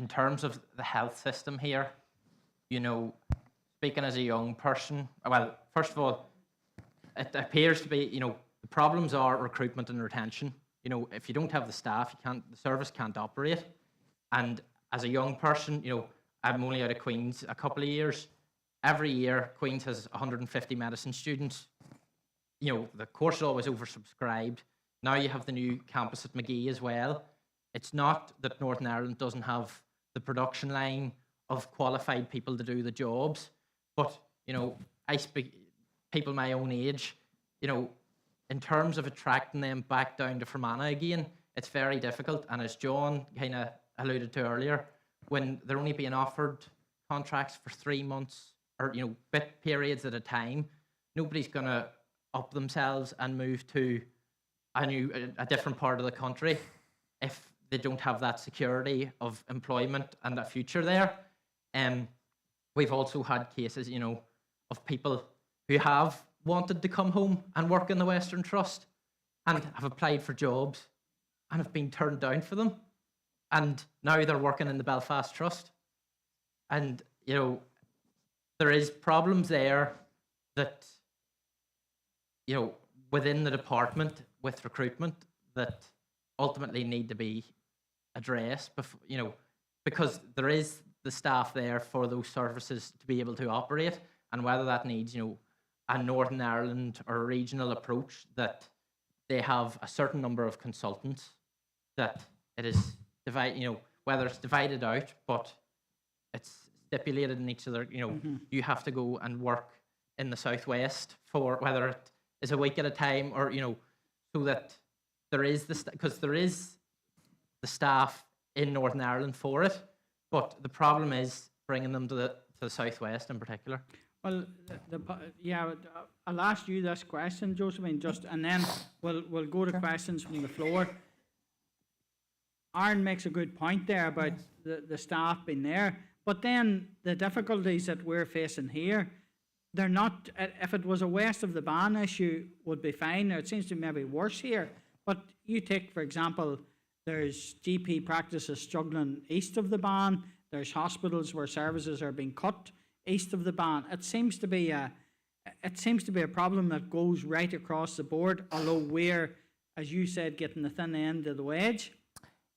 terms of the health system here, you know, speaking as a young person, well, first of all, it appears to be, you know, the problems are recruitment and retention. You know, if you don't have the staff, the service can't operate. And as a young person, you know, I'm only out of Queen's a couple of years. Every year, Queen's has 150 medicine students. You know, the course is always oversubscribed. Now you have the new campus at Magee as well. It's not that Northern Ireland doesn't have the production line of qualified people to do the jobs, but, you know, I speak people my own age, you know, in terms of attracting them back down to Fermanagh again, it's very difficult. And as John kind of alluded to earlier, when they're only being offered contracts for 3 months or, you know, bit periods at a time, nobody's going to up themselves and move to a different part of the country if they don't have that security of employment and a future there. We've also had cases, you know, of people who have wanted to come home and work in the Western Trust and have applied for jobs and have been turned down for them. And now they're working in the Belfast Trust. And, you know, there is problems there that, you know, within the department with recruitment that ultimately need to be addressed, you know, because there is the staff there for those services to be able to operate, and whether that needs, you know, a Northern Ireland or a regional approach that they have a certain number of consultants, that it is divided, you know, whether it's divided out, but it's stipulated in each other, you know, you have to go and work in the southwest for whether it is a week at a time or, you know, so that there is because there is the staff in Northern Ireland for it, but the problem is bringing them to the southwest in particular. Well, yeah, I'll ask you this question, Josephine, and then we'll go to questions from the floor. Aaron makes a good point there about the staff being there, but then the difficulties that we're facing here, they're not, if it was a west of the Ban issue, would be fine. Now, it seems to be maybe worse here, but you take, for example, There's GP practices struggling east of the ban. There's hospitals where services are being cut east of the ban. It seems to be a problem that goes right across the board, although we're, as you said, getting the thin end of the wedge.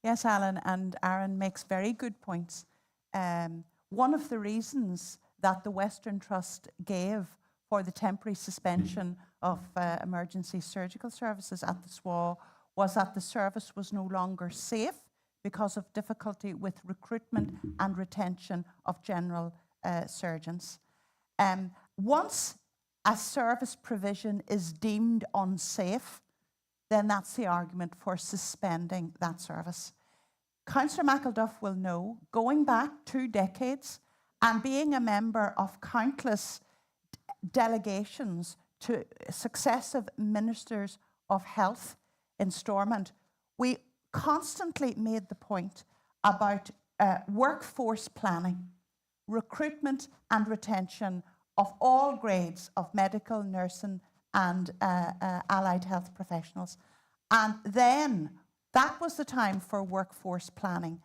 Yes, Alan, and Aaron makes very good points. One of the reasons that the Western Trust gave for the temporary suspension of emergency surgical services at the SWA was that the service was no longer safe because of difficulty with recruitment and retention of general surgeons. Once a service provision is deemed unsafe, then that's the argument for suspending that service. Councillor McElduff will know, going back 2 decades and being a member of countless delegations to successive ministers of health in Stormont, we constantly made the point about workforce planning, recruitment and retention of all grades of medical, nursing and allied health professionals. And then that was the time for workforce planning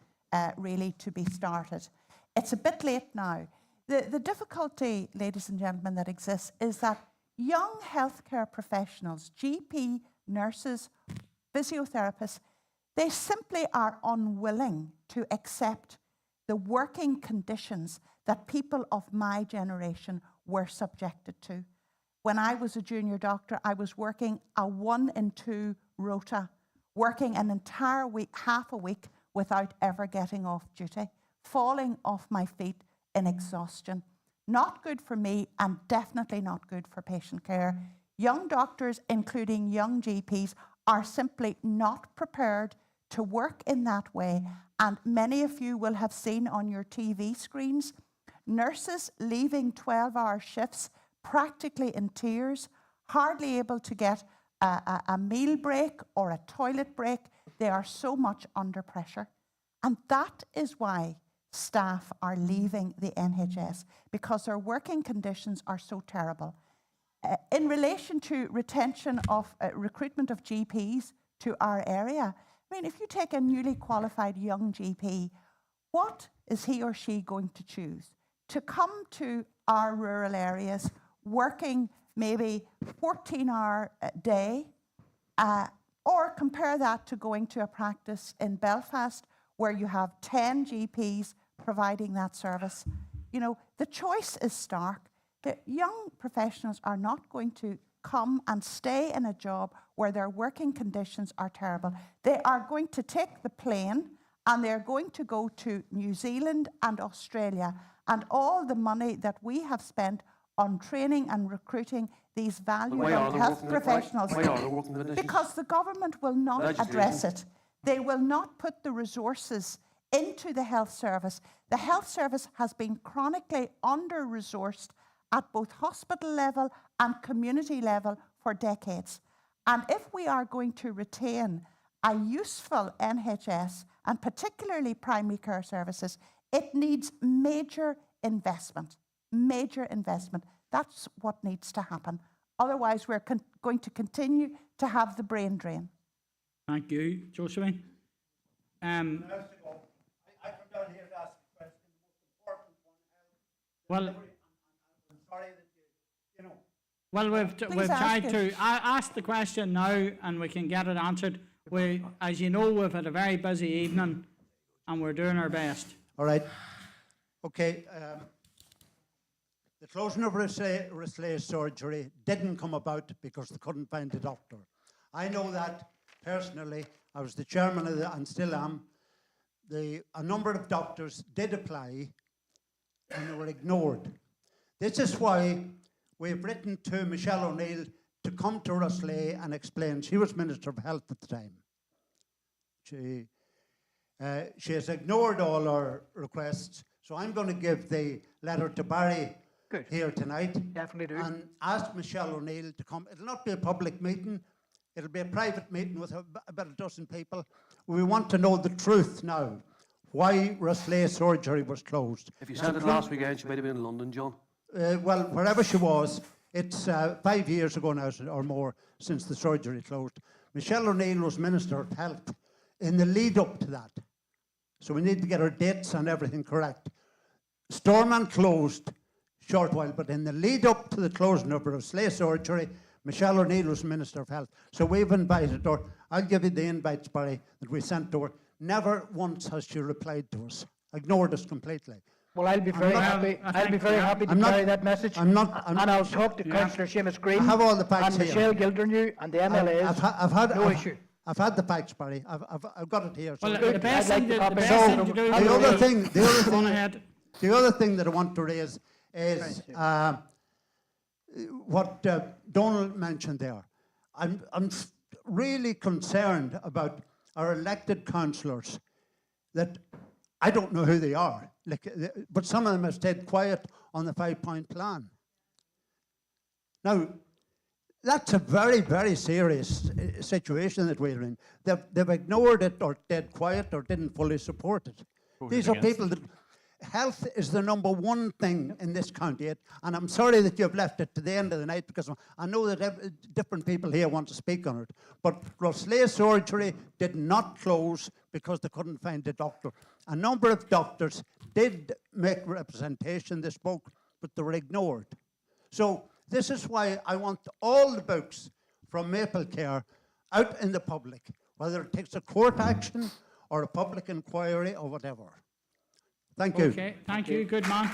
really to be started. It's a bit late now. The difficulty, ladies and gentlemen, that exists is that young healthcare professionals, GP, nurses, physiotherapists, they simply are unwilling to accept the working conditions that people of my generation were subjected to. When I was a junior doctor, I was working a 1 in 2 rota, working an entire week, half a week, without ever getting off duty, falling off my feet in exhaustion. Not good for me and definitely not good for patient care. Young doctors, including young GPs, are simply not prepared to work in that way. And many of you will have seen on your TV screens nurses leaving 12-hour shifts practically in tears, hardly able to get a meal break or a toilet break. They are so much under pressure. And that is why staff are leaving the NHS, because their working conditions are so terrible. In relation to retention of recruitment of GPs to our area, I mean, if you take a newly qualified young GP, what is he or she going to choose? To come to our rural areas working maybe 14-hour a day, or compare that to going to a practice in Belfast where you have 10 GPs providing that service. You know, the choice is stark. The young professionals are not going to come and stay in a job where their working conditions are terrible. They are going to take the plane and they're going to go to New Zealand and Australia, and all the money that we have spent on training and recruiting these valuable health professionals, because the government will not address it. They will not put the resources into the health service. The health service has been chronically under-resourced at both hospital level and community level for decades. And if we are going to retain a useful NHS, and particularly primary care services, it needs major investment. Major investment. That's what needs to happen. Otherwise, we're going to continue to have the brain drain. Thank you, Josephine. I come down here to ask a question, the most important one. Well, I'm sorry that you know. Well, we've tried to ask the question now, and we can get it answered. We, as you know, we've had a very busy evening, and we're doing our best. All right. Okay. The closing of Rosslea surgery didn't come about because they couldn't find a doctor. I know that personally. I was the chairman of and still am. A number of doctors did apply and they were ignored. This is why we've written to Michelle O'Neill to come to Rosslea and explain. She was Minister of Health at the time. She has ignored all our requests, so I'm going to give the letter to Barry here tonight. Definitely do. And ask Michelle O'Neill to come. It'll not be a public meeting. It'll be a private meeting with about a dozen people. We want to know the truth now, why Rosslea surgery was closed. If you said it last weekend, she might have been in London, John. Well, wherever she was, it's 5 years ago now or more since the surgery closed. Michelle O'Neill was Minister of Health in the lead up to that. So we need to get our dates and everything correct. Stormont closed short while, but in the lead up to the closing of Roslay Surgery, Michelle O'Neill was Minister of Health. So we've invited her. I'll give you the invites, Barry, that we sent to her. Never once has she replied to us. Ignored us completely. Well, I'll be very happy. I'll be very happy to carry that message. And I'll talk to Councillor Seamus Green. I have all the facts and here. Michelle Gildernew and the MLAs. No issue. I've had the facts, Barry. I've got it here. Well, So the best thing to do the other thing that I want to raise is what Donald mentioned there. I'm really concerned about our elected councillors that I don't know who they are, but some of them have stayed quiet on the 5-point plan. Now, that's a very, very serious situation that we're in. They've ignored it or stayed quiet or didn't fully support it. These are people that health is the #1 thing in this county, and I'm sorry that you've left it to the end of the night because I know that different people here want to speak on it. But Roslay Surgery did not close because they couldn't find a doctor. A number of doctors did make representation, they spoke, but they were ignored. So this is why I want all the books from Maple Care out in the public, whether it takes a court action or a public inquiry or whatever. Thank you. Okay, thank you. Good man.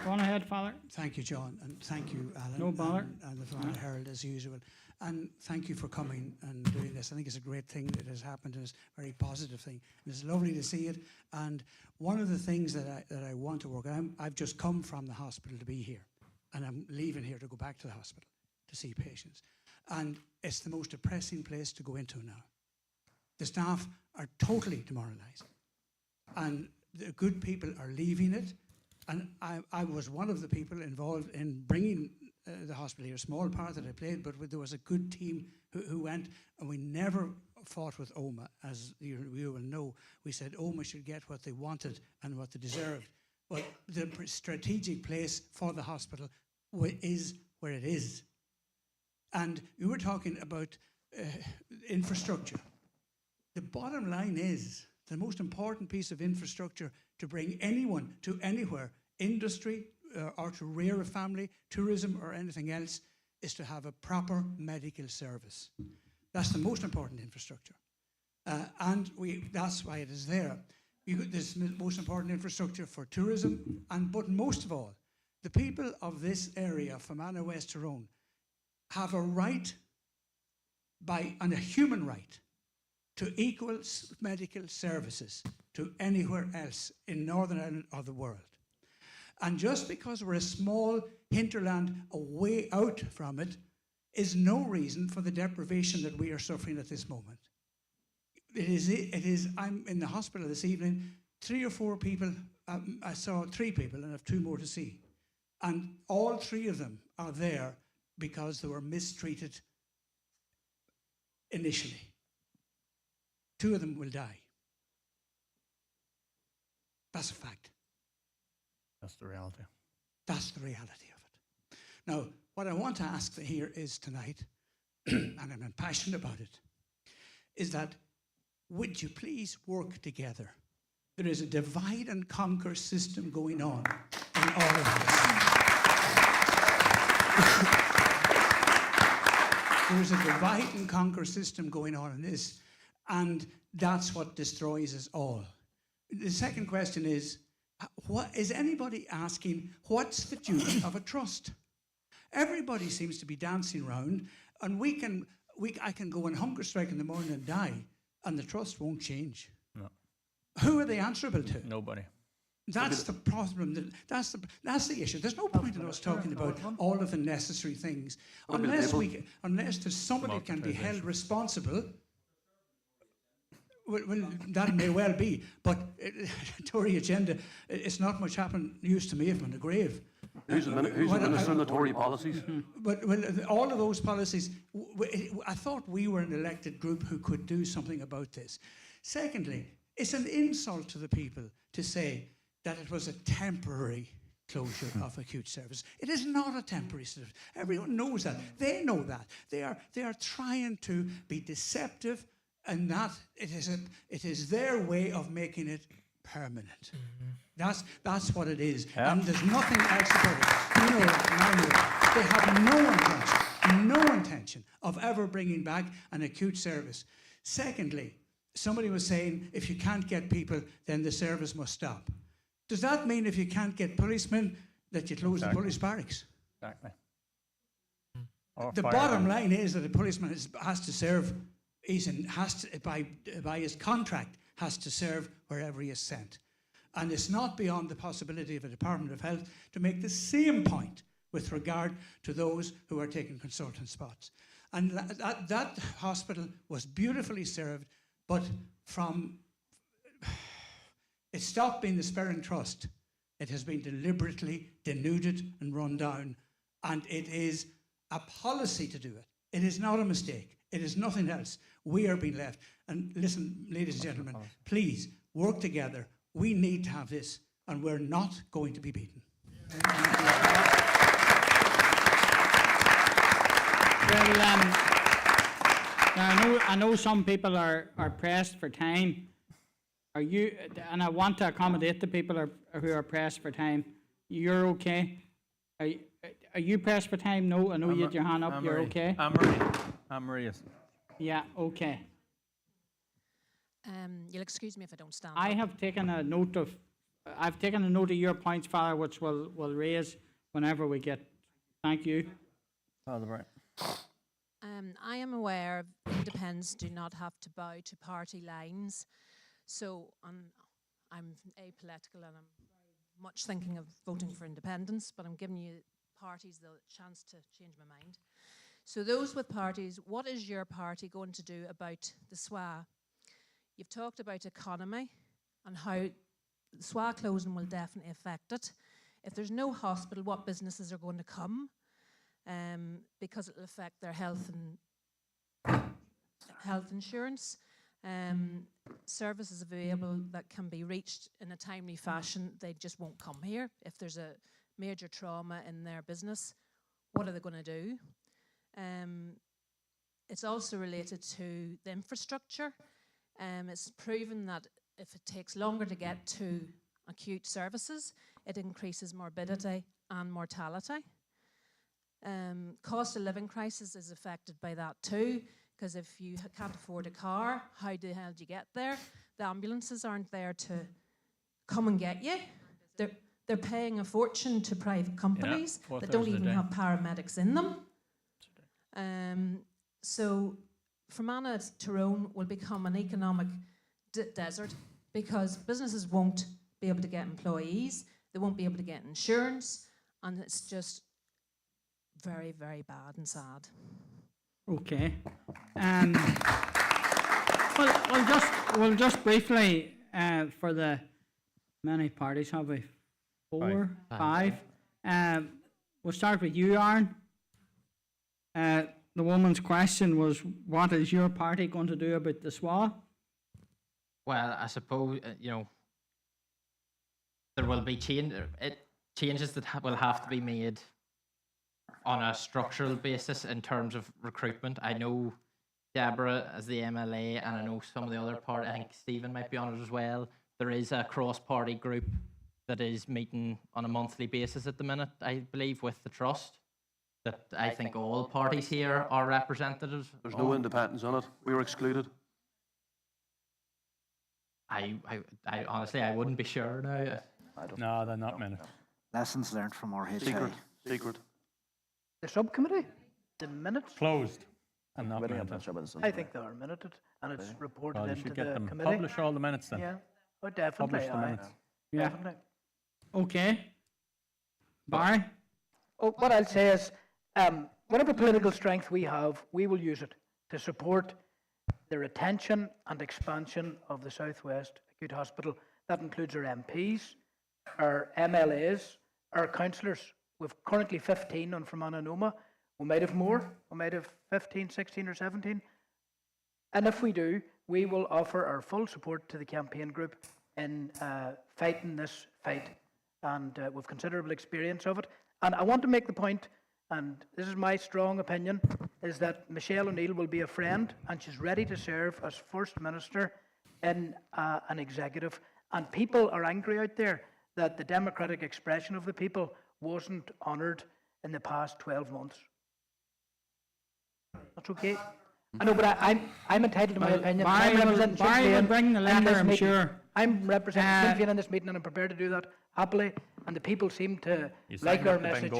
Go on ahead, Father. Thank you, John, and thank you, Alan. No bother. And the Fermanagh Herald, as usual. And thank you for coming and doing this. I think it's a great thing that has happened, and it's a very positive thing. And it's lovely to see it. And one of the things that I want to work on, I've just come from the hospital to be here, and I'm leaving here to go back to the hospital to see patients. And it's the most depressing place to go into now. The staff are totally demoralised, and the good people are leaving it. And I was one of the people involved in bringing the hospital here, a small part that I played, but there was a good team who went, and we never fought with Omagh, as you will know. We said Omagh should get what they wanted and what they deserved. But the strategic place for the hospital is where it is. And you were talking about infrastructure. The bottom line is the most important piece of infrastructure to bring anyone to anywhere, industry or to rear a family, tourism or anything else, is to have a proper medical service. That's the most important infrastructure. And that's why it is there. This is the most important infrastructure for tourism, but most of all, the people of this area, Fermanagh West Tyrone, have a right and a human right to equal medical services to anywhere else in Northern Ireland or the world. And just because we're a small hinterland away out from it is no reason for the deprivation that we are suffering at this moment. I'm in the hospital this evening, 3 or 4 people, I saw 3 people and I have 2 more to see. And all 3 of them are there because they were mistreated initially. 2 of them will die. That's a fact. That's the reality. That's the reality of it. Now, what I want to ask here is tonight, and I'm impassioned about it, is that would you please work together? There is a divide and conquer system going on in all of this. There is a divide and conquer system going on in this, and that's what destroys us all. The second question is, is anybody asking, what's the duty of a trust? Everybody seems to be dancing around, and I can go on hunger strike in the morning and die, and the trust won't change. No. Who are they answerable to? Nobody. That's the problem. That's the issue. There's no point in us talking about all of the necessary things unless there's somebody can be held responsible. Well, that may well be, but Tory agenda, it's not much use to me if I'm in the grave. Who's the minister on the Tory policies? But all of those policies, I thought we were an elected group who could do something about this. Secondly, it's an insult to the people to say that it was a temporary closure of acute service. It is not a temporary service. Everyone knows that. They know that. They are trying to be deceptive, and that it is their way of making it permanent. That's what it is. Yeah. And there's nothing else about it. You know it, and I know it. They have no intention of ever bringing back an acute service. Secondly, somebody was saying if you can't get people, then the service must stop. Does that mean if you can't get policemen that you close the police barracks? Exactly. The bottom line is that a policeman has to serve, by his contract, has to serve wherever he is sent. And it's not beyond the possibility of a Department of Health to make the same point with regard to those who are taking consultant spots. And that hospital was beautifully served, but it stopped being the Sperrin Trust. It has been deliberately denuded and run down, and it is a policy to do it. It is not a mistake. It is nothing else. We are being left. And listen, ladies and gentlemen, please work together. We need to have this, and we're not going to be beaten. Well, I know some people are pressed for time. Are you? And I want to accommodate the people who are pressed for time. You're okay? Are you pressed for time? No, I know you had your hand up. You're okay? I'm Maria. Yeah, okay. You'll excuse me if I don't stand I up. have taken a note of. I've taken a note of your points, Father, which we'll raise whenever we get. Thank you. I am aware independents do not have to bow to party lines. So I'm apolitical and I'm very much thinking of voting for independence, but I'm giving you parties the chance to change my mind. So those with parties, what is your party going to do about the SWA? You've talked about economy and how the SWA closing will definitely affect it. If there's no hospital, what businesses are going to come? Because it will affect their health insurance. Services available that can be reached in a timely fashion, they just won't come here. If there's a major trauma in their business, what are they going to do? It's also related to the infrastructure. It's proven that if it takes longer to get to acute services, it increases morbidity and mortality. Cost of living crisis is affected by that too, because if you can't afford a car, how the hell do you get there? The ambulances aren't there to come and get you. They're paying a fortune to private companies that don't even have paramedics in them. So Fermanagh Tyrone will become an economic desert because businesses won't be able to get employees, they won't be able to get insurance, and it's just very, very bad and sad. Okay. We'll just briefly for the many parties have we? 4, 5. We'll start with you, Aaron. The woman's question was, what is your party going to do about the SWA? Well, I suppose, there will be changes that will have to be made on a structural basis in terms of recruitment. I know Deborah as the MLA, and I know some of the other parties, I think Stephen might be on it as well. There is a cross-party group that is meeting on a monthly basis at the minute, I believe, with the Trust. That I think all parties here are representatives. There's no independence on it. We were excluded. I honestly, I wouldn't be sure now. No, they're not minutes. Lessons learned from our HA. Secret. The subcommittee, the minutes? Closed and not minuted. I think they are minuted, and it's reported Well, you into should get the them. committee. Publish all the minutes then. Yeah, oh, definitely. Publish the minutes. Yeah. Definitely. Okay. Barry? Oh, what I'll say is, whatever political strength we have, we will use it to support the retention and expansion of the Southwest Acute Hospital. That includes our MPs, our MLAs, our councillors. We've currently 15 on Fermanagh and Omagh. We might have more. We might have 15, 16 or 17. And if we do, we will offer our full support to the campaign group in fighting this fight and with considerable experience of it. And I want to make the point, and this is my strong opinion, is that Michelle O'Neill will be a friend, and she's ready to serve as First Minister in an executive. And people are angry out there that the democratic expression of the people wasn't honoured in the past 12 months. That's okay. I know, but I'm entitled to my opinion. Barry will bring the letter, I'm sure. I'm representing Sinn Féin in this meeting, and I'm prepared to do that happily. And the people seem to like our message.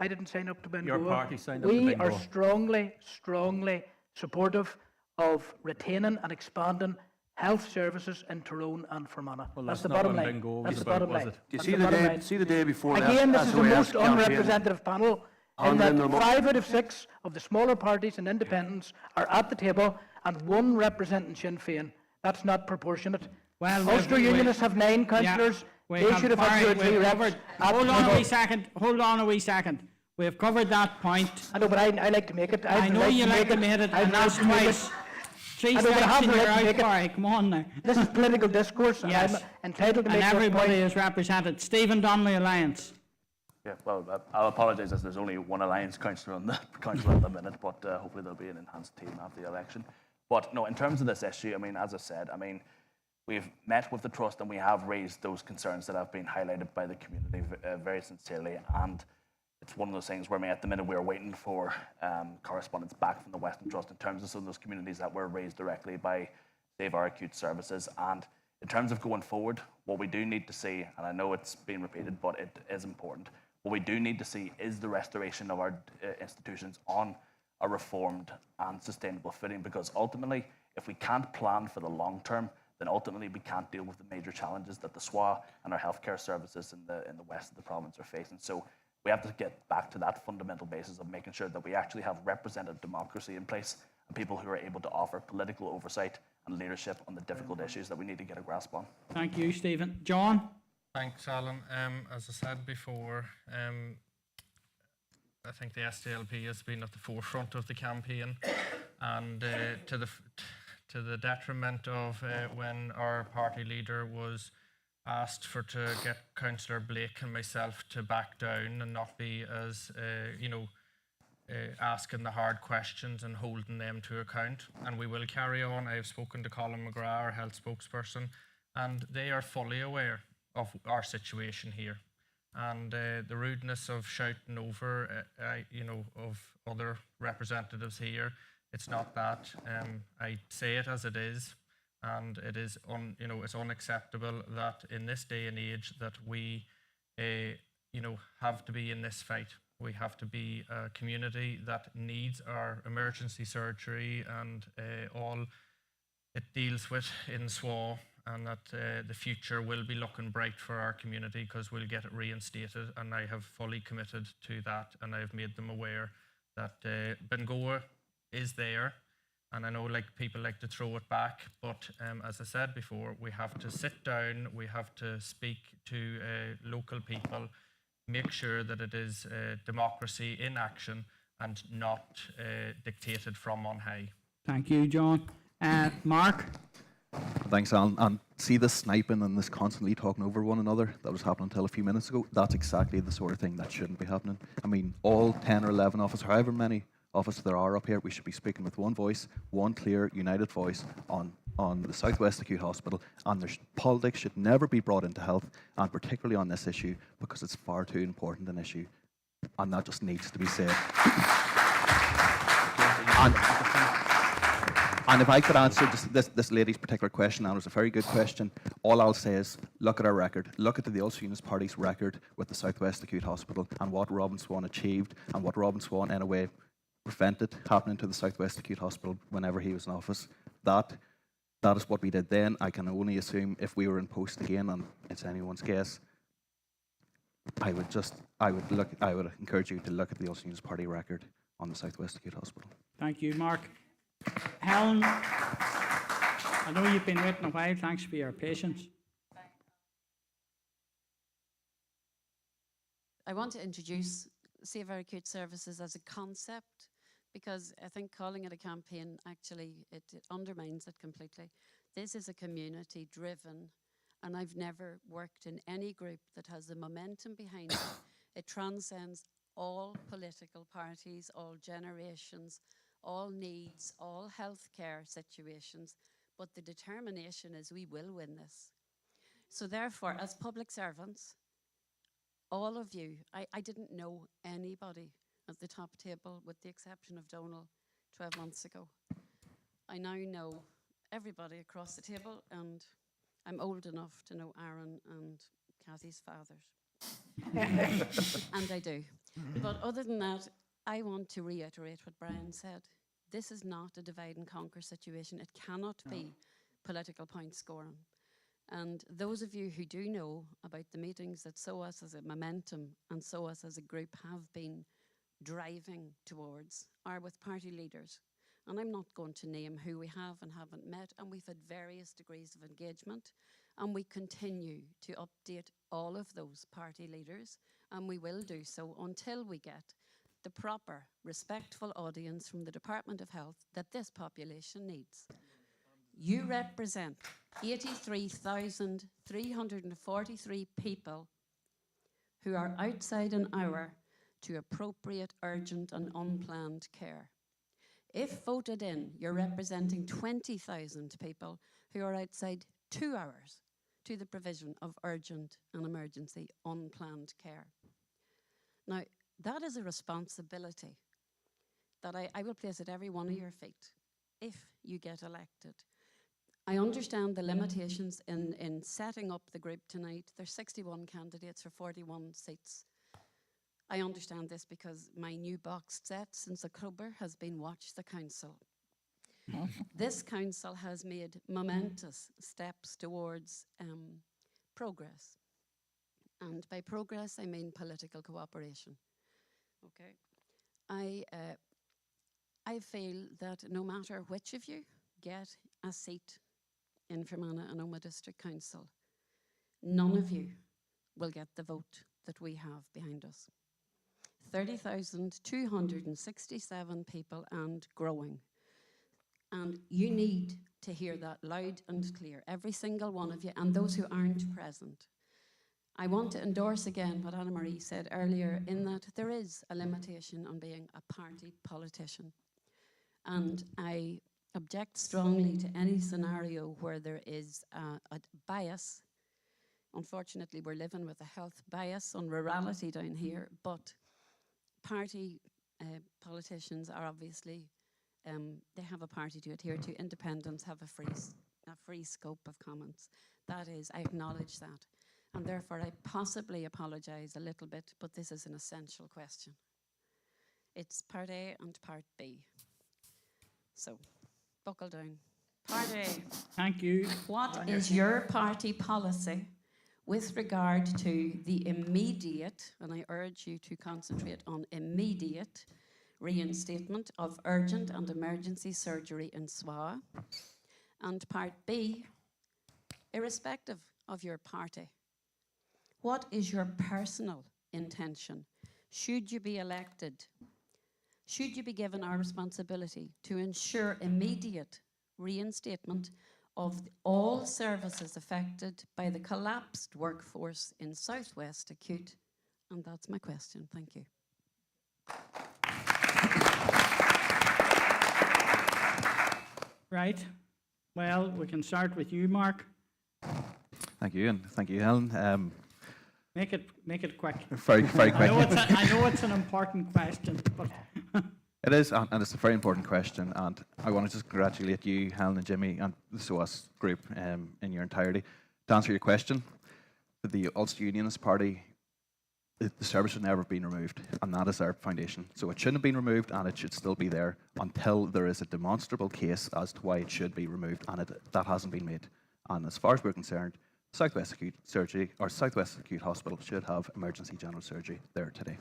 I didn't sign up to Bengoa. Your party signed up to We are Bengoa. strongly supportive of retaining and expanding health services in Tyrone and Fermanagh. Well, that's the not bottom what line. Bengoa That's was the about, bottom was line. it? That's See the the bottom day- line. see the day before the Again, this is the SOS most campaign. unrepresentative panel, in that Honourable Mo- 5 out of 6 of the smaller parties and independents are at the table, and 1 representing Sinn Féin. That's not proportionate. Well, Ulster Unionists have 9 councillors. They should have had 2 or 3 reps. Hold on a wee second. Hold on a wee second. We have covered that point. I know, but I like to make it. I know you like to make it, and that's twice. Three I know, but I steps have and the you're right to out, make it. Barry. Come on now. This is political discourse, and Yes. I'm entitled to And make this everybody point. is represented. Stephen Donnelly Alliance. Yeah, well, I'll apologise as there's only one Alliance councillor on the council at the minute, but hopefully there'll be an enhanced team after the election. But no, in terms of this issue, I mean, as I said, I mean, we've met with the Trust and we have raised those concerns that have been highlighted by the community very sincerely. And it's one of those things where, I mean, at the minute we're waiting for correspondence back from the Western Trust in terms of some of those communities that were raised directly by Save Our Acute Services. And in terms of going forward, what we do need to see, and I know it's been repeated, but it is important, what we do need to see is the restoration of our institutions on a reformed and sustainable footing, because ultimately, if we can't plan for the long term, then ultimately we can't deal with the major challenges that the SWA and our healthcare services in the west of the province are facing. So we have to get back to that fundamental basis of making sure that we actually have representative democracy in place and people who are able to offer political oversight and leadership on the difficult issues that we need to get a grasp on. Thank you, Stephen. John? Thanks, Alan. As I said before, I think the SDLP has been at the forefront of the campaign, and to the detriment of when our party leader was asked to get Councillor Blake and myself to back down and not be as asking the hard questions and holding them to account. And we will carry on. I've spoken to Colin McGrath, our health spokesperson, and they are fully aware of our situation here. And the rudeness of shouting over, of other representatives here, it's not that. I say it as it is, and it is it's unacceptable that in this day and age that we, have to be in this fight. We have to be a community that needs our emergency surgery and all it deals with in SWA, and that the future will be looking bright for our community because we'll get it reinstated, and I have fully committed to that, and I've made them aware that Bengoa is there, and I know people like to throw it back, but as I said before, we have to sit down, we have to speak to local people, make sure that it is democracy in action and not dictated from on high. Thank you, John. Mark? Thanks, Alan. And see this sniping and this constantly talking over one another that was happening until a few minutes ago? That's exactly the sort of thing that shouldn't be happening. I mean, all 10 or 11 of us, however many of us there are up here, we should be speaking with one voice, one clear, united voice on the Southwest Acute Hospital, and politics should never be brought into health, and particularly on this issue, because it's far too important an issue, and that just needs to be said. And if I could answer this lady's particular question, and it was a very good question, all I'll say is look at our record. Look at the Ulster Unionist Party's record with the Southwest Acute Hospital and what Robin Swan achieved and what Robin Swan, in a way, prevented happening to the Southwest Acute Hospital whenever he was in office. That is what we did then. I can only assume if we were in post again, and it's anyone's guess, I would encourage you to look at the Ulster Unionist Party record on the Southwest Acute Hospital. Thank you, Mark. Helen, I know you've been waiting a while. Thanks for your patience. I want to introduce Save Our Acute Services as a concept, because I think calling it a campaign actually it undermines it completely. This is a community-driven And I've never worked in any group that has the momentum behind it. It transcends all political parties, all generations, all needs, all healthcare situations. But the determination is we will win this. So therefore, as public servants, all of you, I didn't know anybody at the top table with the exception of Donal 12 months ago. I now know everybody across the table, and I'm old enough to know Aaron and Kathy's fathers. And I do. But other than that, I want to reiterate what Brian said. This is not a divide and conquer situation. It cannot be political point scoring. And those of you who do know about the meetings that SOAS as a momentum and SOAS as a group have been driving towards are with party leaders. And I'm not going to name who we have and haven't met, and we've had various degrees of engagement, and we continue to update all of those party leaders, and we will do so until we get the proper, respectful audience from the Department of Health that this population needs. You represent 83,343 people who are outside an hour to appropriate, urgent and unplanned care. If voted in, you're representing 20,000 people who are outside 2 hours to the provision of urgent and emergency unplanned care. Now, that is a responsibility that I will place at every one of your feet if you get elected. I understand the limitations in setting up the group tonight. There's 61 candidates for 41 seats. I understand this because my new box set since October has been Watch the Council. This council has made momentous steps towards progress. And by progress, I mean political cooperation. Okay. I feel that no matter which of you get a seat in Fermanagh and Omagh District Council, none of you will get the vote that we have behind us. 30,267 people and growing. And you need to hear that loud and clear, every single one of you, and those who aren't present. I want to endorse again what Anna Marie said earlier, in that there is a limitation on being a party politician. And I object strongly to any scenario where there is a bias. Unfortunately, we're living with a health bias on rurality down here, but party politicians are obviously, they have a party to adhere to. Independents have a free scope of comments. That is, I acknowledge that. And therefore, I possibly apologise a little bit, but this is an essential question. It's part A and part B. So, buckle down. Part A. Thank you. What is your party policy with regard to the immediate, and I urge you to concentrate on immediate, reinstatement of urgent and emergency surgery in SWA? And part B, irrespective of your party, what is your personal intention? Should you be elected? Should you be given our responsibility to ensure immediate reinstatement of all services affected by the collapsed workforce in Southwest Acute? And that's my question. Thank you. Right. Well, we can start with you, Mark. Thank you, and thank you, Helen. Make it quick. Very quick. I know it's an important question, but it is, and it's a very important question. And I want to just congratulate you, Helen and Jimmy, and the SOAS group in your entirety. To answer your question, the Ulster Unionist Party, the service has never been removed, and that is our foundation. So it shouldn't have been removed, and it should still be there until there is a demonstrable case as to why it should be removed, and that hasn't been made. And as far as we're concerned, Southwest Acute Surgery or Southwest Acute Hospital should have emergency general surgery there today.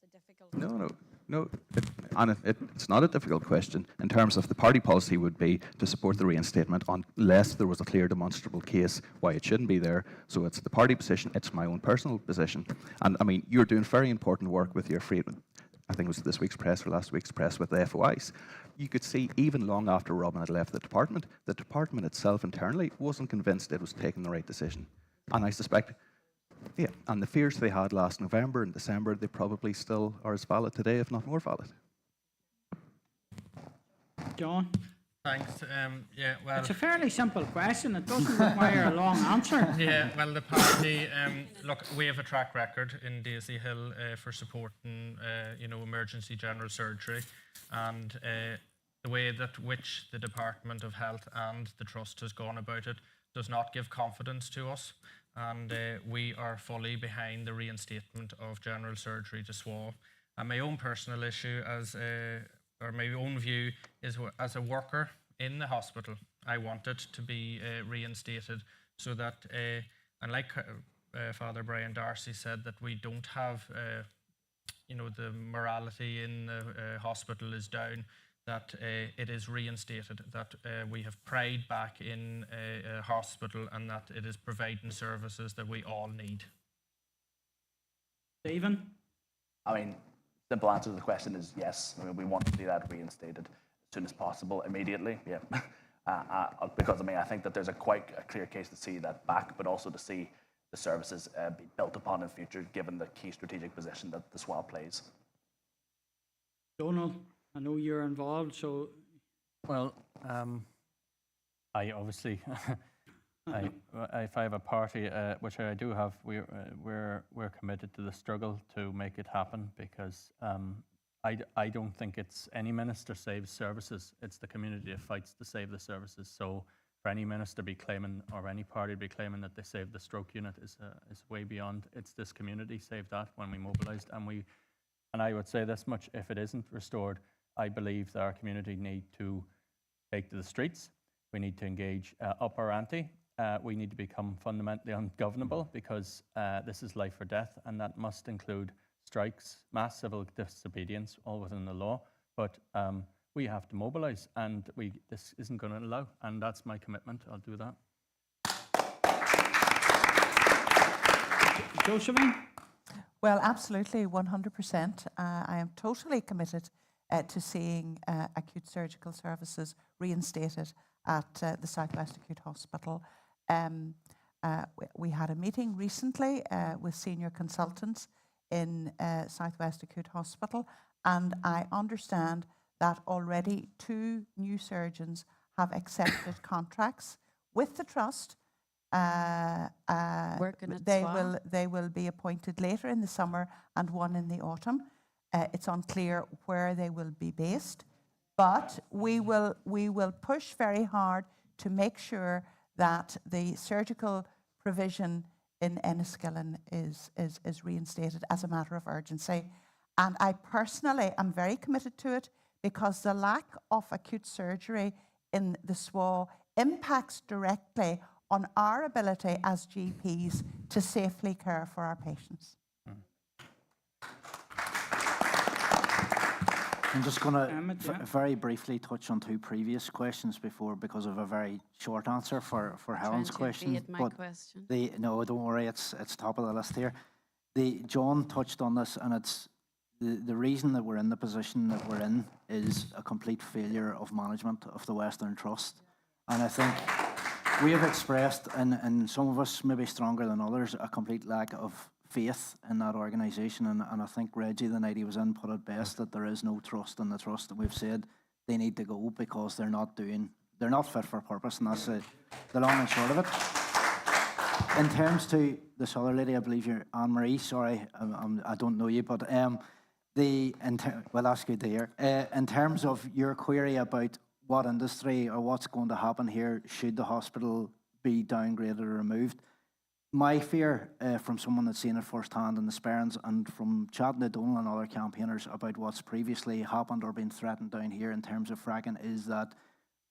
that's a difficult. No. It's not a difficult question. In terms of the party policy would be to support the reinstatement unless there was a clear demonstrable case why it shouldn't be there. So it's the party position, it's my own personal position. And I mean, you're doing very important work with your freedom. I think it was this week's press or last week's press with the FOIs. You could see even long after Robin had left the department itself internally wasn't convinced it was taking the right decision. And I suspect, yeah, and the fears they had last November and December, they probably still are as valid today, if not more valid. John? Thanks. Yeah, well, It's a fairly simple question. It doesn't require a long answer. Yeah, well, the party, look, we have a track record in Daisy Hill for supporting, emergency general surgery, and the way that which the Department of Health and the Trust has gone about it does not give confidence to us, and we are fully behind the reinstatement of general surgery to SWA. And my own personal issue or my own view is, as a worker in the hospital, I want it to be reinstated so that, and like Father Brian Darcy said, that we don't have, the morality in the hospital is down, that it is reinstated, that we have pride back in a hospital, and that it is providing services that we all need. Stephen? I mean, simple answer to the question is yes. I mean, we want to see that reinstated as soon as possible, immediately. Yeah, because I mean, I think that there's quite a clear case to see that back, but also to see the services be built upon in future, given the key strategic position that the SWA plays. Donald, I know you're involved, so. Well, I obviously, if I have a party, which I do have, we're committed to the struggle to make it happen, because I don't think it's any minister saves services. It's the community that fights to save the services. So for any minister be claiming, or any party be claiming that they saved the stroke unit is way beyond. It's this community saved that when we mobilised, and I would say this much: if it isn't restored, I believe that our community need to take to the streets. We need to engage up our ante. We need to become fundamentally ungovernable, because this is life or death, and that must include strikes, mass civil disobedience, all within the law. But we have to mobilise, and this isn't going to allow, and that's my commitment. I'll do that. Josephine? Well, absolutely, 100%. I am totally committed to seeing acute surgical services reinstated at the Southwest Acute Hospital. We had a meeting recently with senior consultants in Southwest Acute Hospital, and I understand that already 2 new surgeons have accepted contracts with the Trust. They will be appointed later in the summer and one in the autumn. It's unclear where they will be based, but we will push very hard to make sure that the surgical provision in Enniskillen is reinstated as a matter of urgency. And I personally am very committed to it, because the lack of acute surgery in the SWA impacts directly on our ability as GPs to safely care for our patients. I'm just going to very briefly touch on 2 previous questions before, because of a very short answer for Helen's question. No, don't worry, it's top of the list here. John touched on this, and it's the reason that we're in the position that we're in is a complete failure of management of the Western Trust. And I think we have expressed, and some of us maybe stronger than others, a complete lack of faith in that organisation, and I think Reggie, the night he was in, put it best, that there is no trust in the Trust, and we've said they need to go because they're not fit for purpose, and that's the long and short of it. In terms to this other lady, I believe you're Anne-Marie, sorry, I don't know you, but well, that's good to hear. In terms of your query about what industry or what's going to happen here should the hospital be downgraded or removed, my fear from someone that's seen it firsthand in the Sperrins, and from chatting to Donald and other campaigners about what's previously happened or been threatened down here in terms of fracking, is that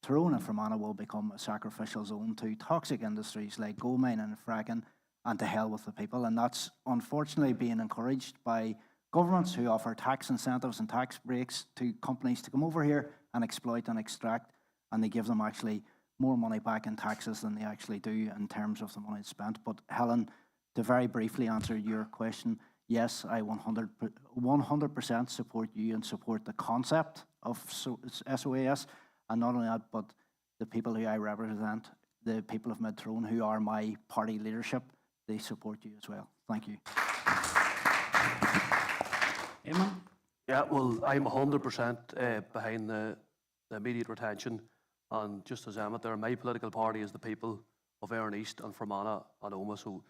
Tyrone and Fermanagh will become a sacrificial zone to toxic industries like gold mining and fracking, and to hell with the people. And that's unfortunately being encouraged by governments who offer tax incentives and tax breaks to companies to come over here and exploit and extract, and they give them actually more money back in taxes than they actually do in terms of the money spent. But Helen, to very briefly answer your question, yes, I 100% support you and support the concept of SOAS, and not only that, but the people who I represent, the people of Mid-Tyrone who are my party leadership, they support you as well. Thank you. Eamon? Yeah, well, I'm 100% behind the immediate retention, and just as Emmett there, my political party is the people of Erin East and Fermanagh and Omagh, so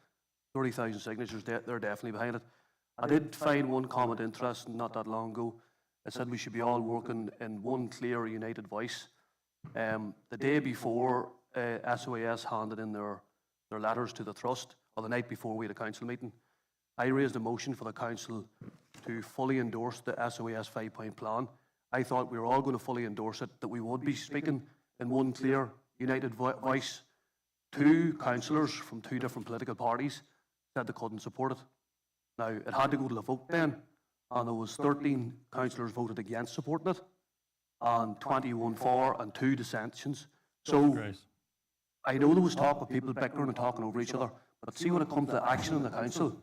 30,000 signatures, they're definitely behind it. I did find one comment interesting not that long ago. It said we should be all working in one clear, united voice. The day before SOAS handed in their letters to the Trust, or the night before we had a council meeting, I raised a motion for the council to fully endorse the SOAS 5-point plan. I thought we were all going to fully endorse it, that we would be speaking in one clear, united voice. 2 councillors from 2 different political parties said they couldn't support it. Now, it had to go to the vote then, and there was 13 councillors voted against supporting it, and 21 for and 2 dissensions. So, I know there was talk of people bickering and talking over each other, but see when it comes to action in the council,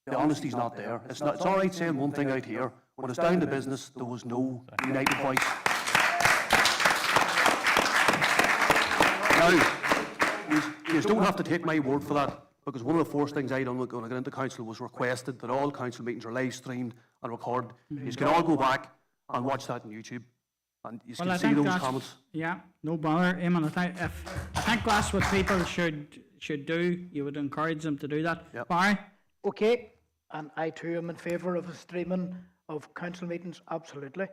the honesty's not there. It's all right saying one thing out here. When it's down to business, there was no united voice. Now, you don't have to take my word for that, because one of the first things I done when I got into council was requested that all council meetings are live streamed and recorded. You can all go back and watch that on YouTube, and you can see those comments. Yeah, no bother, Eamon. I think that's what people should do. You would encourage them to do that. Yep. Barry? Okay, and I too am in favour of the streaming of council meetings, absolutely.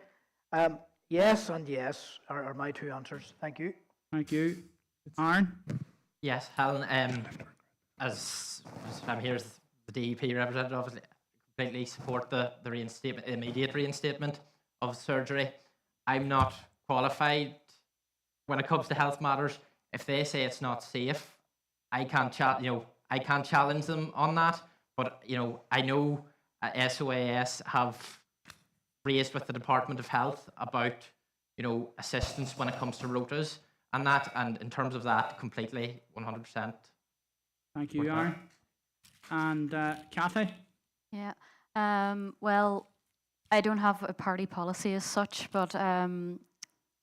Yes and yes are my 2 answers. Thank you. Thank you. Aaron? Yes, Helen, as I'm here as the DEP representative, obviously completely support the reinstatement, immediate reinstatement of surgery. I'm not qualified when it comes to health matters. If they say it's not safe, I can't challenge them on that. But I know SOAS have raised with the Department of Health about assistance when it comes to rotas and that, and in terms of that, completely 100%. Thank you, Aaron. And Kathy? Yeah. Well, I don't have a party policy as such, but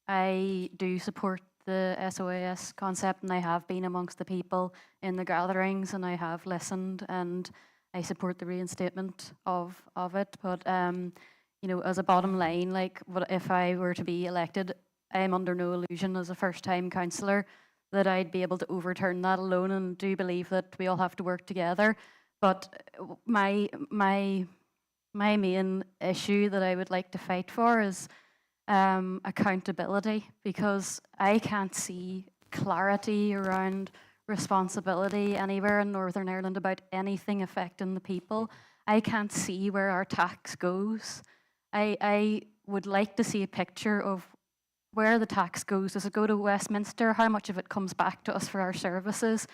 I do support the SOAS concept, and I have been amongst the people in the gatherings, and I have listened, and I support the reinstatement of it. But as a bottom line, if I were to be elected, I'm under no illusion as a first-time councillor that I'd be able to overturn that alone, and do believe that we all have to work together. But my main issue that I would like to fight for is accountability, because I can't see clarity around responsibility anywhere in Northern Ireland about anything affecting the people. I can't see where our tax goes. I would like to see a picture of where the tax goes. Does it go to Westminster? How much of it comes back to us for our services?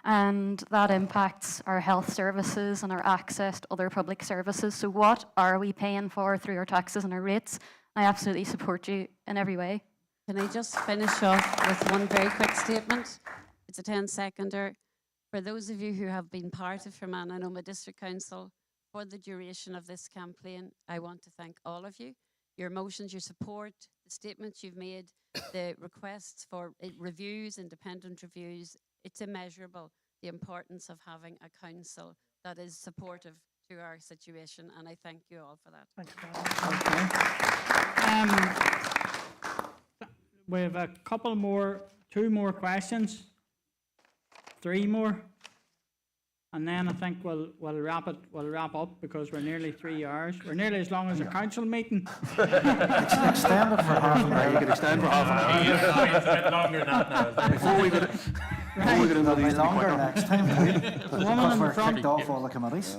And that impacts our health services and our access to other public services. So what are we paying for through our taxes and our rates? I absolutely support you in every way. Can I just finish off with one very quick statement? It's a 10-seconder. For those of you who have been part of Fermanagh and Omagh District Council for the duration of this campaign, I want to thank all of you. Your motions, your support, the statements you've made, the requests for reviews, independent reviews, it's immeasurable, the importance of having a council that is supportive to our situation, and I thank you all for that. We have a couple more, 2 more questions, 3 more, and then I think we'll wrap up, because we're nearly 3 hours. We're nearly as long as a council meeting. Extend it for half an hour. You can extend for half an hour. It's a bit longer than that now. Before we get into these longer next time, Woman in the front. kicked off all the committees.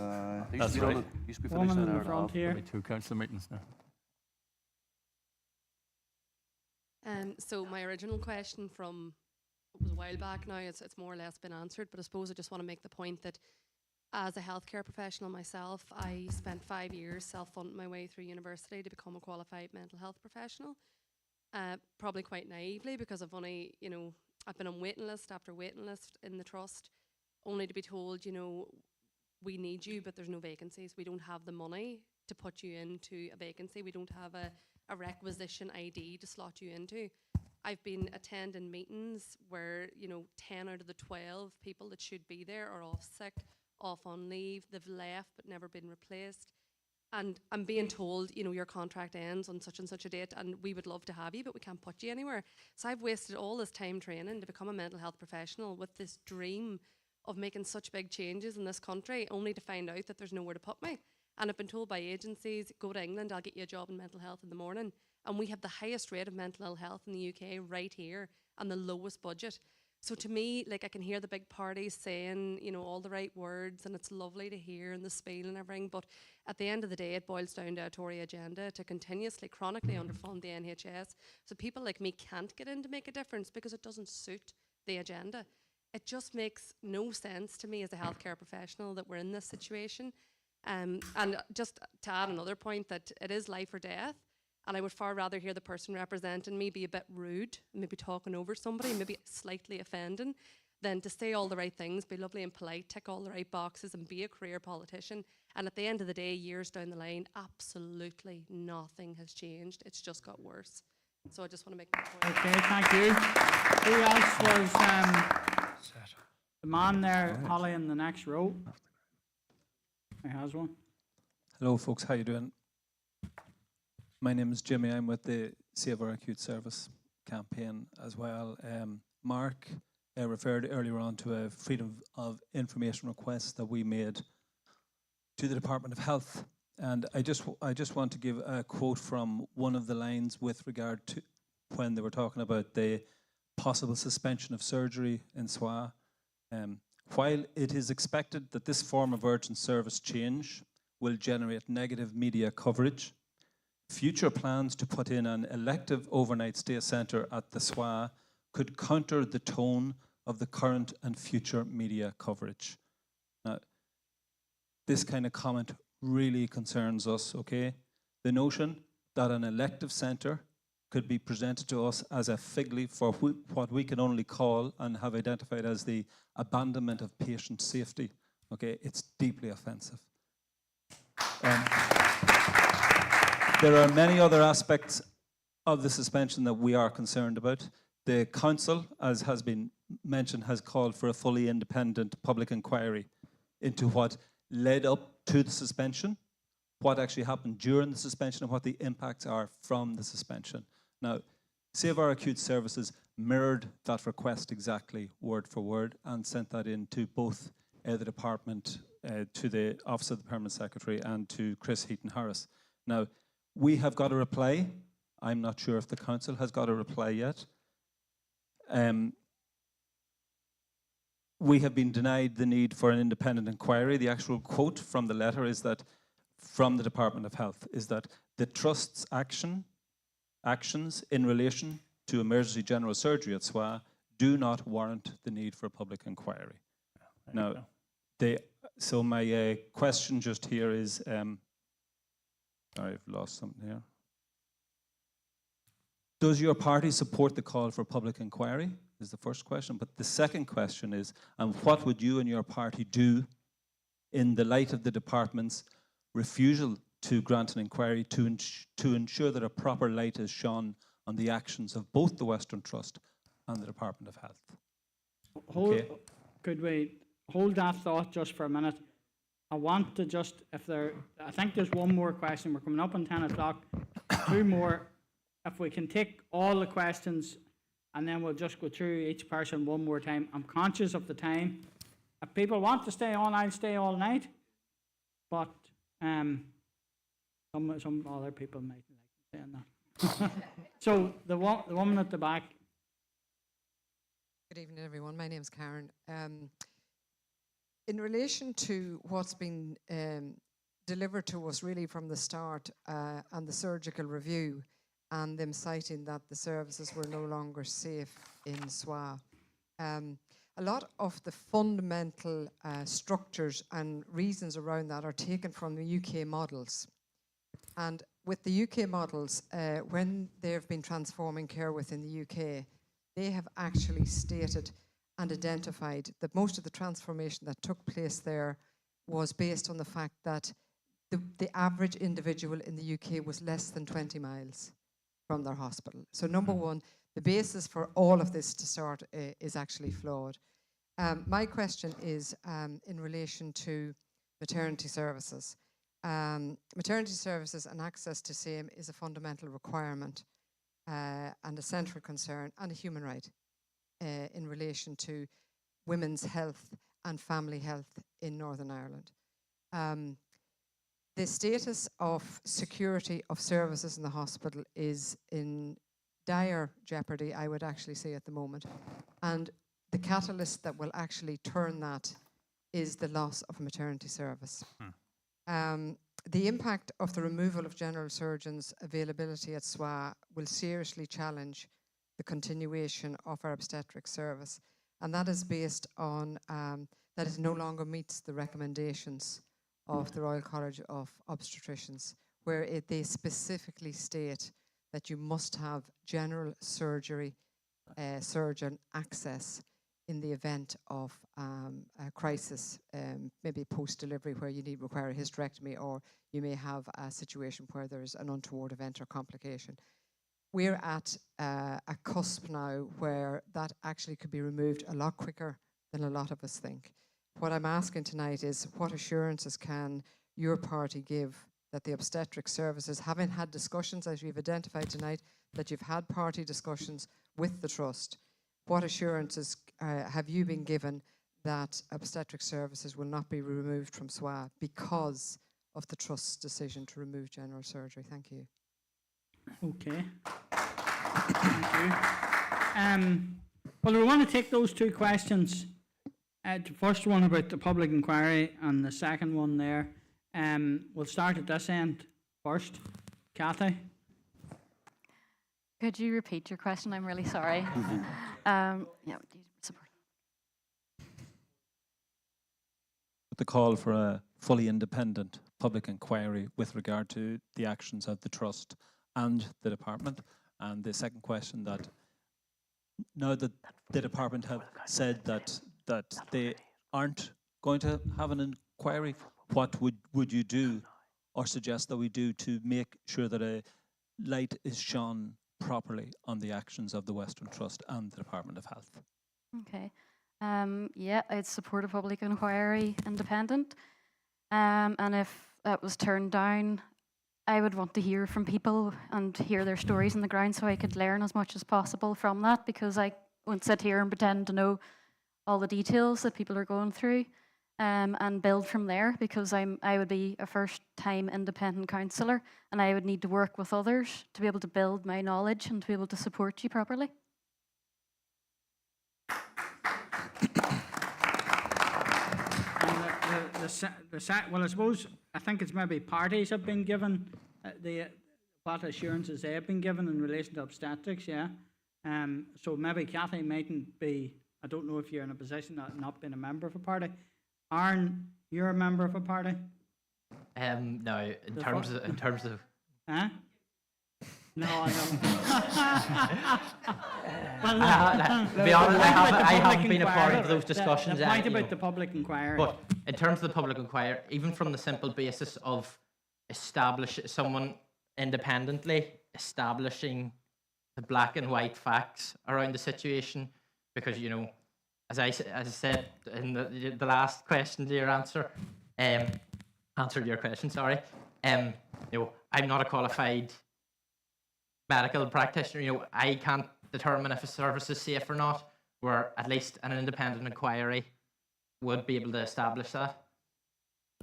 That's right. Used to be Woman finished in an hour the and a front half. here. There'll be 2 council meetings now. So my original question from, it was a while back now, it's more or less been answered, but I suppose I just want to make the point that As a healthcare professional myself, I spent 5 years self-funding my way through university to become a qualified mental health professional. Probably quite naively, because I've only, I've been on waiting list after waiting list in the trust, only to be told, we need you, but there's no vacancies. We don't have the money to put you into a vacancy. We don't have a requisition ID to slot you into. I've been attending meetings where, 10 out of the 12 people that should be there are off sick, off on leave, they've left but never been replaced. And I'm being told, your contract ends on such and such a date and we would love to have you, but we can't put you anywhere. So I've wasted all this time training to become a mental health professional with this dream of making such big changes in this country, only to find out that there's nowhere to put me. And I've been told by agencies, go to England, I'll get you a job in mental health in the morning. And we have the highest rate of mental ill health in the UK right here and the lowest budget. So to me, I can hear the big parties saying, all the right words, and it's lovely to hear and the spiel and everything, but at the end of the day, it boils down to a Tory agenda to continuously, chronically underfund the NHS. So people like me can't get in to make a difference because it doesn't suit the agenda. It just makes no sense to me as a healthcare professional that we're in this situation. And just to add another point, that it is life or death. And I would far rather hear the person representing me be a bit rude, maybe talking over somebody, maybe slightly offending, than to say all the right things, be lovely and polite, tick all the right boxes and be a career politician. And at the end of the day, years down the line, absolutely nothing has changed. It's just got worse. So I just want to make that point. Okay, thank you. Who else was the man there, Holly, in the next row? He has one. Hello, folks. How you doing? My name is Jimmy. I'm with the Save Our Acute Service campaign as well. Mark referred earlier on to a freedom of information request that we made to the Department of Health, and I just want to give a quote from one of the lines with regard to when they were talking about the possible suspension of surgery in SWA. While it is expected that this form of urgent service change will generate negative media coverage, future plans to put in an elective overnight stay centre at the SWA could counter the tone of the current and future media coverage. Now, this kind of comment really concerns us, okay? The notion that an elective centre could be presented to us as a fig leaf for what we can only call and have identified as the abandonment of patient safety, okay? It's deeply offensive. There are many other aspects of the suspension that we are concerned about. The council, as has been mentioned, has called for a fully independent public inquiry into what led up to the suspension, what actually happened during the suspension, and what the impacts are from the suspension. Now, Save Our Acute Services mirrored that request exactly word for word and sent that in to both the department, to the Office of the Permanent Secretary and to Chris Heaton-Harris. Now, we have got a reply. I'm not sure if the council has got a reply yet. We have been denied the need for an independent inquiry. The actual quote from the letter is that, from the Department of Health, is that the Trust's actions in relation to emergency general surgery at SWA do not warrant the need for a public inquiry. Now, so my question just here is, I've lost something here. Does your party support the call for public inquiry? Is the first question. But the second question is, what would you and your party do in the light of the department's refusal to grant an inquiry to ensure that a proper light is shone on the actions of both the Western Trust and the Department of Health? Could we hold that thought just for a minute? I want to just, I think there's one more question. We're coming up on 10 o'clock. Two more. If we can take all the questions and then we'll just go through each person one more time. I'm conscious of the time. If people want to stay on, I'll stay all night. But some other people might like saying that. So the woman at the back. Good evening, everyone. My name's Karen. In relation to what's been delivered to us really from the start and the surgical review and them citing that the services were no longer safe in SWA, a lot of the fundamental structures and reasons around that are taken from the UK models. And with the UK models, when they've been transforming care within the UK, they have actually stated and identified that most of the transformation that took place there was based on the fact that the average individual in the UK was less than 20 miles from their hospital. So number one, the basis for all of this to start is actually flawed. My question is in relation to maternity services. Maternity services and access to same is a fundamental requirement and a central concern and a human right in relation to women's health and family health in Northern Ireland. The status of security of services in the hospital is in dire jeopardy, I would actually say, at the moment. And the catalyst that will actually turn that is the loss of a maternity service. The impact of the removal of general surgeons' availability at SWA will seriously challenge the continuation of our obstetric service. And that is based on, that it no longer meets the recommendations of the Royal College of Obstetricians, where they specifically state that you must have general surgery surgeon access in the event of a crisis, maybe post-delivery where you require a hysterectomy, or you may have a situation where there's an untoward event or complication. We're at a cusp now where that actually could be removed a lot quicker than a lot of us think. What I'm asking tonight is, what assurances can your party give that the obstetric services, having had discussions, as you've identified tonight, that you've had party discussions with the Trust, what assurances have you been given that obstetric services will not be removed from SWA because of the Trust's decision to remove general surgery? Thank you. Okay. Thank you. Well, we want to take those two questions. The first one about the public inquiry and the second one there. We'll start at this end first. Kathy? Could you repeat your question? I'm really sorry. Yeah, support. The call for a fully independent public inquiry with regard to the actions of the Trust and the Department. And the second question, that now that the Department have said that they aren't going to have an inquiry, what would you do or suggest that we do to make sure that a light is shone properly on the actions of the Western Trust and the Department of Health? Okay. Yeah, I'd support a public inquiry, independent. And if that was turned down, I would want to hear from people and hear their stories on the ground so I could learn as much as possible from that, because I won't sit here and pretend to know all the details that people are going through, and build from there, because I would be a first-time independent counsellor and I would need to work with others to be able to build my knowledge and to be able to support you properly. Well, I suppose, I think it's maybe parties have been given what assurances they have been given in relation to obstetrics, yeah. So maybe Kathy mightn't be, I don't know if you're in a position of not being a member of a party. Aaron, you're a member of a party? No, in terms of. Huh? No, I don't. To be honest, I haven't been a part of those discussions. The point about the public inquiry. But in terms of the public inquiry, even from the simple basis of someone independently establishing the black and white facts around the situation, because, you know, as I said in the last question to your answered your question, sorry. You know, I'm not a qualified medical practitioner. You know, I can't determine if a service is safe or not, where at least an independent inquiry would be able to establish that.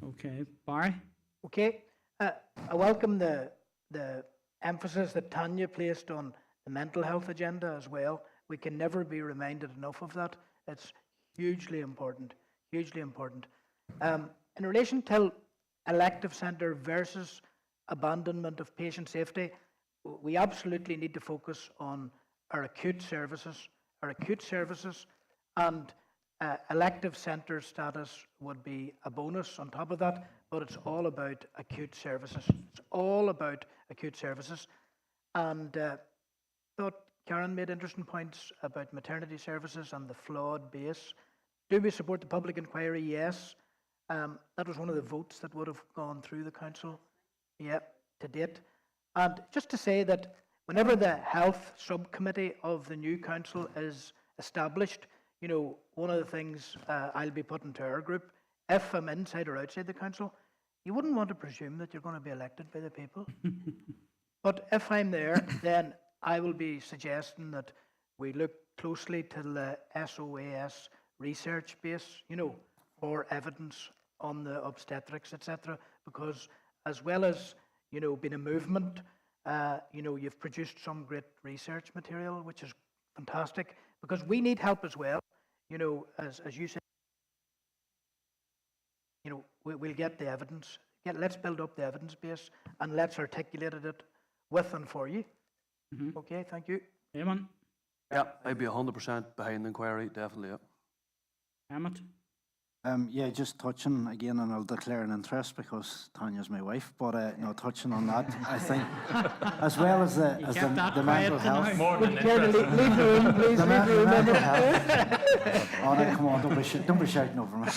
Okay, Barry? Okay, I welcome the emphasis that Tanya placed on the mental health agenda as well. We can never be reminded enough of that. It's hugely important, hugely important. In relation to elective centre versus abandonment of patient safety, we absolutely need to focus on our acute services, and elective centre status would be a bonus on top of that, but it's all about acute services. It's all about acute services. And thought Karen made interesting points about maternity services and the flawed base. Do we support the public inquiry? Yes. That was one of the votes that would have gone through the council, to date. And just to say that whenever the health subcommittee of the new council is established, you know, one of the things I'll be putting to our group, if I'm inside or outside the council, you wouldn't want to presume that you're going to be elected by the people. But if I'm there, then I will be suggesting that we look closely to the SOAS research base, you know, for evidence on the obstetrics, etc. Because as well as, you know, being a movement, you know, you've produced some great research material, which is fantastic, because we need help as well. You know, as you said, you know, we'll get the evidence. Let's build up the evidence base and let's articulate it with and for you. Okay, thank you. Eamon? Yeah, I'd be 100% behind the inquiry, definitely. Yeah. Emmett? Yeah, just touching again, and I'll declare an interest because Tanya's my wife, but no, touching on that, I think, as well as the mental health. More than leave the room, please. The Leave the room. mental health. Oh, no, come on, don't be shouting over me.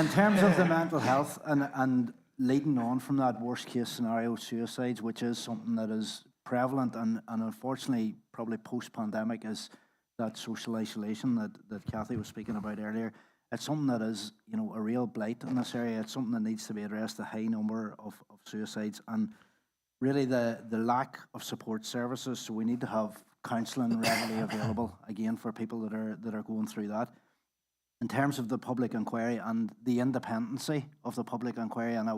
In terms of the mental health and leading on from that worst case scenario, suicides, which is something that is prevalent and unfortunately probably post-pandemic, is that social isolation that Kathy was speaking about earlier. It's something that is, you know, a real blight in this area. It's something that needs to be addressed, a high number of suicides, and really the lack of support services. So we need to have counselling readily available, again, for people that are going through that. In terms of the public inquiry and the independency of the public inquiry, and I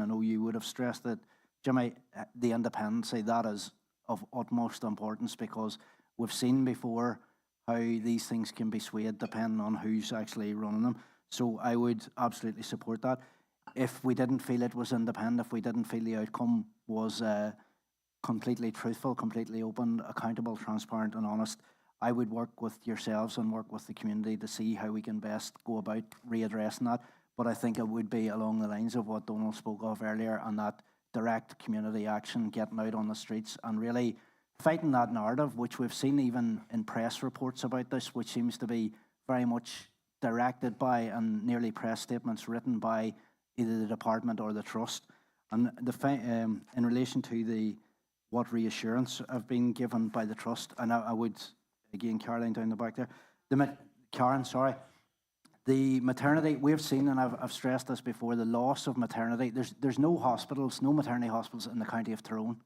know you would have stressed that, Jimmy, the independency, that is of utmost importance, because we've seen before how these things can be swayed depending on who's actually running them. So I would absolutely support that. If we didn't feel it was independent, if we didn't feel the outcome was completely truthful, completely open, accountable, transparent and honest, I would work with yourselves and work with the community to see how we can best go about readdressing that. But I think it would be along the lines of what Donald spoke of earlier, and that direct community action, getting out on the streets and really fighting that narrative, which we've seen even in press reports about this, which seems to be very much directed by and nearly press statements written by either the department or the trust. And in relation to what reassurance have been given by the trust, and I would, again, Caroline down the back there, Karen, sorry, the maternity, we've seen, and I've stressed this before, the loss of maternity. There's no hospitals, no maternity hospitals in the county of Tyrone,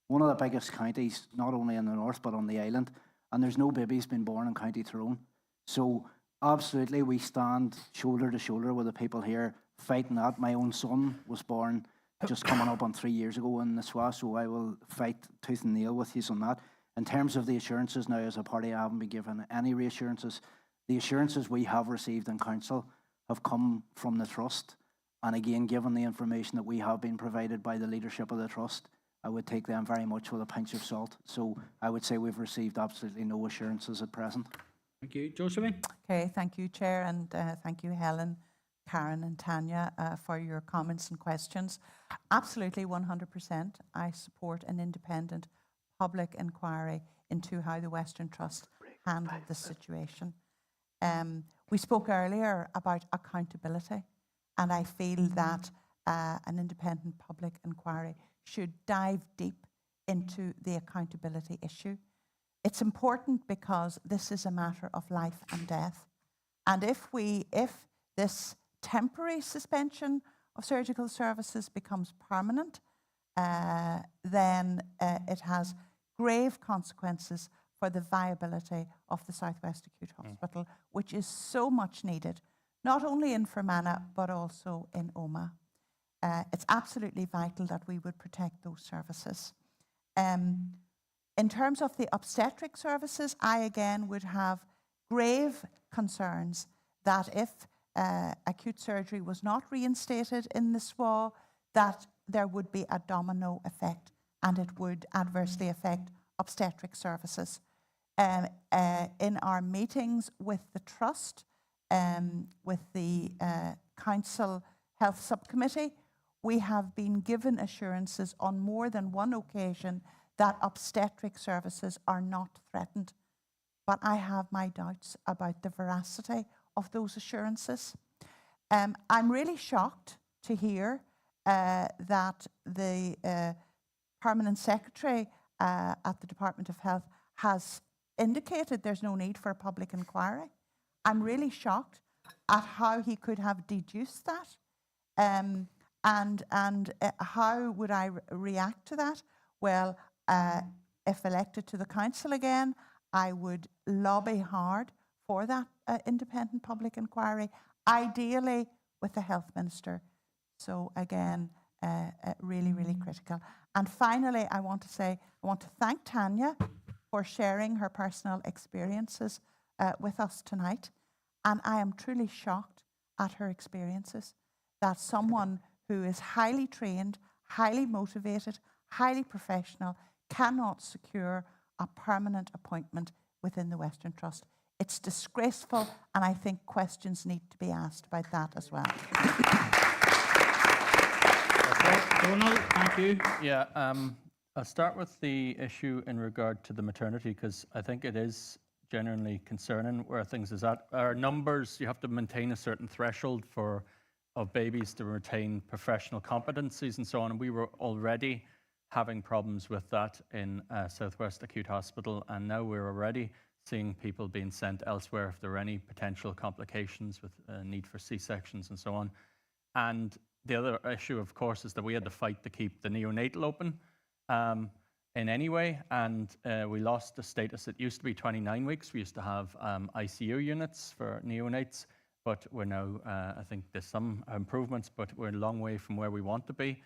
one of the biggest counties, not only in the north, but on the island, and there's no babies being born in County Tyrone. So absolutely, we stand shoulder to shoulder with the people here fighting that. My own son was born just coming up on 3 years ago in Nisswa, so I will fight tooth and nail with you on that. In terms of the assurances now, as a party, I haven't been given any reassurances. The assurances we have received in council have come from the trust, and again, given the information that we have been provided by the leadership of the trust, I would take them very much with a pinch of salt. So I would say we've received absolutely no assurances at present. Thank you. Josephine? Okay, thank you, Chair, and thank you, Helen, Karen and Tanya, for your comments and questions. Absolutely 100%. I support an independent public inquiry into how the Western Trust handled the situation. We spoke earlier about accountability, and I feel that an independent public inquiry should dive deep into the accountability issue. It's important because this is a matter of life and death. And if this temporary suspension of surgical services becomes permanent, then it has grave consequences for the viability of the Southwest Acute Hospital, which is so much needed, not only in Fermanagh, but also in Omagh. It's absolutely vital that we would protect those services. In terms of the obstetric services, I again would have grave concerns that if acute surgery was not reinstated in the SWA, that there would be a domino effect and it would adversely affect obstetric services. in our meetings with the Trust, with the Council Health Subcommittee, we have been given assurances on more than one occasion that obstetric services are not threatened. But I have my doubts about the veracity of those assurances. I'm really shocked to hear that the Permanent Secretary at the Department of Health has indicated there's no need for a public inquiry. I'm really shocked at how he could have deduced that. And how would I react to that? Well, if elected to the council again, I would lobby hard for that independent public inquiry, ideally with the health minister. So again, really, really critical. And finally, I want to thank Tanya for sharing her personal experiences with us tonight. And I am truly shocked at her experiences, that someone who is highly trained, highly motivated, highly professional, cannot secure a permanent appointment within the Western Trust. It's disgraceful, and I think questions need to be asked about that as well. Donald, thank you. Yeah, I'll start with the issue in regard to the maternity, because I think it is genuinely concerning where things is at. Our numbers, you have to maintain a certain threshold of babies to retain professional competencies and so on, and we were already having problems with that in Southwest Acute Hospital, and now we're already seeing people being sent elsewhere if there are any potential complications with need for C-sections and so on. And the other issue, of course, is that we had to fight to keep the neonatal open in any way, and we lost the status. It used to be 29 weeks. We used to have ICU units for neonates, but we're now, I think there's some improvements, but we're a long way from where we want to be.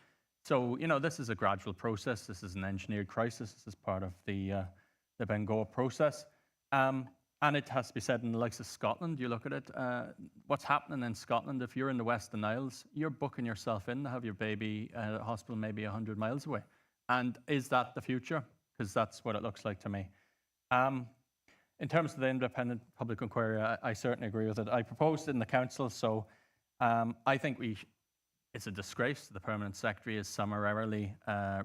So, this is a gradual process. This is an engineered crisis. This is part of the Bangor process. And it has to be said, in the likes of Scotland, you look at it, what's happening in Scotland, if you're in the Western Isles, you're booking yourself in to have your baby at a hospital maybe 100 miles away. And is that the future? Because that's what it looks like to me. In terms of the independent public inquiry, I certainly agree with it. I proposed it in the council, so I think it's a disgrace. The Permanent Secretary has summarily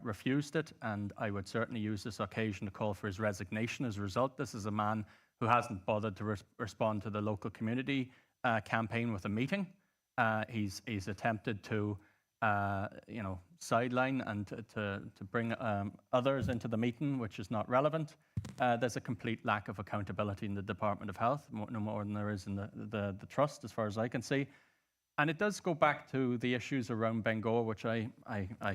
refused it, and I would certainly use this occasion to call for his resignation as a result. This is a man who hasn't bothered to respond to the local community campaign with a meeting. He's attempted to sideline and to bring others into the meeting, which is not relevant. There's a complete lack of accountability in the Department of Health, no more than there is in the Trust, as far as I can see. And it does go back to the issues around Bangor, which I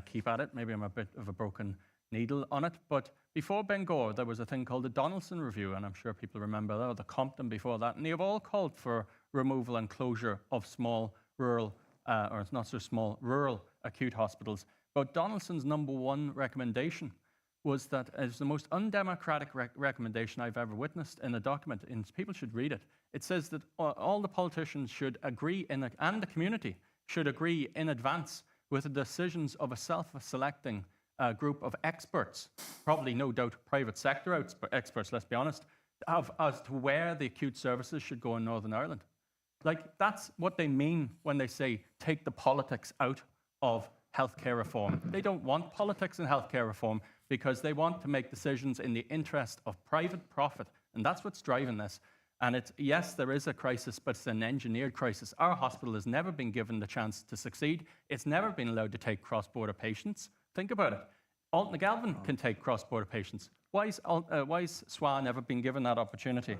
keep at it. Maybe I'm a bit of a broken needle on it. But before Bangor, there was a thing called the Donaldson Review, and I'm sure people remember that, or the Compton before that. And they've all called for removal and closure of small rural, or it's not so small, rural acute hospitals. But Donaldson's #1 recommendation was that it's the most undemocratic recommendation I've ever witnessed in a document, and people should read it. It says that all the politicians should agree, and the community should agree in advance with the decisions of a self-selecting group of experts, probably no doubt private sector experts, let's be honest, as to where the acute services should go in Northern Ireland. Like, that's what they mean when they say take the politics out of healthcare reform. They don't want politics in healthcare reform because they want to make decisions in the interest of private profit, and that's what's driving this. And yes, there is a crisis, but it's an engineered crisis. Our hospital has never been given the chance to succeed. It's never been allowed to take cross-border patients. Think about it. Altnagelvin can take cross-border patients. Why is SWA never been given that opportunity?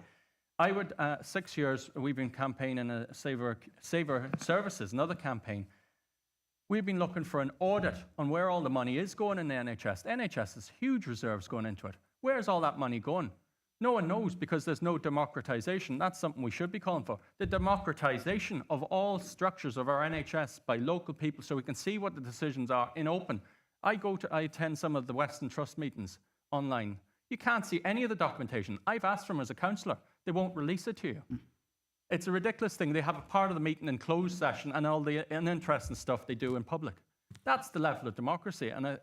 I would, 6 years, we've been campaigning a Saver Services, another campaign. We've been looking for an audit on where all the money is going in the NHS. The NHS has huge reserves going into it. Where's all that money going? No one knows because there's no democratisation. That's something we should be calling for. The democratisation of all structures of our NHS by local people so we can see what the decisions are in open. I attend some of the Western Trust meetings online. You can't see any of the documentation. I've asked for them as a councillor. They won't release it to you. It's a ridiculous thing. They have a part of the meeting in closed session and all the uninteresting stuff they do in public. That's the level of democracy. And,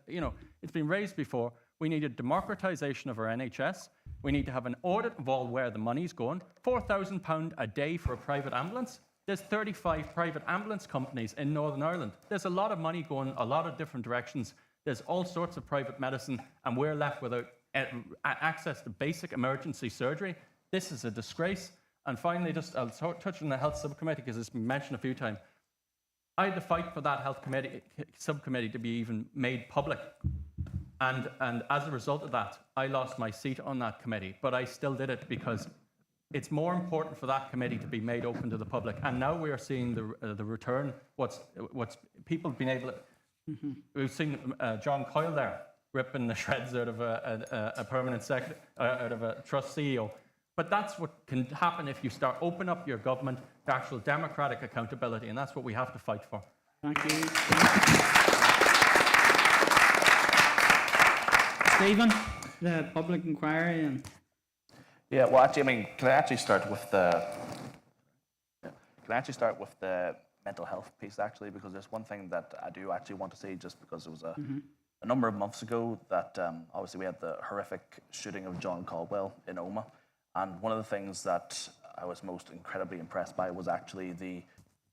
it's been raised before. We need a democratisation of our NHS. We need to have an audit of all where the money's going. £4,000 a day for a private ambulance. There's 35 private ambulance companies in Northern Ireland. There's a lot of money going a lot of different directions. There's all sorts of private medicine, and we're left without access to basic emergency surgery. This is a disgrace. And finally, I'll touch on the health subcommittee because it's been mentioned a few times. I had to fight for that health subcommittee to be even made public. And as a result of that, I lost my seat on that committee. But I still did it because it's more important for that committee to be made open to the public. And now we are seeing the return. What's people been able to... We've seen John Coyle there ripping the shreds out of a permanent secretary, out of a trust CEO. But that's what can happen if you start open up your government to actual democratic accountability, and that's what we have to fight for. Thank you. Stephen, the public inquiry and... Yeah, well, actually, I mean, can I actually start with the mental health piece, actually, because there's one thing that I do actually want to say, just because it was a number of months ago that obviously we had the horrific shooting of John Caldwell in Omagh. And one of the things that I was most incredibly impressed by was actually the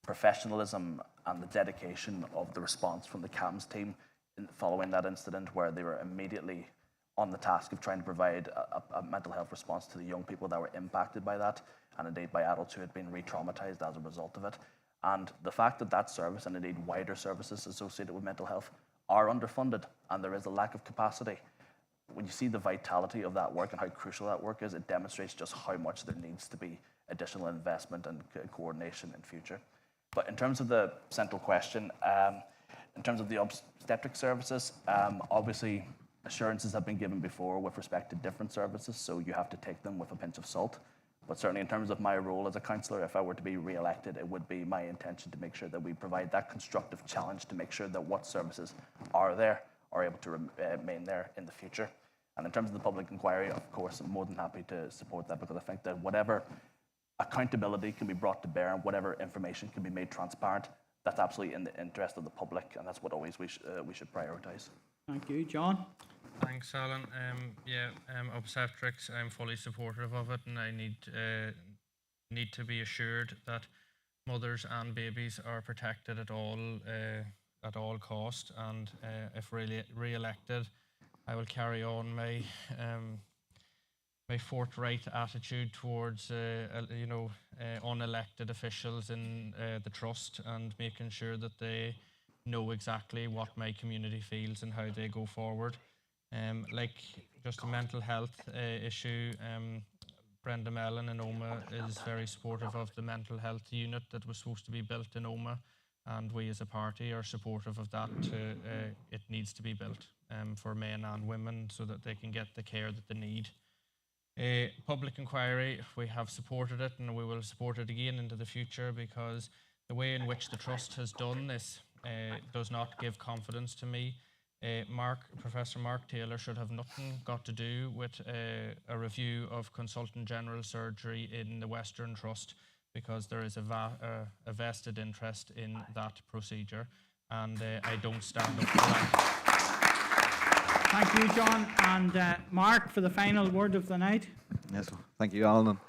professionalism and the dedication of the response from the CAMS team following that incident, where they were immediately on the task of trying to provide a mental health response to the young people that were impacted by that, and indeed by adults who had been re-traumatized as a result of it. And the fact that that service, and indeed wider services associated with mental health, are underfunded, and there is a lack of capacity. When you see the vitality of that work and how crucial that work is, it demonstrates just how much there needs to be additional investment and coordination in future. But in terms of the central question, in terms of the obstetric services, obviously assurances have been given before with respect to different services, so you have to take them with a pinch of salt. But certainly in terms of my role as a councillor, if I were to be re-elected, it would be my intention to make sure that we provide that constructive challenge to make sure that what services are there are able to remain there in the future. And in terms of the public inquiry, of course, I'm more than happy to support that, because I think that whatever accountability can be brought to bear and whatever information can be made transparent, that's absolutely in the interest of the public, and that's what always we should prioritise. Thank you. John? Thanks, Alan. Obstetrics, I'm fully supportive of it, and I need to be assured that mothers and babies are protected at all cost. And if re-elected, I will carry on my my forthright attitude towards unelected officials in the trust, and making sure that they know exactly what my community feels and how they go forward. Like just a mental health issue, Brenda Mellon in Omagh is very supportive of the mental health unit that was supposed to be built in Omagh, and we as a party are supportive of that. It needs to be built for men and women so that they can get the care that they need. Public inquiry, we have supported it, and we will support it again into the future, because the way in which the trust has done this does not give confidence to me. Professor Mark Taylor should have nothing got to do with a review of Consultant General Surgery in the Western Trust, because there is a vested interest in that procedure, and I don't stand up for that. Thank you, John. And Mark, for the final word of the night. Yes, well, thank you, Alan.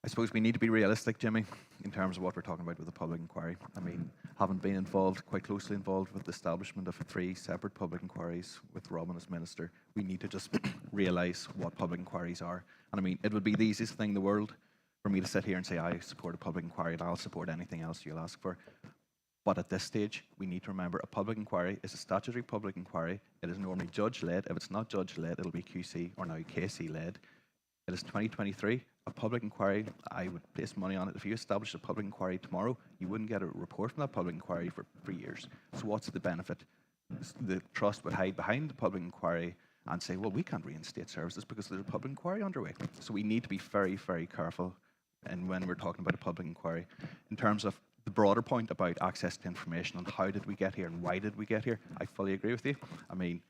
I suppose we need to be realistic, Jimmy, in terms of what we're talking about with the public inquiry. I mean, having been quite closely involved with the establishment of 3 separate public inquiries with Robin as Minister, we need to just realise what public inquiries are. And I mean, it would be the easiest thing in the world for me to sit here and say, I support a public inquiry and I'll support anything else you'll ask for. But at this stage, we need to remember a public inquiry is a statutory public inquiry. It is normally judge-led. If it's not judge-led, it'll be QC or now KC-led. It is 2023. A public inquiry, I would place money on it. If you establish a public inquiry tomorrow, you wouldn't get a report from that public inquiry for 3 years. So what's the benefit? The trust would hide behind the public inquiry and say, well, we can't reinstate services because there's a public inquiry underway. So we need to be very, very careful and when we're talking about a public inquiry. In terms of the broader point about access to information on how did we get here and why did we get here, I fully agree with you. I mean,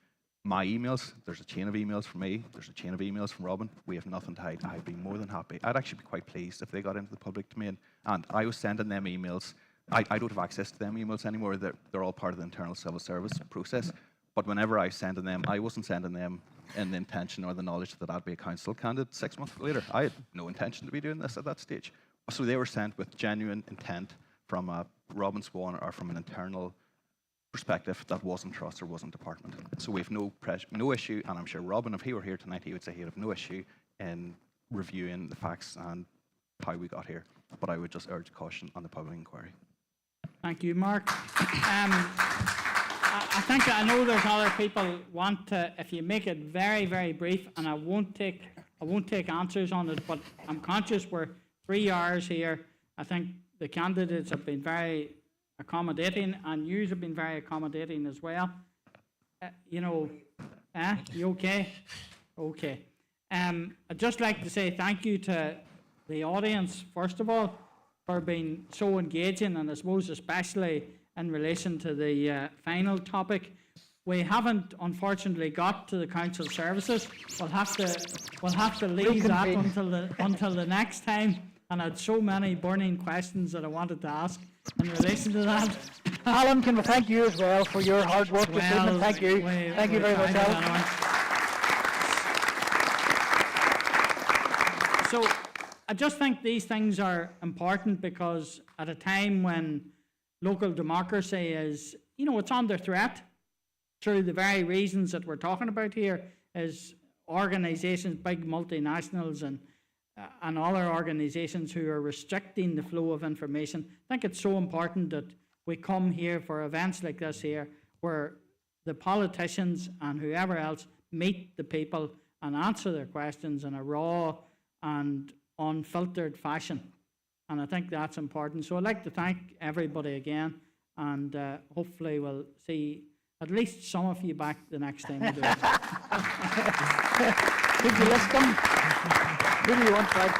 my emails, there's a chain of emails from me, there's a chain of emails from Robin. We have nothing to hide. I'd be more than happy. I'd actually be quite pleased if they got into the public domain. And I was sending them emails. I don't have access to them emails anymore. They're all part of the internal civil service process. But whenever I sent them, I wasn't sending them in the intention or the knowledge that I'd be a council candidate 6 months later. I had no intention to be doing this at that stage. So they were sent with genuine intent from a Robin Swan or from an internal perspective that wasn't trust or wasn't department. So we have no issue, and I'm sure Robin, if he were here tonight, he would say he'd have no issue in reviewing the facts and how we got here. But I would just urge caution on the public inquiry. Thank you, Mark. I know there's other people want to, if you make it very, very brief, and I won't take answers on it, but I'm conscious we're 3 hours here. I think the candidates have been very accommodating, and you have been very accommodating as well. You okay? Okay. I'd just like to say thank you to the audience, first of all, for being so engaging, and I suppose especially in relation to the final topic. We haven't, unfortunately, got to the council services. We'll have to leave that until the next time. And I had so many burning questions that I wanted to ask in relation to that. Alan, can we thank you as well for your hard work this evening? Thank you. Thank you very much, Alan. So I just think these things are important, because at a time when local democracy is, it's under threat through the very reasons that we're talking about here, is organisations, big multinationals and other organisations who are restricting the flow of information. I think it's so important that we come here for events like this here, where the politicians and whoever else meet the people and answer their questions in a raw and unfiltered fashion. And I think that's important. So I'd like to thank everybody again, and hopefully we'll see at least some of you back the next time we do it. Did you list them? Who do you want back?